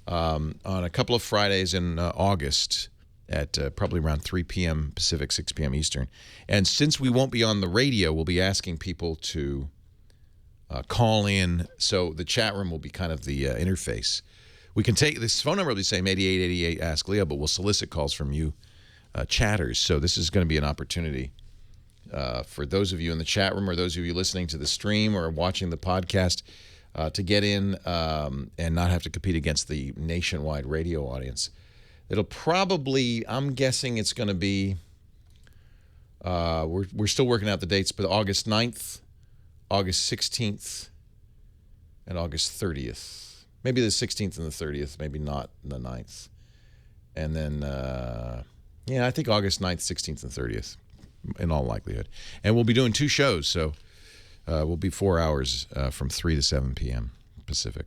on a couple of Fridays in August at probably around 3 p.m. Pacific, 6 p.m. Eastern. And since we won't be on the radio, we'll be asking people to call in. So the chat room will be kind of the interface. We can take this phone number will be the same, 8888 Ask Leo, but we'll solicit calls from you chatters. So this is going to be an opportunity for those of you in the chat room or those of you listening to the stream or watching the podcast to get in and not have to compete against the nationwide radio audience. It'll probably, I'm guessing it's going to be, we're still working out the dates, but August 9th, August 16th, and August 30th. Maybe the 16th and the 30th, maybe not the 9th. And then, I think August 9th, 16th, and 30th, in all likelihood. And we'll be doing 2 shows, so we'll be 4 hours from 3 to 7 p.m. Pacific.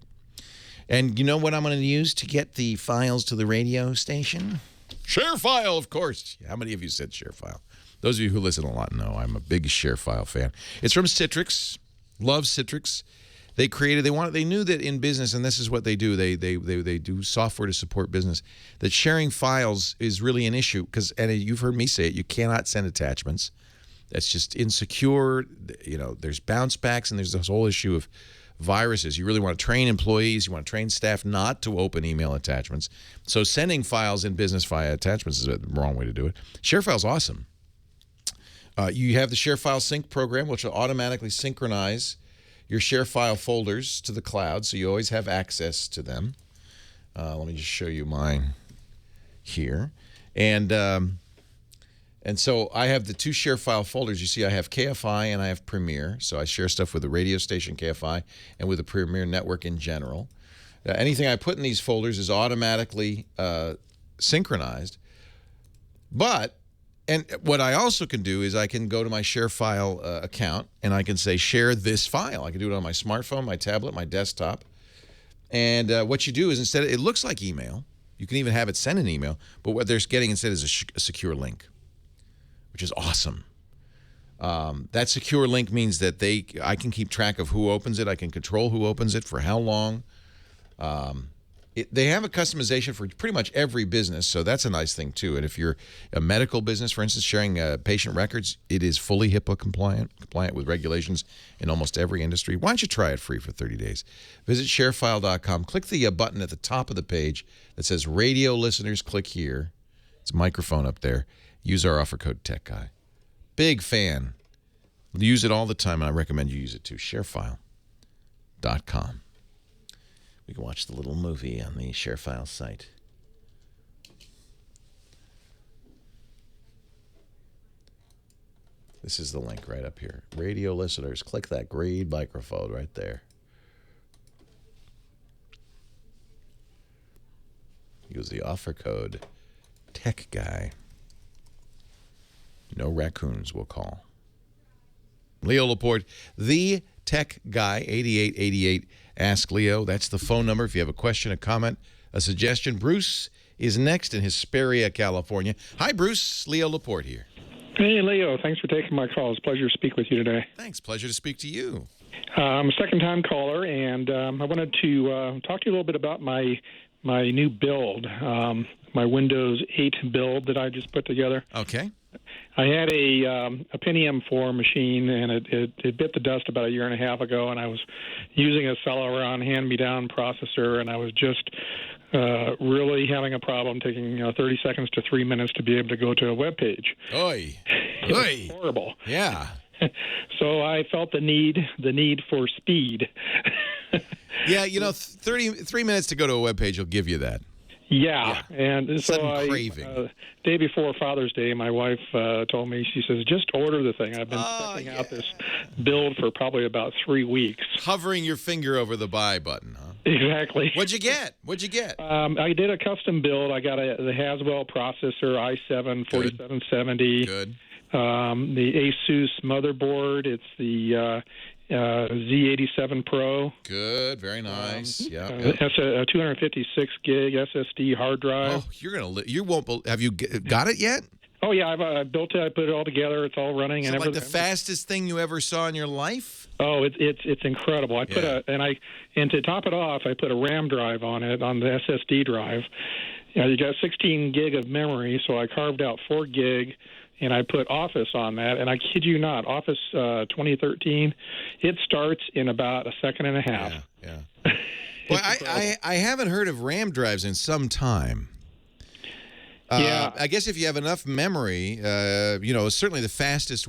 And you know what I'm going to use to get the files to the radio station? Sharefile, of course. How many of you said Sharefile? Those of you who listen a lot know I'm a big Sharefile fan. It's from Citrix. Love Citrix. They knew that in business, and this is what they do. They do software to support business. That sharing files is really an issue and you've heard me say it. You cannot send attachments. That's just insecure. There's bounce backs, and there's this whole issue of viruses. You really want to train employees. You want to train staff not to open email attachments. So sending files in business via attachments is the wrong way to do it. Sharefile is awesome. You have the Sharefile Sync program, which will automatically synchronize your Sharefile folders to the cloud, so you always have access to them. Let me just show you mine here. And so I have the 2 Sharefile folders. You see I have KFI and I have Premiere. So I share stuff with the radio station KFI and with the Premiere network in general. Anything I put in these folders is automatically synchronized. And what I also can do is I can go to my Sharefile account and I can say, share this file. I can do it on my smartphone, my tablet, my desktop. And what you do is instead, it looks like email. You can even have it send an email. But what they're getting instead is a secure link, which is awesome. That secure link means that I can keep track of who opens it. I can control who opens it for how long. They have a customization for pretty much every business, so that's a nice thing too. And if you're a medical business, for instance, sharing patient records, it is fully HIPAA compliant with regulations in almost every industry. Why don't you try it free for 30 days? Visit sharefile.com. Click the button at the top of the page that says radio listeners. Click here. It's a microphone up there. Use our offer code TechGuy. Big fan. Use it all the time, and I recommend you use it too. Sharefile. Sharefile.com. We can watch the little movie on the Sharefile site. This is the link right up here. Radio listeners, click that green microphone right there. Use the offer code Tech Guy. No raccoons will call. Leo Laporte, the Tech Guy, 8888. Ask Leo. That's the phone number if you have a question, a comment, a suggestion. Bruce is next in Xperia, California. Hi, Bruce. Leo Laporte here. Hey, Leo. Thanks for taking my call. It's a pleasure to speak with you today. Thanks. Pleasure to speak to you. I'm a second-time caller, and I wanted to talk to you a little bit about my new build, my Windows 8 build that I just put together. Okay. I had a Pentium 4 machine, and it bit the dust about a year and a half ago, and I was using a Celeron hand-me-down processor, and I was just really having a problem taking 30 seconds to 3 minutes to be able to go to a web page. Oy. It was horrible. Yeah. So I felt the need for speed. Yeah, 3 minutes to go to a web page will give you that. Yeah. And so Sudden craving. Day before Father's Day, my wife told me, she says, just order the thing. I've been checking out this build for probably about 3 weeks. Hovering your finger over the buy button, huh? Exactly. What'd you get? I did a custom build. I got the Haswell processor, i7 4770. Good. The Asus motherboard. It's the Z87 Pro. Good. Very nice. That's a 256 gig SSD hard drive. Oh, you're gonna. You won't. Have you got it yet? Oh yeah, I've built it. I put it all together. It's all running and everything. Like the fastest thing you ever saw in your life? Oh, it's incredible. I put and to top it off, I put a RAM drive on it on the SSD drive. You got 16 gig of memory, so I carved out 4 gig. And I put Office on that, and I kid you not, Office 2013, it starts in about a second and a half. Yeah. Well, I haven't heard of RAM drives in some time. Yeah. I guess if you have enough memory, it's certainly the fastest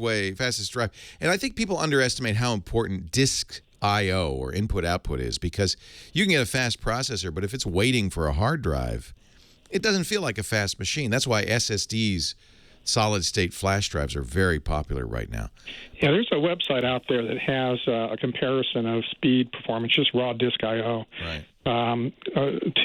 drive. And I think people underestimate how important disk I/O or input-output is, because you can get a fast processor, but if it's waiting for a hard drive, it doesn't feel like a fast machine. That's why SSDs, solid-state flash drives, are very popular right now. Yeah, there's a website out there that has a comparison of speed performance, just raw disk I/O, right,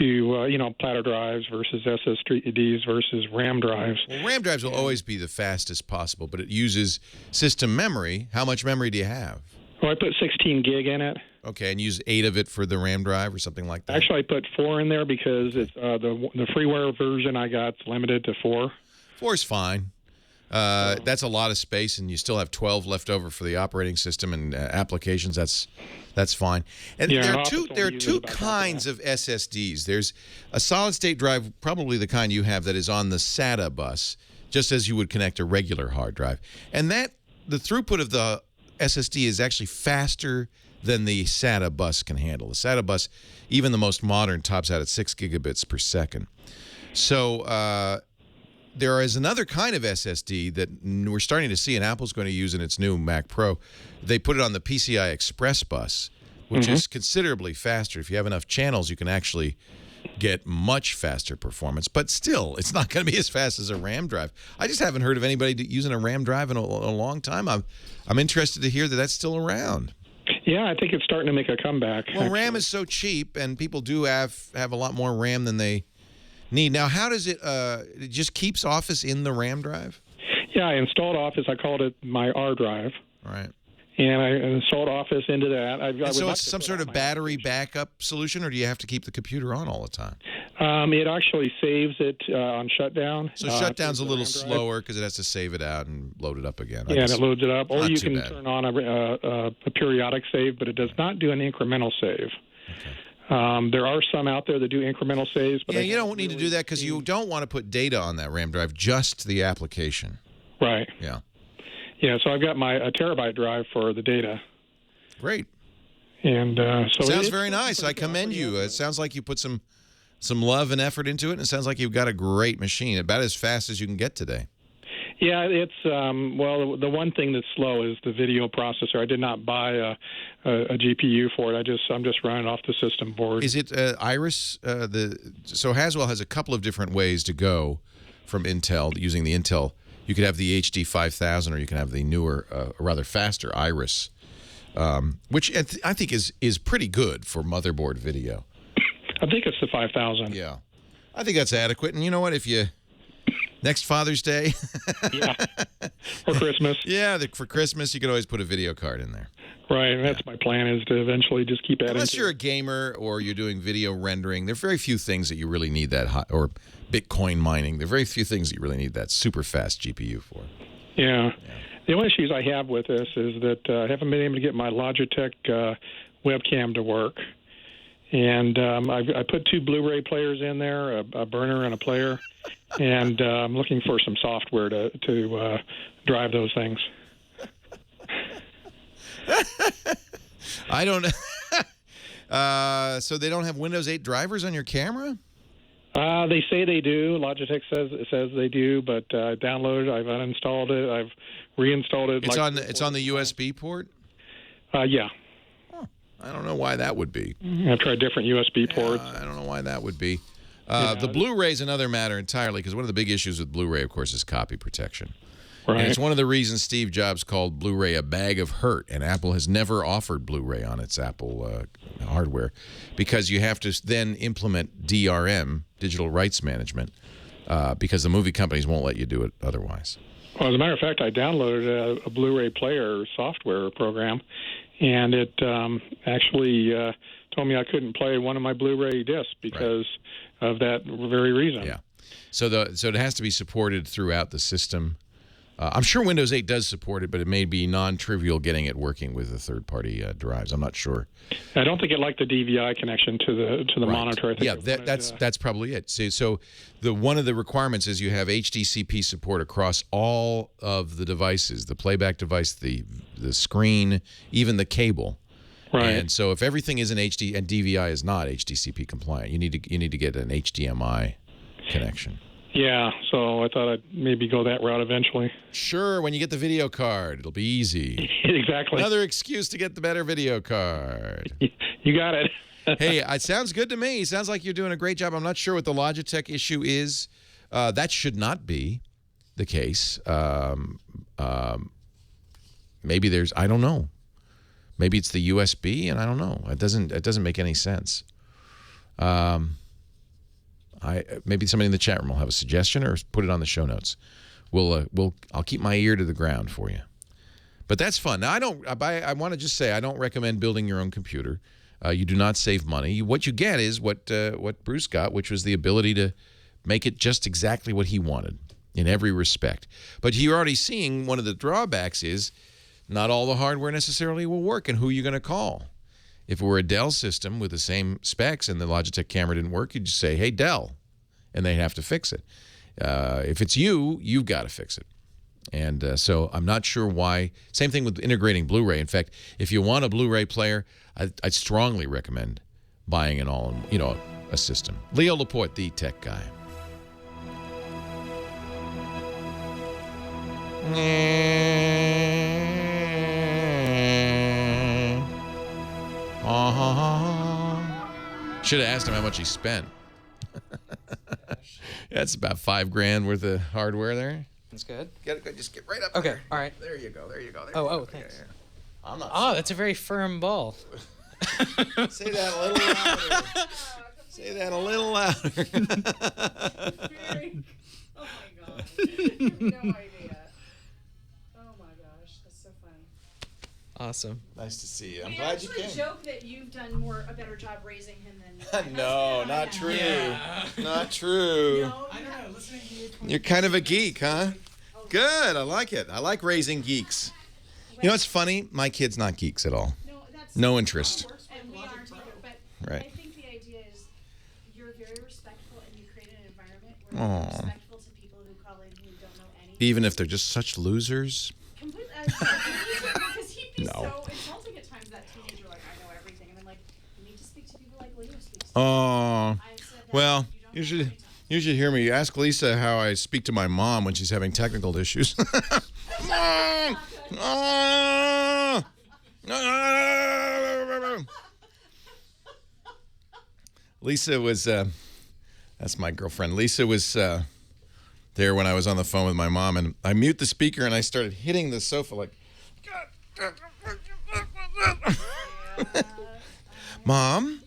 to platter drives versus SSDs versus RAM drives. Well, RAM drives will always be the fastest possible, but it uses system memory. How much memory do you have? Well, I put 16 gig in it. Okay, and use 8 of it for the RAM drive or something like that? Actually, I put 4 in there because it's the freeware version I got is limited to 4. 4 is fine. That's a lot of space, and you still have 12 left over for the operating system and applications. That's fine. And there are two kinds of SSDs. There's a solid-state drive, probably the kind you have, that is on the SATA bus, just as you would connect a regular hard drive. And the throughput of the SSD is actually faster than the SATA bus can handle. The SATA bus, even the most modern, tops out at 6 gigabits per second. So there is another kind of SSD that we're starting to see, and Apple's going to use in its new Mac Pro. They put it on the PCI Express bus, which is considerably faster. If you have enough channels, you can actually get much faster performance. But still, it's not going to be as fast as a RAM drive. I just haven't heard of anybody using a RAM drive in a long time. I'm interested to hear that that's still around. Yeah, I think it's starting to make a comeback. Well, RAM is so cheap, and people do have a lot more RAM than they need. Now, how does it just keeps Office in the RAM drive? Yeah, I installed Office. I called it my R drive. Right. And I installed Office into that. So it's some sort of battery backup solution, or do you have to keep the computer on all the time? It actually saves it on shutdown. So shutdown's a little slower because it has to save it out and load it up again. And it loads it up. Or you can bad. turn on a periodic save, but it does not do an incremental save. Okay. There are some out there that do incremental saves. But you don't need to do that because you don't want to put data on that RAM drive, just the application. Right. Yeah. Yeah, so I've got a terabyte drive for the data. Great. And so sounds very nice. I commend you. It sounds like you put some love and effort into it, and it sounds like you've got a great machine, about as fast as you can get today. Yeah, it's well, the one thing that's slow is the video processor. I did not buy a GPU for it. I'm just running off the system board. Is it Iris? So Haswell has a couple of different ways to go from Intel using the Intel. You could have the HD 5000, or you can have the newer, rather faster Iris, which I think is pretty good for motherboard video. I think it's the 5000. Yeah, I think that's adequate. And you know what? If you next Father's Day, yeah, or Christmas, yeah, for Christmas you could always put a video card in there. Right, and that's my plan, is to eventually just keep adding. Unless you're a gamer or you're doing video rendering, there are very few things that you really need that hot, or Bitcoin mining. There are very few things that you really need that super fast GPU for. Yeah. The only issues I have with this is that I haven't been able to get my Logitech webcam to work. And I put 2 Blu-ray players in there, a burner and a player, and I'm looking for some software to drive those things. I don't know. So they don't have Windows 8 drivers on your camera? They say they do. Logitech says they do, but I downloaded it, I've uninstalled it, I've reinstalled it. It's on the USB port? Yeah. I don't know why that would be. I've tried different USB ports. I don't know why that would be. The Blu-ray is another matter entirely, because one of the big issues with Blu-ray, of course, is copy protection. Right. And it's one of the reasons Steve Jobs called Blu-ray a bag of hurt, and Apple has never offered Blu-ray on its Apple hardware, because you have to then implement DRM, digital rights management, because the movie companies won't let you do it otherwise. Well, as a matter of fact, I downloaded a Blu-ray player software program, and it actually told me I couldn't play one of my Blu-ray discs because of that very reason. Yeah. So it has to be supported throughout the system. I'm sure Windows 8 does support it, but it may be non-trivial getting it working with the third-party drives. I'm not sure. I don't think it liked the DVI connection to the monitor. I think that's probably it. So one of the requirements is you have HDCP support across all of the devices: the playback device, the screen, even the cable. Right. And so if everything is in HD and DVI is not HDCP compliant, you need to get an HDMI connection. Yeah, so I thought I'd maybe go that route eventually. Sure, when you get the video card, it'll be easy. Exactly. Another excuse to get the better video card. You got it. Hey, it sounds good to me. Sounds like you're doing a great job. I'm not sure what the Logitech issue is. That should not be the case. Maybe there's, I don't know. Maybe it's the USB, and I don't know. It doesn't make any sense. Maybe somebody in the chat room will have a suggestion, or put it on the show notes. I'll keep my ear to the ground for you. But that's fun. Now I want to just say I don't recommend building your own computer. You do not save money. What you get is what Bruce got, which was the ability to make it just exactly what he wanted in every respect. But you're already seeing one of the drawbacks is not all the hardware necessarily will work, and who you're going to call. If it were a Dell system with the same specs and the Logitech camera didn't work, you'd just say, hey, Dell, and they'd have to fix it. If it's you've got to fix it. And so I'm not sure why. Same thing with integrating Blu-ray. In fact, if you want a Blu-ray player, I'd strongly recommend buying a system. Leo Laporte, the tech guy. Should have asked him how much he spent. That's about $5,000 worth of hardware there. That's good. Just get right up. Okay. There. All right. There you go. There you go. Thanks. Yeah. I'm not. Oh, that's a very firm ball. Say that a little louder. Say that a little louder. Oh my god. You have no idea. Oh my gosh, that's so funny. Awesome. Nice to see you. I'm we glad you actually came. joke that you've done a better job raising him than. No, not true. Yeah. Not true. No, I don't know. Listening to you. You're kind of a geek, huh? Good. I like it. I like raising geeks. You know what's funny? My kid's not geeks at all. No interest. And we aren't either, but Right. I think the idea is you're very respectful and you create an environment where you're respectful to people who call in who don't know anything. Even if they're just such losers. Completely. Because he'd be No. so insulting at times, that teenager, like, I know everything. And I'm like, you need to speak to people like Leo speaks to. Oh. I've said that Well, you you You should hear me. Ask Lisa how I speak to my mom when she's having technical issues. Lisa was, that's my girlfriend. Lisa was there when I was on the phone with my mom, and I mute the speaker and I started hitting the sofa like, Mom.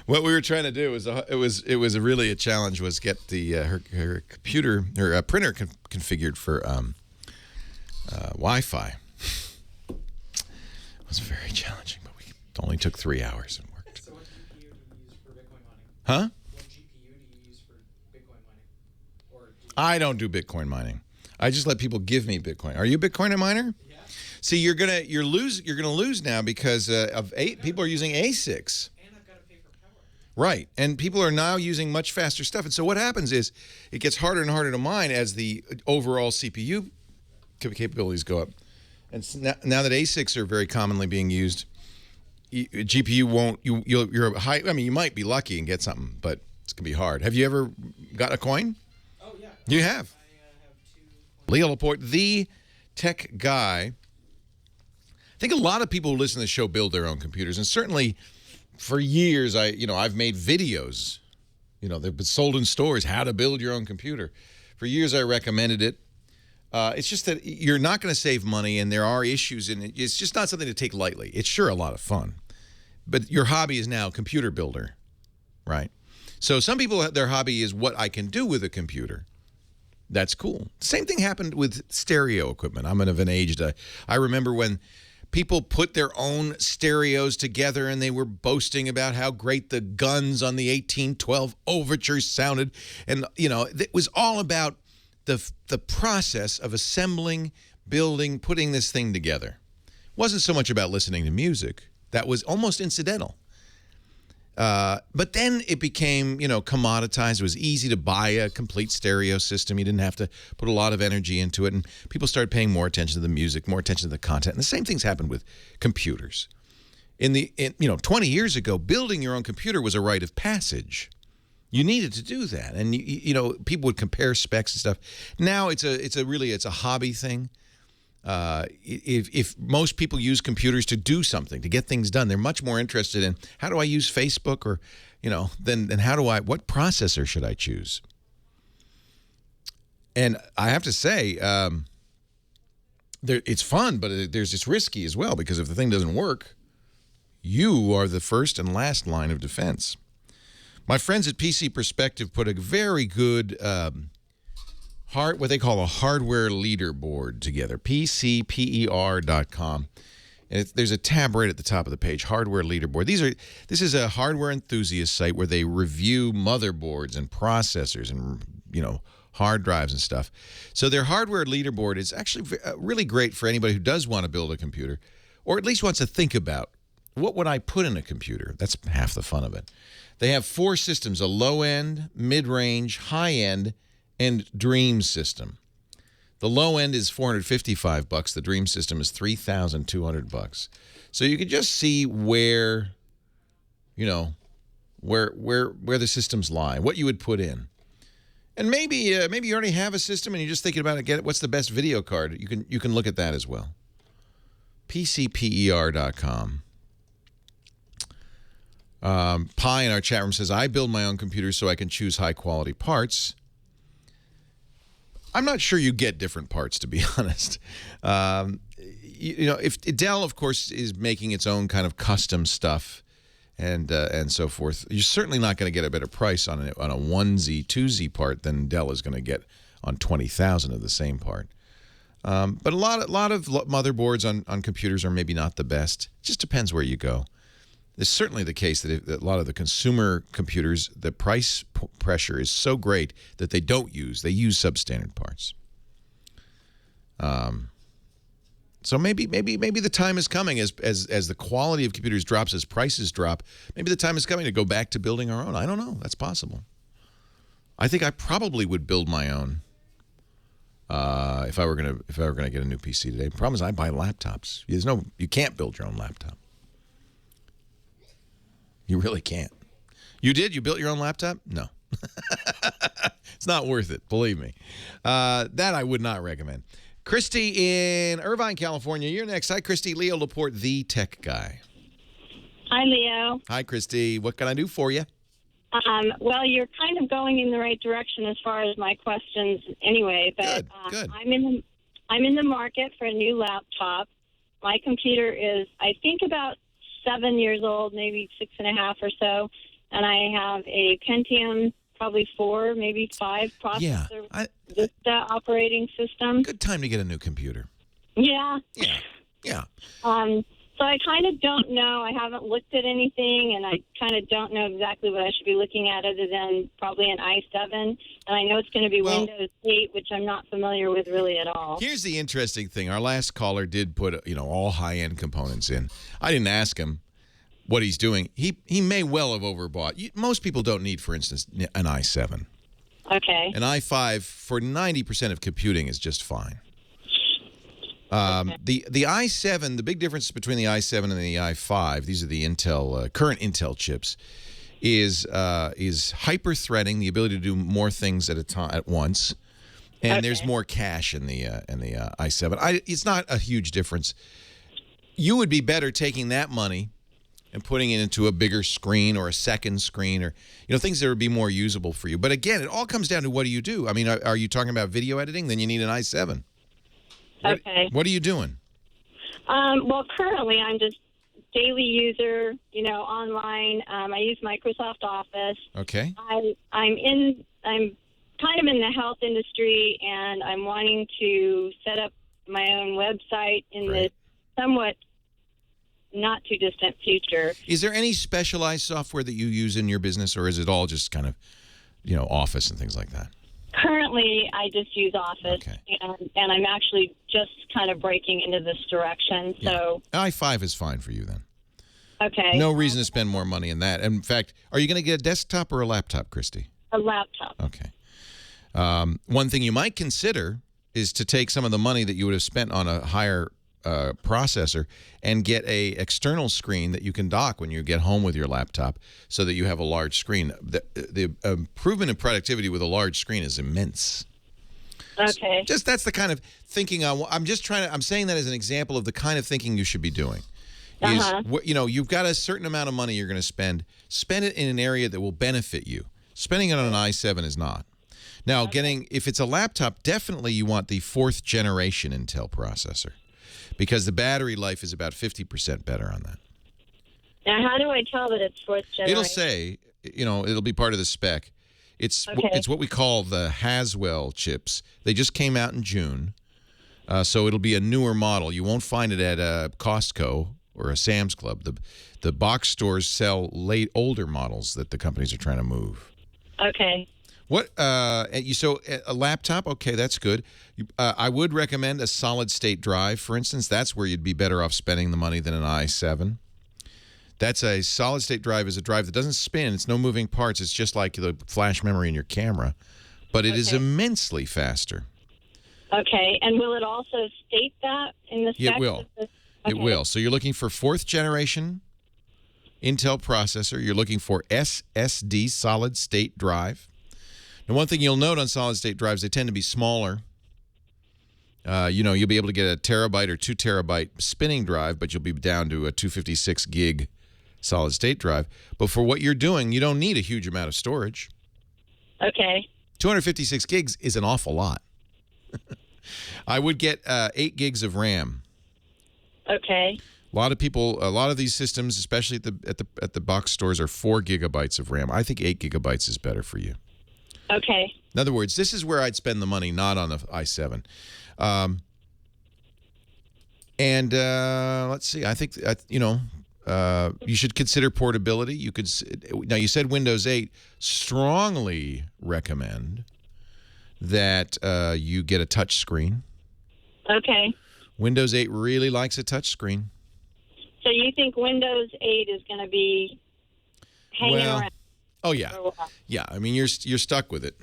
What we were trying to do was it was really a challenge, was get the her computer, her printer configured for Wi-Fi. It was very challenging, but it only took 3 hours and worked. So what GPU do you use for Bitcoin mining? Huh? What GPU do you use for Bitcoin mining? Or I don't do Bitcoin mining. I just let people give me Bitcoin. Are you a Bitcoin miner? Yeah. See, you're gonna lose now because people are using ASICs. And I've got to pay for power. Right, and people are now using much faster stuff, and so what happens is it gets harder and harder to mine as the overall CPU capabilities go up. And now that ASICs are very commonly being used, GPU won't. You're high. I mean, you might be lucky and get something, but it's gonna be hard. Have you ever got a coin? Oh yeah. You have. I have 2. Leo Laporte, the tech guy. I think a lot of people who listen to the show build their own computers, and certainly for years I've made videos. They've been sold in stores, how to build your own computer. For years I recommended it. It's just that you're not going to save money, and there are issues in it. It's just not something to take lightly. It's sure a lot of fun, but your hobby is now computer builder, right? So some people, their hobby is what I can do with a computer. That's cool. Same thing happened with stereo equipment. I'm of an age that I remember when people put their own stereos together and they were boasting about how great the guns on the 1812 Overture sounded. And, it was all about the process of assembling, building, putting this thing together. It wasn't so much about listening to music. That was almost incidental. But then it became, commoditized. It was easy to buy a complete stereo system. You didn't have to put a lot of energy into it. And people started paying more attention to the music, more attention to the content. And the same things happened with computers. 20 years ago, building your own computer was a rite of passage. You needed to do that. And, people would compare specs and stuff. Now it's a hobby thing. If most people use computers to do something, to get things done, they're much more interested in how do I use Facebook, or, then what processor should I choose? And I have to say, it's fun, but it's risky as well, because if the thing doesn't work, you are the first and last line of defense. My friends at PC Perspective put a very good what they call a hardware leaderboard together, PCPER.com. And there's a tab right at the top of the page, hardware leaderboard. This is a hardware enthusiast site where they review motherboards and processors and, hard drives and stuff. So their hardware leaderboard is actually really great for anybody who does want to build a computer, or at least wants to think about, what would I put in a computer? That's half the fun of it. They have 4 systems, a low-end, mid-range, high-end, and Dream system. The low end is $455. The Dream system is $3,200. So you can just see where the systems lie, what you would put in. And maybe you already have a system and you're just thinking about what's the best video card. You can look at that as well. PCPER.com. Pi in our chat room says, I build my own computer so I can choose high-quality parts. I'm not sure you get different parts, to be honest. If Dell, of course, is making its own kind of custom stuff and so forth, you're certainly not going to get a better price on a 1Z, 2Z part than Dell is going to get on 20,000 of the same part. But a lot of motherboards on computers are maybe not the best. It just depends where you go. It's certainly the case that a lot of the consumer computers, the price pressure is so great that they use substandard parts. So maybe the time is coming as the quality of computers drops, as prices drop. Maybe the time is coming to go back to building our own. I don't know. That's possible. I think I probably would build my own if I were gonna get a new PC today. The problem is I buy laptops. You can't build your own laptop. You really can't. You did? You built your own laptop? No. It's not worth it, believe me. That I would not recommend. Christy in Irvine, California. You're next. Hi, Christy. Leo Laporte, the tech guy. Hi, Leo. Hi, Christy. What can I do for you? Well, you're kind of going in the right direction as far as my questions anyway, but Good. I'm in the market for a new laptop. My computer is, I think, about 7 years old, maybe 6.5 or so, and I have a Pentium, probably 4, maybe 5 processor, Vista operating system. Good time to get a new computer. Yeah. Yeah. So I kind of don't know. I haven't looked at anything, and I kind of don't know exactly what I should be looking at other than probably an i7. And I know it's going to be Windows 8, which I'm not familiar with really at all. Here's the interesting thing. Our last caller did put, all high-end components in. I didn't ask him what he's doing. He may well have overbought. Most people don't need, for instance, an i7. Okay. An i5 for 90% of computing is just fine. The i7, the big difference between the i7 and the i5, these are the Intel current Intel chips, is hyper-threading, the ability to do more things at once, and there's more cache in the i7. It's not a huge difference. You would be better taking that money and putting it into a bigger screen or a second screen, or things that would be more usable for you. But again, it all comes down to what do you do? I mean, are you talking about video editing? Then you need an i7. Okay. What are you doing? Well, currently I'm just daily user, online. I use Microsoft Office. Okay. I'm kind of in the health industry, and I'm wanting to set up my own website in the somewhat not too distant future. Is there any specialized software that you use in your business, or is it all just kind of, Office and things like that? Currently, I just use Office, and I'm actually just kind of breaking into this direction. So i5 is fine for you then. Okay. No reason to spend more money in that. In fact, are you going to get a desktop or a laptop, Christy? A laptop. Okay. One thing you might consider is to take some of the money that you would have spent on a higher processor and get a external screen that you can dock when you get home with your laptop, so that you have a large screen. The improvement in productivity with a large screen is immense. Okay. Just that's the kind of thinking I'm saying that as an example of the kind of thinking you should be doing. You've got a certain amount of money you're going to spend it in an area that will benefit you. Spending it on an i7 is not. Now, if it's a laptop, definitely you want the 4th generation Intel processor, because the battery life is about 50% better on that. Now, how do I tell that it's 4th generation? It'll say, it'll be part of the spec. It's what we call the Haswell chips. They just came out in June, so it'll be a newer model. You won't find it at a Costco or a Sam's Club. The box stores sell older models that the companies are trying to move. Okay. So a laptop, okay, that's good. I would recommend a solid-state drive, for instance. That's where you'd be better off spending the money than an i7. That's a solid-state drive is a drive that doesn't spin. It's no moving parts. It's just like the flash memory in your camera, but it is immensely faster. Okay, and will it also state that in the specs? It will. It will. So you're looking for 4th generation Intel processor. You're looking for SSD, solid-state drive. Now, one thing you'll note on solid-state drives, they tend to be smaller. You'll be able to get a terabyte or 2 terabyte spinning drive, but you'll be down to a 256 gig solid-state drive. But for what you're doing, you don't need a huge amount of storage. Okay. 256 gigs is an awful lot. I would get 8 gigs of RAM. Okay. A lot of these systems, especially at the box stores, are 4 gigabytes of RAM. I think 8 gigabytes is better for you. Okay. In other words, this is where I'd spend the money, not on the i7. Let's see. I think you should consider portability. You said Windows 8. Strongly recommend that you get a touch screen. Okay. Windows 8 really likes a touch screen. So you think Windows 8 is going to be hanging around? Oh yeah, yeah. I mean, you're stuck with it.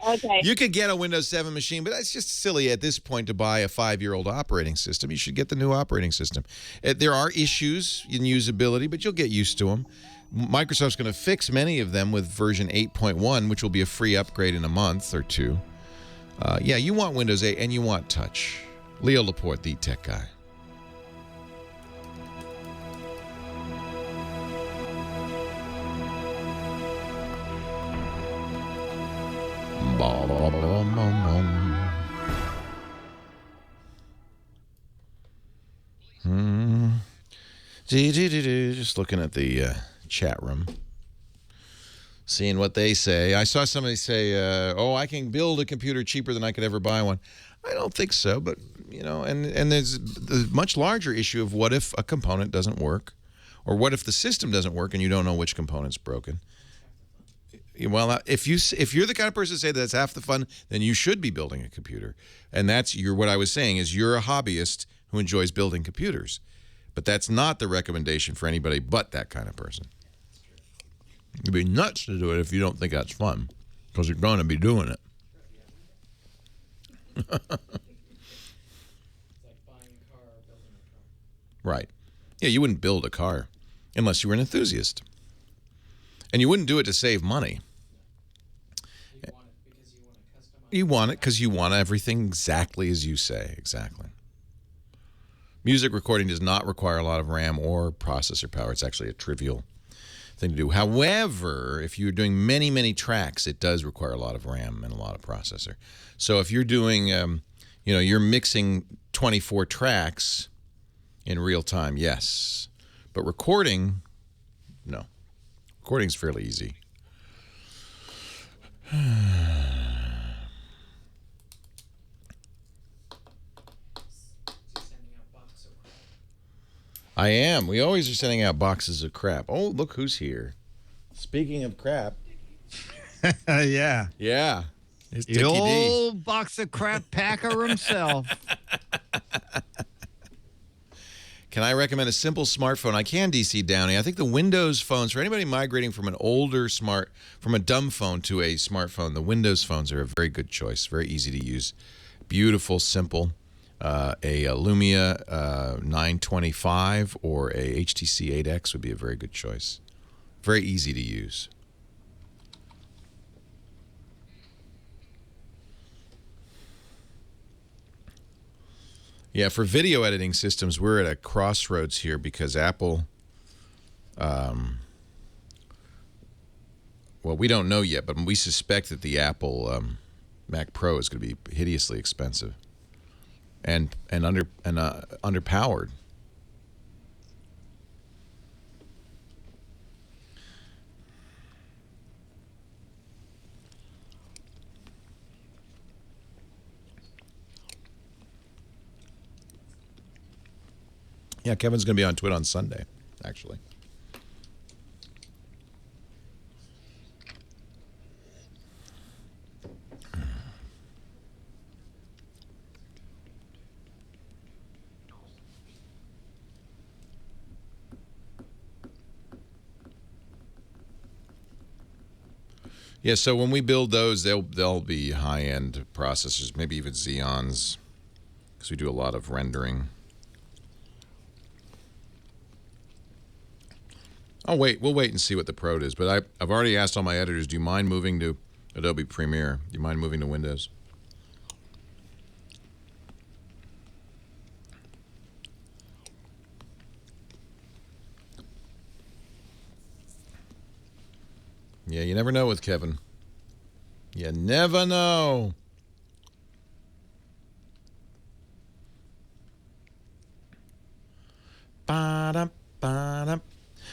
Okay. You could get a Windows 7 machine, but that's just silly at this point to buy a 5-year-old operating system. You should get the new operating system. There are issues in usability, but you'll get used to them. Microsoft's going to fix many of them with version 8.1, which will be a free upgrade in a month or two. Yeah, you want Windows 8 and you want touch. Leo Laporte, the tech guy. Just looking at the chat room, seeing what they say. I saw somebody say, "Oh, I can build a computer cheaper than I could ever buy one." I don't think so, but and there's the much larger issue of what if a component doesn't work, or what if the system doesn't work and you don't know which component's broken. Well, if you're the kind of person to say that's half the fun, then you should be building a computer. And what I was saying is you're a hobbyist who enjoys building computers. But that's not the recommendation for anybody but that kind of person. You'd be nuts to do it if you don't think that's fun, because you're going to be doing it. Right. Yeah, you wouldn't build a car unless you were an enthusiast. And you wouldn't do it to save money. You want it because you want everything exactly as you say. Exactly. Music recording does not require a lot of RAM or processor power. It's actually a trivial thing to do. However, if you're doing many, many tracks, it does require a lot of RAM and a lot of processor. So if you're doing, you're mixing 24 tracks in real time, yes. But recording, no. Recording's fairly easy. I am. We always are sending out boxes of crap. Oh, look who's here. Speaking of crap. Yeah. Yeah. It's The old box of crap packer himself. Can I recommend a simple smartphone? I can, DC Downey. I think the Windows phones, for anybody migrating from from a dumb phone to a smartphone, the Windows phones are a very good choice. Very easy to use. Beautiful, simple. A Lumia 925 or a HTC 8X would be a very good choice. Very easy to use. Yeah, for video editing systems, we're at a crossroads here because Apple, well, we don't know yet, but we suspect that the Apple Mac Pro is going to be hideously expensive and underpowered. Yeah, Kevin's going to be on Twitter on Sunday, actually. Yeah, so when we build those, they'll be high-end processors, maybe even Xeons, because we do a lot of rendering. Oh, we'll wait and see what the Pro is. But I've already asked all my editors, do you mind moving to Adobe Premiere? Do you mind moving to Windows? Yeah, you never know with Kevin. You never know. Ba-dum, ba-dum.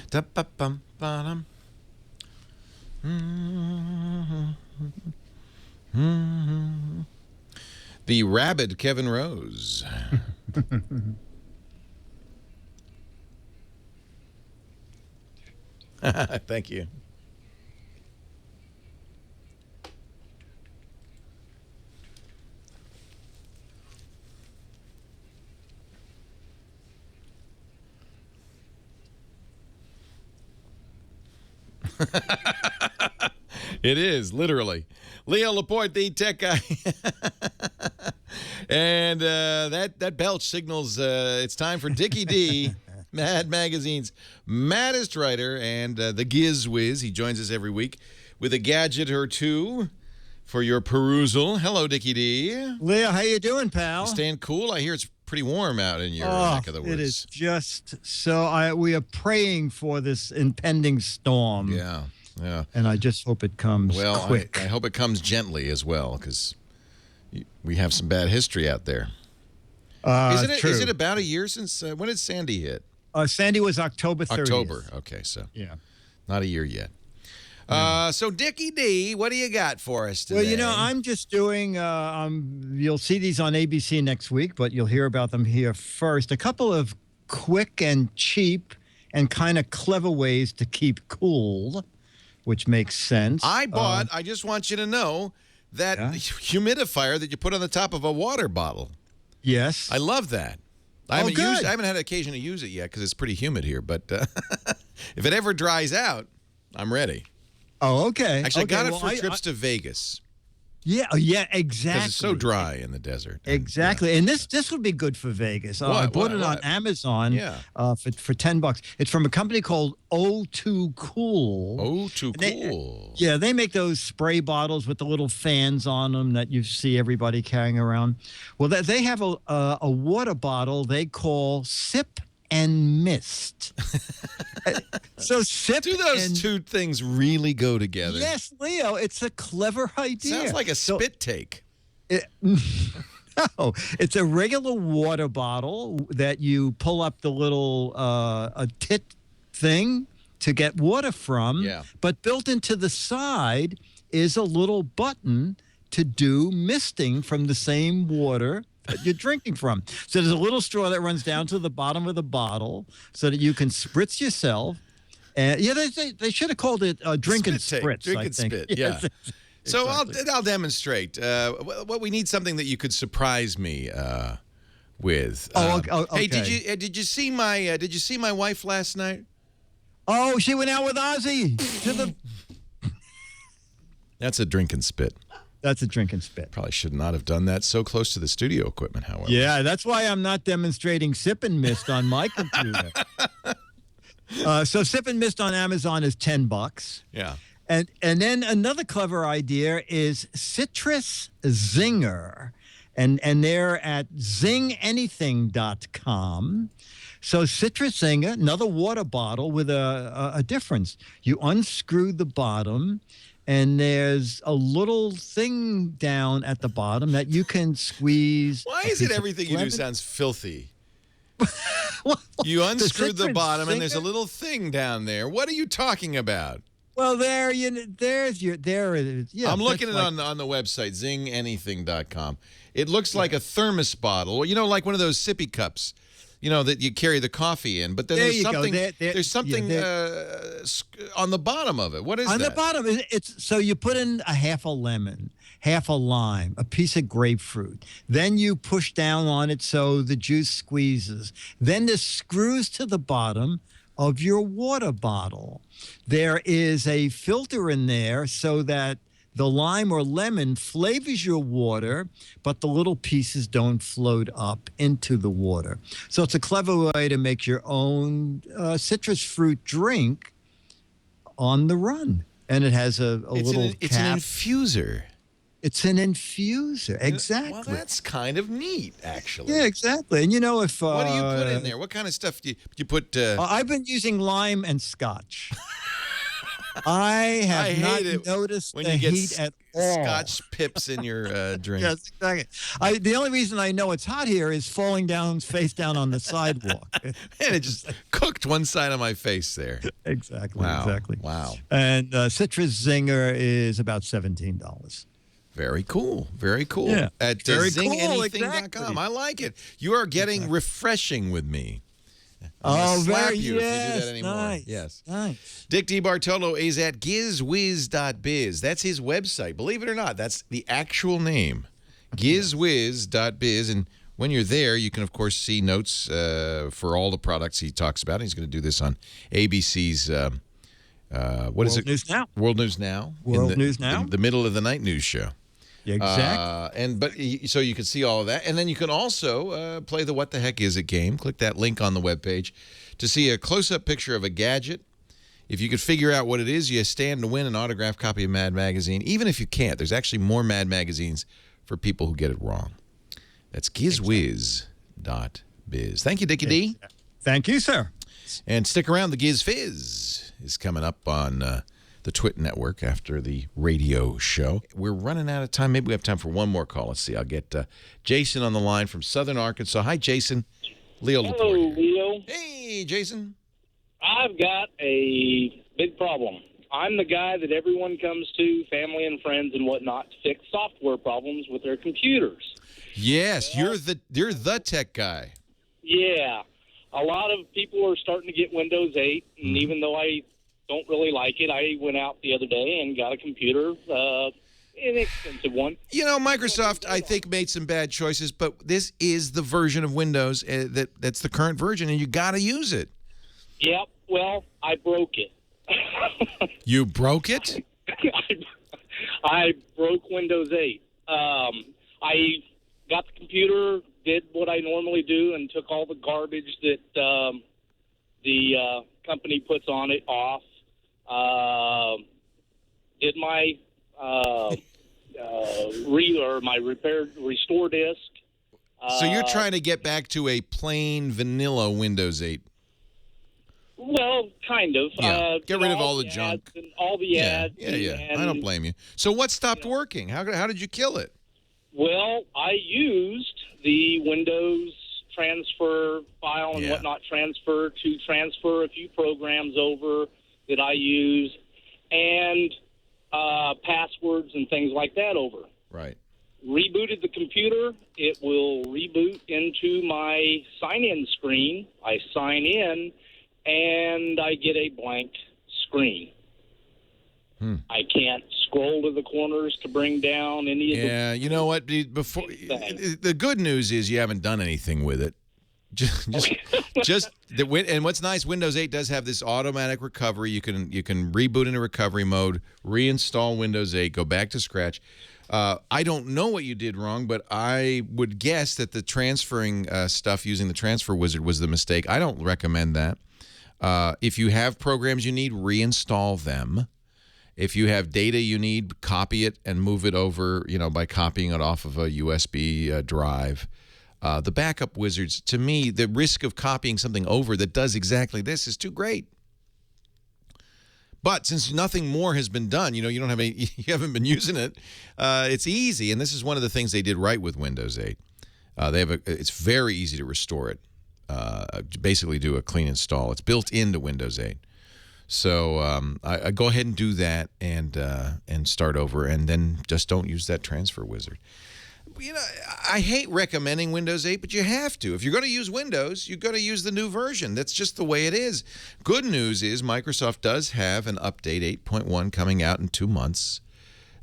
Da-ba-bum-ba-dum. The rabid Kevin Rose. Thank you. It is, literally. Leo Laporte, the tech guy. And that belch signals it's time for Dickie D, Mad Magazine's maddest writer, and the Giz Wiz. He joins us every week with a gadget or two for your perusal. Hello, Dickie D. Leo, how you doing, pal? You staying cool? I hear it's pretty warm out in your neck of the woods. It is just so. We are praying for this impending storm. Yeah. Yeah. And I just hope it comes quick. I hope it comes gently as well, because we have some bad history out there. True. Is it about a year since, when did Sandy hit? Sandy was October 30th. October. Okay, so yeah, not a year yet. So Dickie D, what do you got for us today? Well, you know, I'm just doing, you'll see these on ABC next week, but you'll hear about them here first. A couple of quick and cheap and kind of clever ways to keep cool, which makes sense. I just want you to know, that humidifier that you put on the top of a water bottle. Yes. I love that. I haven't had occasion to use it yet because it's pretty humid here, but if it ever dries out, I'm ready. Oh, okay. Actually, I got it for trips to Vegas. Yeah, exactly. Because it's so dry in the desert. Exactly. And this would be good for Vegas. I bought it on Amazon for $10. It's from a company called O2 Cool. O2 Cool. They make those spray bottles with the little fans on them that you see everybody carrying around. Well, they have a water bottle they call Sip and Mist. So sip. Do those two things really go together? Yes, Leo. It's a clever idea. Sounds like a spit take. No, it's a regular water bottle that you pull up the little a tit thing to get water from. Yeah. But built into the side is a little button to do misting from the same water that you're drinking from. So there's a little straw that runs down to the bottom of the bottle so that you can spritz yourself. And they should have called it drink and spritz. Drink I and think. spit, yeah. So Exactly. I'll demonstrate. What we need something that you could surprise me with. Okay. Hey, did you see my wife last night? Oh, she went out with Ozzy to the. That's a drink and spit. That's a drink and spit. Probably should not have done that so close to the studio equipment, however. Yeah, that's why I'm not demonstrating Sip and Mist on my computer. So Sip and Mist on Amazon is $10. Yeah. And then another clever idea is Citrus Zinger. And they're at zinganything.com. So Citrus Zinger, another water bottle with a difference. You unscrew the bottom, and there's a little thing down at the bottom that you can squeeze. Why is it everything you do sounds filthy? You unscrew the bottom, and there's a little thing down there. What are you talking about? Well, there it is. Yeah, I'm looking at it on the website, zinganything.com. It looks like a thermos bottle, you know, like one of those sippy cups, you know, that you carry the coffee in. But then there's something, there's something on the bottom of it. What is that? On the bottom, it's so you put in a half a lemon, half a lime, a piece of grapefruit. Then you push down on it so the juice squeezes. Then this screws to the bottom of your water bottle. There is a filter in there so that the lime or lemon flavors your water, but the little pieces don't float up into the water. So it's a clever way to make your own citrus fruit drink on the run. And it has a little cap. It's an infuser. It's an infuser, exactly. Well, that's kind of neat, actually. Yeah, exactly. And you know, if what do you put in there? What kind of stuff do you put? I've been using lime and scotch. I have not noticed when the you get heat at all. Scotch pips in your drink. Yes, exactly. The only reason I know it's hot here is falling down face down on the sidewalk. And it just cooked one side of my face there. Exactly. Wow. Exactly. Wow. And Citrus Zinger is about $17. Very cool. Very cool. Yeah. At Very cool, zinganything.com. exactly. I like it. You are getting refreshing with me. Oh, slap very you if you do that yes, anymore. nice, Yes. nice. Dick DeBartolo is at gizwiz.biz. That's his website. Believe it or not, that's the actual name. Gizwiz.biz. And when you're there, you can, of course, see notes for all the products he talks about. He's going to do this on ABC's What is it? News Now. World News Now. World News Now. The middle of the night news show. Yeah, exactly. So you can see all of that. And then you can also play the What the Heck Is It game. Click that link on the webpage to see a close-up picture of a gadget. If you could figure out what it is, you stand to win an autographed copy of Mad Magazine. Even if you can't, there's actually more Mad Magazines for people who get it wrong. That's gizwiz.biz. Thank you, Dickie D. Thank you, sir. And stick around. The Giz Fizz is coming up on the Twit Network after the radio show. We're running out of time. Maybe we have time for one more call. Let's see. I'll get Jason on the line from Southern Arkansas. Hi, Jason. Leo Laporte. Hello, Leo. Hey, Jason. I've got a big problem. I'm the guy that everyone comes to, family and friends and whatnot, to fix software problems with their computers. Yes, you're the tech guy. Yeah. A lot of people are starting to get Windows 8, and even though I don't really like it, I went out the other day and got a computer, inexpensive one. You know, Microsoft, I think, made some bad choices, but this is the version of Windows that's the current version, and you got to use it. Yep. Well, I broke it. You broke it? I broke Windows 8. I got the computer, did what I normally do, and took all the garbage that the company puts on it off. Did my restore disk. So you're trying to get back to a plain vanilla Windows 8. Well, kind of. Yeah. Get rid of all the junk. And all the ads. Yeah. And, I don't blame you. So what stopped working? How did you kill it? Well, I used the Windows transfer file and whatnot transfer to transfer a few programs over that I use and passwords and things like that over. Right. Rebooted the computer. It will reboot into my sign-in screen. I sign in, and I get a blank screen. I can't scroll to the corners to bring down any of the... Yeah, you know what? Before the good news is you haven't done anything with it. And what's nice, Windows 8 does have this automatic recovery. You can reboot into recovery mode, reinstall Windows 8, go back to scratch. I don't know what you did wrong, but I would guess that the transferring stuff using the transfer wizard was the mistake. I don't recommend that. If you have programs you need, reinstall them. If you have data you need, copy it and move it over, by copying it off of a USB drive. The backup wizards, to me, the risk of copying something over that does exactly this is too great. But since nothing more has been done, you don't have you haven't been using it, it's easy. And this is one of the things they did right with Windows 8. It's very easy to restore it. Basically do a clean install. It's built into Windows 8. So I go ahead and do that and start over, and then just don't use that transfer wizard. I hate recommending Windows 8, but you have to. If you're going to use Windows, you've got to use the new version. That's just the way it is. Good news is Microsoft does have an update 8.1 coming out in 2 months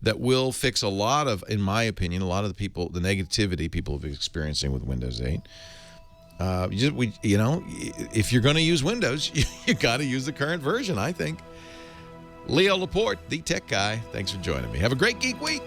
that will fix a lot of, in my opinion, the negativity people have been experiencing with Windows 8. If you're going to use Windows, you got to use the current version, I think. Leo Laporte, the tech guy. Thanks for joining me. Have a great Geek Week.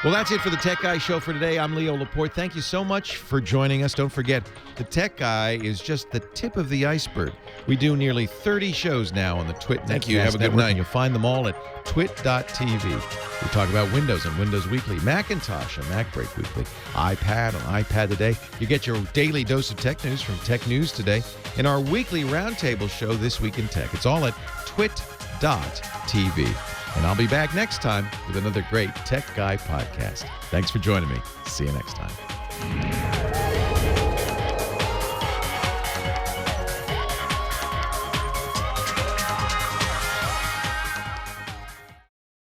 Well, that's it for the Tech Guy Show for today. I'm Leo Laporte. Thank you so much for joining us. Don't forget, the Tech Guy is just the tip of the iceberg. We do nearly 30 shows now on the Twit Network. Thank you. Have a good night. You'll find them all at twit.tv. We talk about Windows on Windows Weekly, Macintosh on Mac Break Weekly, iPad on iPad Today. You get your daily dose of tech news from Tech News Today and our weekly roundtable show, This Week in Tech. It's all at twit.tv. And I'll be back next time with another great Tech Guy podcast. Thanks for joining me. See you next time.